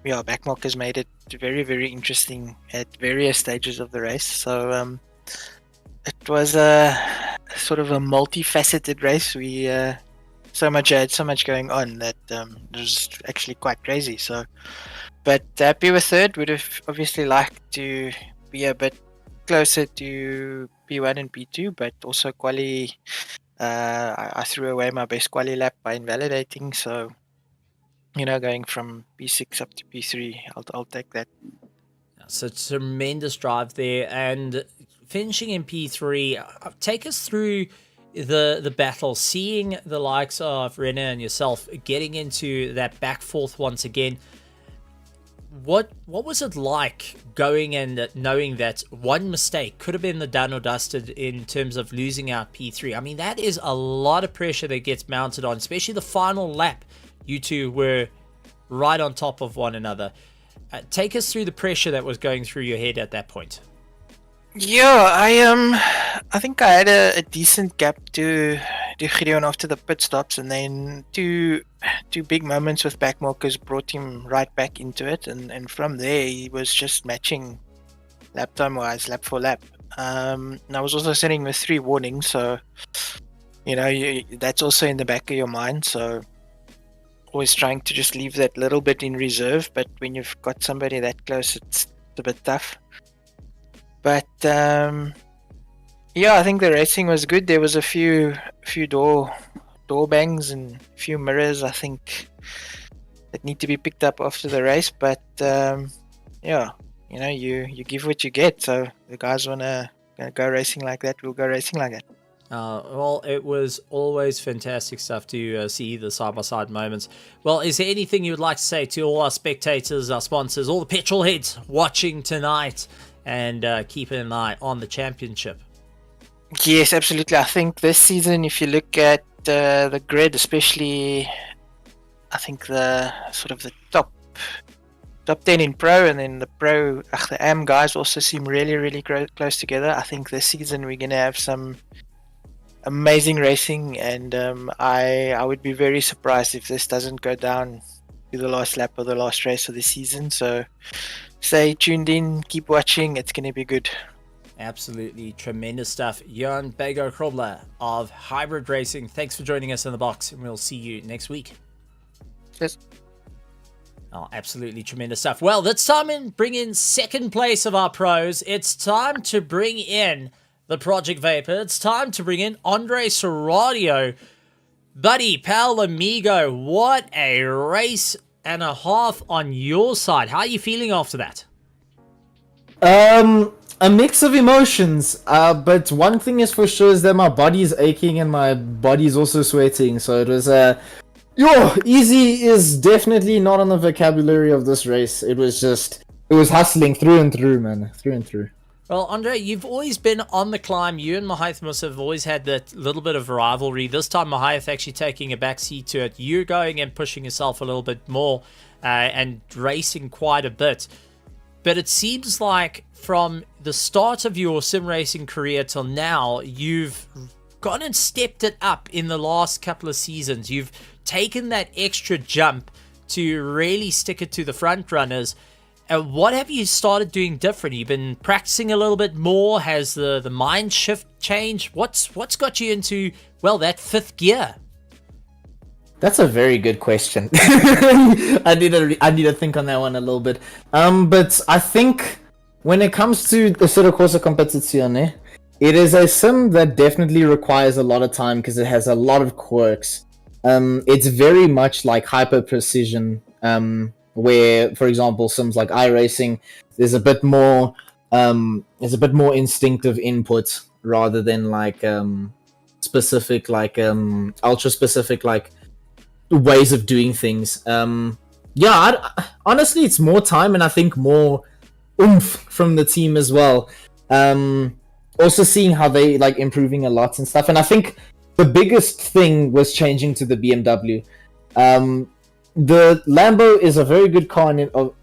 backmarkers made it very, very interesting at various stages of the race. So it was a sort of a multifaceted race. We had so much going on that it was actually quite crazy. So, but happy with third. Would have obviously liked to be a bit closer to P1 and P2, but also quali. I threw away my best quali lap by invalidating. So, going from P6 up to P3, I'll take that. It's a tremendous drive there, and finishing in P3, take us through the battle, seeing the likes of Renner and yourself getting into that back fourth once again. What was it like going and knowing that one mistake could have been the done or dusted in terms of losing out P3? I mean, that is a lot of pressure that gets mounted on, especially the final lap. You two were right on top of one another. Take us through the pressure that was going through your head at that point. Yeah, I think I had a decent gap to Gideon after the pit stops, and then two big moments with backmarkers brought him right back into it, and from there he was just matching lap time wise, lap for lap. And I was also sitting with 3 warnings, so that's also in the back of your mind. So always trying to just leave that little bit in reserve, but when you've got somebody that close, it's a bit tough. But I think the racing was good. There was a few door bangs and a few mirrors, I think, that need to be picked up after the race. But you give what you get. So the guys wanna go racing like that, we'll go racing like that. Well, it was always fantastic stuff to see the side-by-side moments. Well, is there anything you would like to say to all our spectators, our sponsors, all the petrol heads watching tonight, and keeping an eye on the championship? Yes, absolutely. I think this season, if you look at the grid, especially, I think the sort of the top 10 in pro, and then the AM guys also seem really, really close together. I think this season we're going to have some amazing racing, and I would be very surprised if this doesn't go down to the last lap of the last race of the season. So stay tuned in, keep watching, it's going to be good. Absolutely tremendous stuff. Jan Bago-Krobler of Hybrid Racing, thanks for joining us in the box, and we'll see you next week. Yes. Oh, absolutely tremendous stuff. Well, it's time to bring in second place of our pros. It's time to bring in the Project Vapor. It's time to bring in Andre Serradio. Buddy, pal, amigo, what a race and a half on your side. How are you feeling after that? A mix of emotions, but one thing is for sure is that my body is aching and my body is also sweating, so it was easy is definitely not on the vocabulary of this race. It was hustling through and through, man, through and through. Well, Andre, you've always been on the climb. You and Mahath have always had that little bit of rivalry. This time, Mahath actually taking a backseat to it. You're going and pushing yourself a little bit more and racing quite a bit. But it seems like from the start of your sim racing career till now, you've gone and stepped it up in the last couple of seasons. You've taken that extra jump to really stick it to the front runners. What have you started doing different? You've been practicing a little bit more. Has the mind shift changed? What's got you into, well, that fifth gear? That's a very good question. I need to think on that one a little bit. But I think when it comes to assettocorsacompetizione, it is a sim that definitely requires a lot of time because it has a lot of quirks. It's very much like hyper precision. Where, for example, sims like iRacing, there's a bit more It's a bit more instinctive input rather than like specific, like ultra specific, like ways of doing things. Honestly, it's more time and I think more oomph from the team as well. Also seeing how they like improving a lot and stuff, and I think the biggest thing was changing to the BMW. The Lambo is a very good car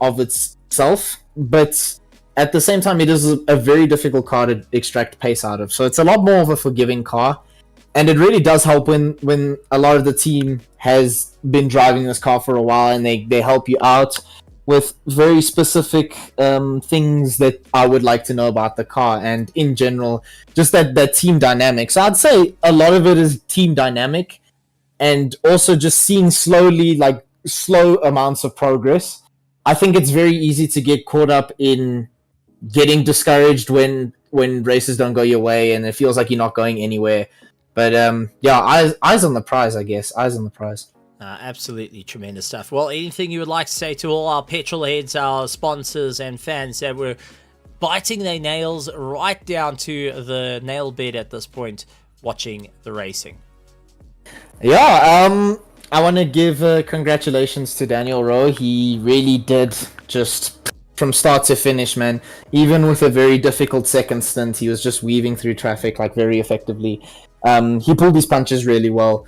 of itself, but at the same time, it is a very difficult car to extract pace out of. So it's a lot more of a forgiving car, and it really does help when a lot of the team has been driving this car for a while, and they help you out with very specific things that I would like to know about the car, and in general, just that team dynamic. So I'd say a lot of it is team dynamic, and also just seeing slow amounts of progress. I think it's very easy to get caught up in getting discouraged when races don't go your way, and it feels like you're not going anywhere. But eyes on the prize, I guess. Eyes on the prize. Absolutely tremendous stuff. Well, anything you would like to say to all our petrol heads, our sponsors and fans that were biting their nails right down to the nail bed at this point watching the racing? Yeah, I want to give congratulations to Daniel Rowe. He really did just from start to finish, man. Even with a very difficult second stint, he was just weaving through traffic like very effectively. He pulled his punches really well.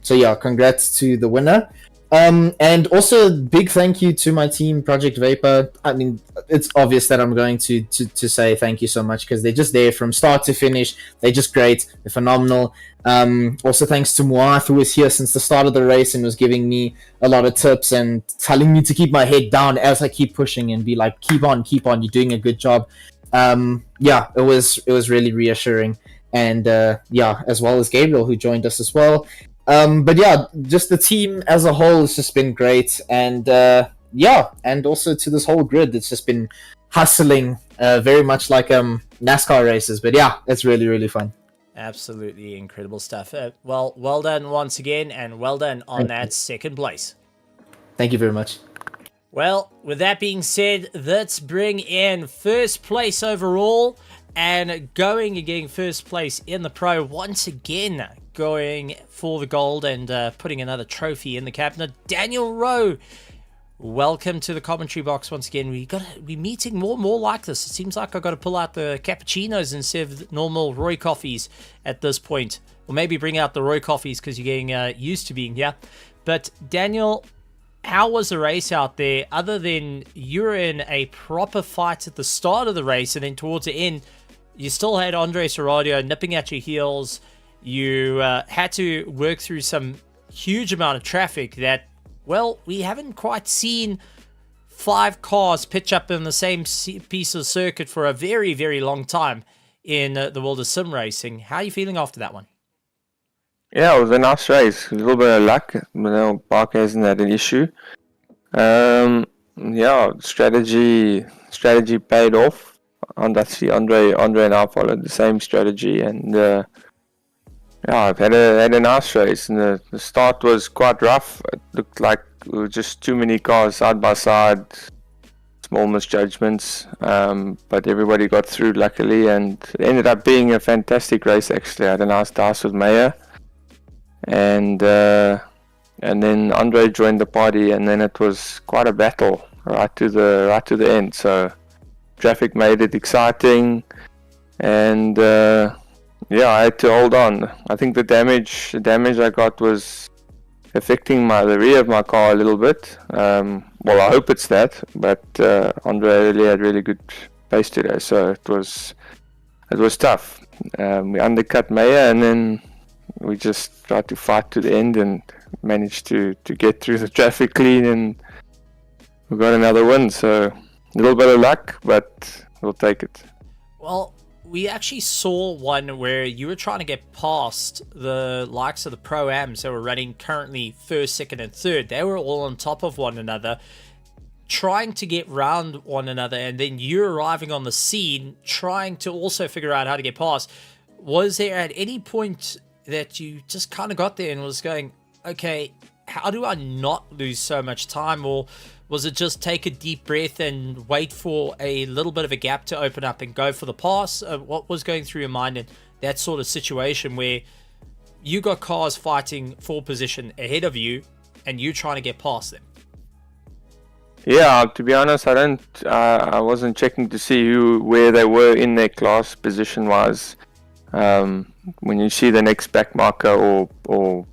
So yeah, congrats to the winner. And also big thank you to my team, Project Vapor. I mean, it's obvious that I'm going to say thank you so much because they're just there from start to finish. They're just great. They're phenomenal. Also thanks to Moath, who was here since the start of the race and was giving me a lot of tips and telling me to keep my head down as I keep pushing and be like, keep on, you're doing a good job. Yeah, it was really reassuring. And yeah, as well as Gabriel, who joined us as well. But yeah, just the team as a whole has just been great, and yeah, and also to this whole grid, it's just been hustling, very much like NASCAR races. But yeah, it's really fun. Absolutely incredible stuff. Well done once again, and well done on that second place. Thank you very much. Well, with that being said, let's bring in first place overall, and going and getting first place in the pro once again. Going for the gold and putting another trophy in the cabinet. Daniel Rowe, welcome to the commentary box once again. We're meeting more and more like this. It seems like I've got to pull out the cappuccinos instead of normal Roy coffees at this point. Or maybe bring out the Roy coffees because you're getting used to being here. But Daniel, how was the race out there, other than you were in a proper fight at the start of the race, and then towards the end, you still had Andres Serradio nipping at your heels. You had to work through some huge amount of traffic that, well, we haven't quite seen 5 cars pitch up in the same piece of circuit for a very long time in the world of sim racing. How are you feeling after that one? Yeah, it was a nice race. A little bit of luck. Park hasn't had an issue. Yeah, strategy paid off. And I see Andre and I followed the same strategy, and yeah, I've had a nice race, and the start was quite rough. It looked like it were just too many cars side by side, small misjudgments, but everybody got through luckily, and it ended up being a fantastic race actually. I had a nice dice with Maya, and then Andre joined the party, and then it was quite a battle right to the end. So traffic made it exciting, and yeah, I had to hold on. I think the damage I got was affecting the rear of my car a little bit. Well, I hope it's that, but Andre really had really good pace today, so it was tough. We undercut Maya, and then we just tried to fight to the end and managed to get through the traffic clean, and we got another win. So a little bit of luck, but we'll take it. Well, we actually saw one where you were trying to get past the likes of the Pro-Ams that were running currently first, second, and third. They were all on top of one another, trying to get round one another, and then you arriving on the scene, trying to also figure out how to get past. Was there at any point that you just kind of got there and was going, okay, how do I not lose so much time? Or was it just take a deep breath and wait for a little bit of a gap to open up and go for the pass? What was going through your mind in that sort of situation where you got cars fighting for position ahead of you and you trying to get past them? Yeah, to be honest, I wasn't checking to see where they were in their class position wise. When you see the next back marker or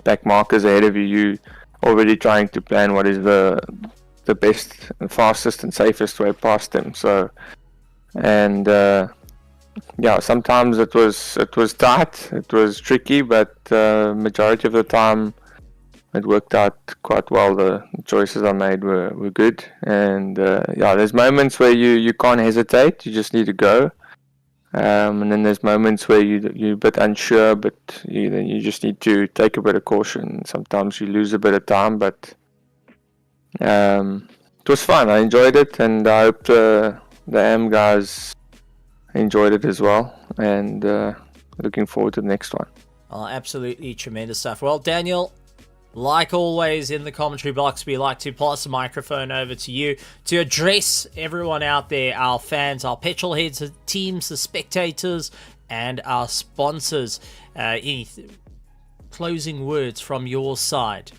back markers ahead of you, you already trying to plan what is the best, fastest, and safest way past them. So, and yeah, sometimes it was tight, it was tricky, but majority of the time it worked out quite well. The choices I made were good, and yeah, there's moments where you can't hesitate, you just need to go, and then there's moments where you're a bit unsure, but you just need to take a bit of caution. Sometimes you lose a bit of time, but it was fun. I enjoyed it, and I hope the AM guys enjoyed it as well, and looking forward to the next one. Oh, absolutely tremendous stuff. Well, Daniel, like always in the commentary box, we like to pass the microphone over to you to address everyone out there, our fans, our petrol heads, the teams, the spectators, and our sponsors. Any closing words from your side,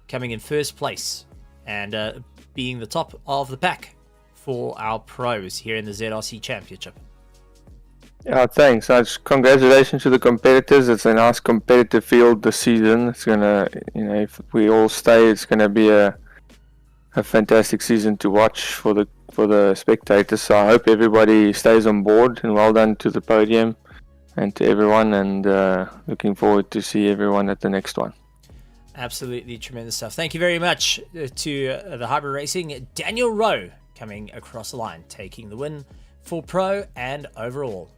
coming in first place and being the top of the pack for our pros here in the ZRC Championship? Yeah, thanks. Congratulations to the competitors. It's a nice competitive field this season. It's gonna, if we all stay, it's gonna be a fantastic season to watch for the spectators. So I hope everybody stays on board, and well done to the podium and to everyone. And looking forward to see everyone at the next one. Absolutely tremendous stuff. Thank you very much to the Hybrid Racing Daniel Rowe coming across the line, taking the win for pro and overall.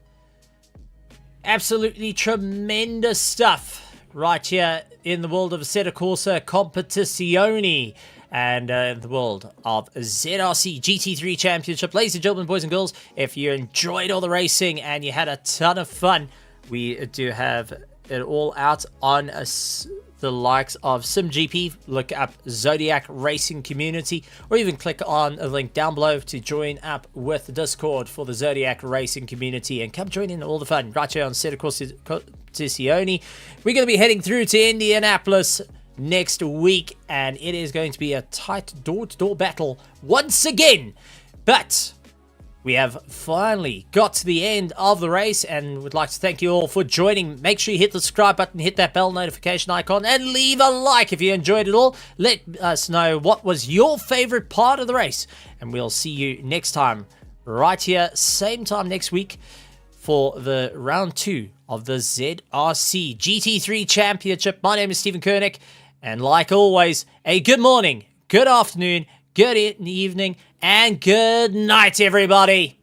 Absolutely tremendous stuff right here in the world of assettocorsacompetizione and in the world of ZRC GT3 Championship. Ladies and gentlemen, boys and girls, if you enjoyed all the racing and you had a ton of fun, we do have it all out on the likes of SimGP. Look up Zodiac Racing Community, or even click on a link down below to join up with the Discord for the Zodiac Racing Community and come join in all the fun right here on assettocorsacompetizione. We're going to be heading through to Indianapolis next week, and it is going to be a tight door-to-door battle once again. But we have finally got to the end of the race, and would like to thank you all for joining. Make sure you hit the subscribe button, hit that bell notification icon, and leave a like if you enjoyed it all. Let us know what was your favorite part of the race, and we'll see you next time right here, same time next week, for the round 2 of the ZRC GT3 Championship. My name is Stephen Koenig, and like always, a good morning, good afternoon, good evening, and good night, everybody.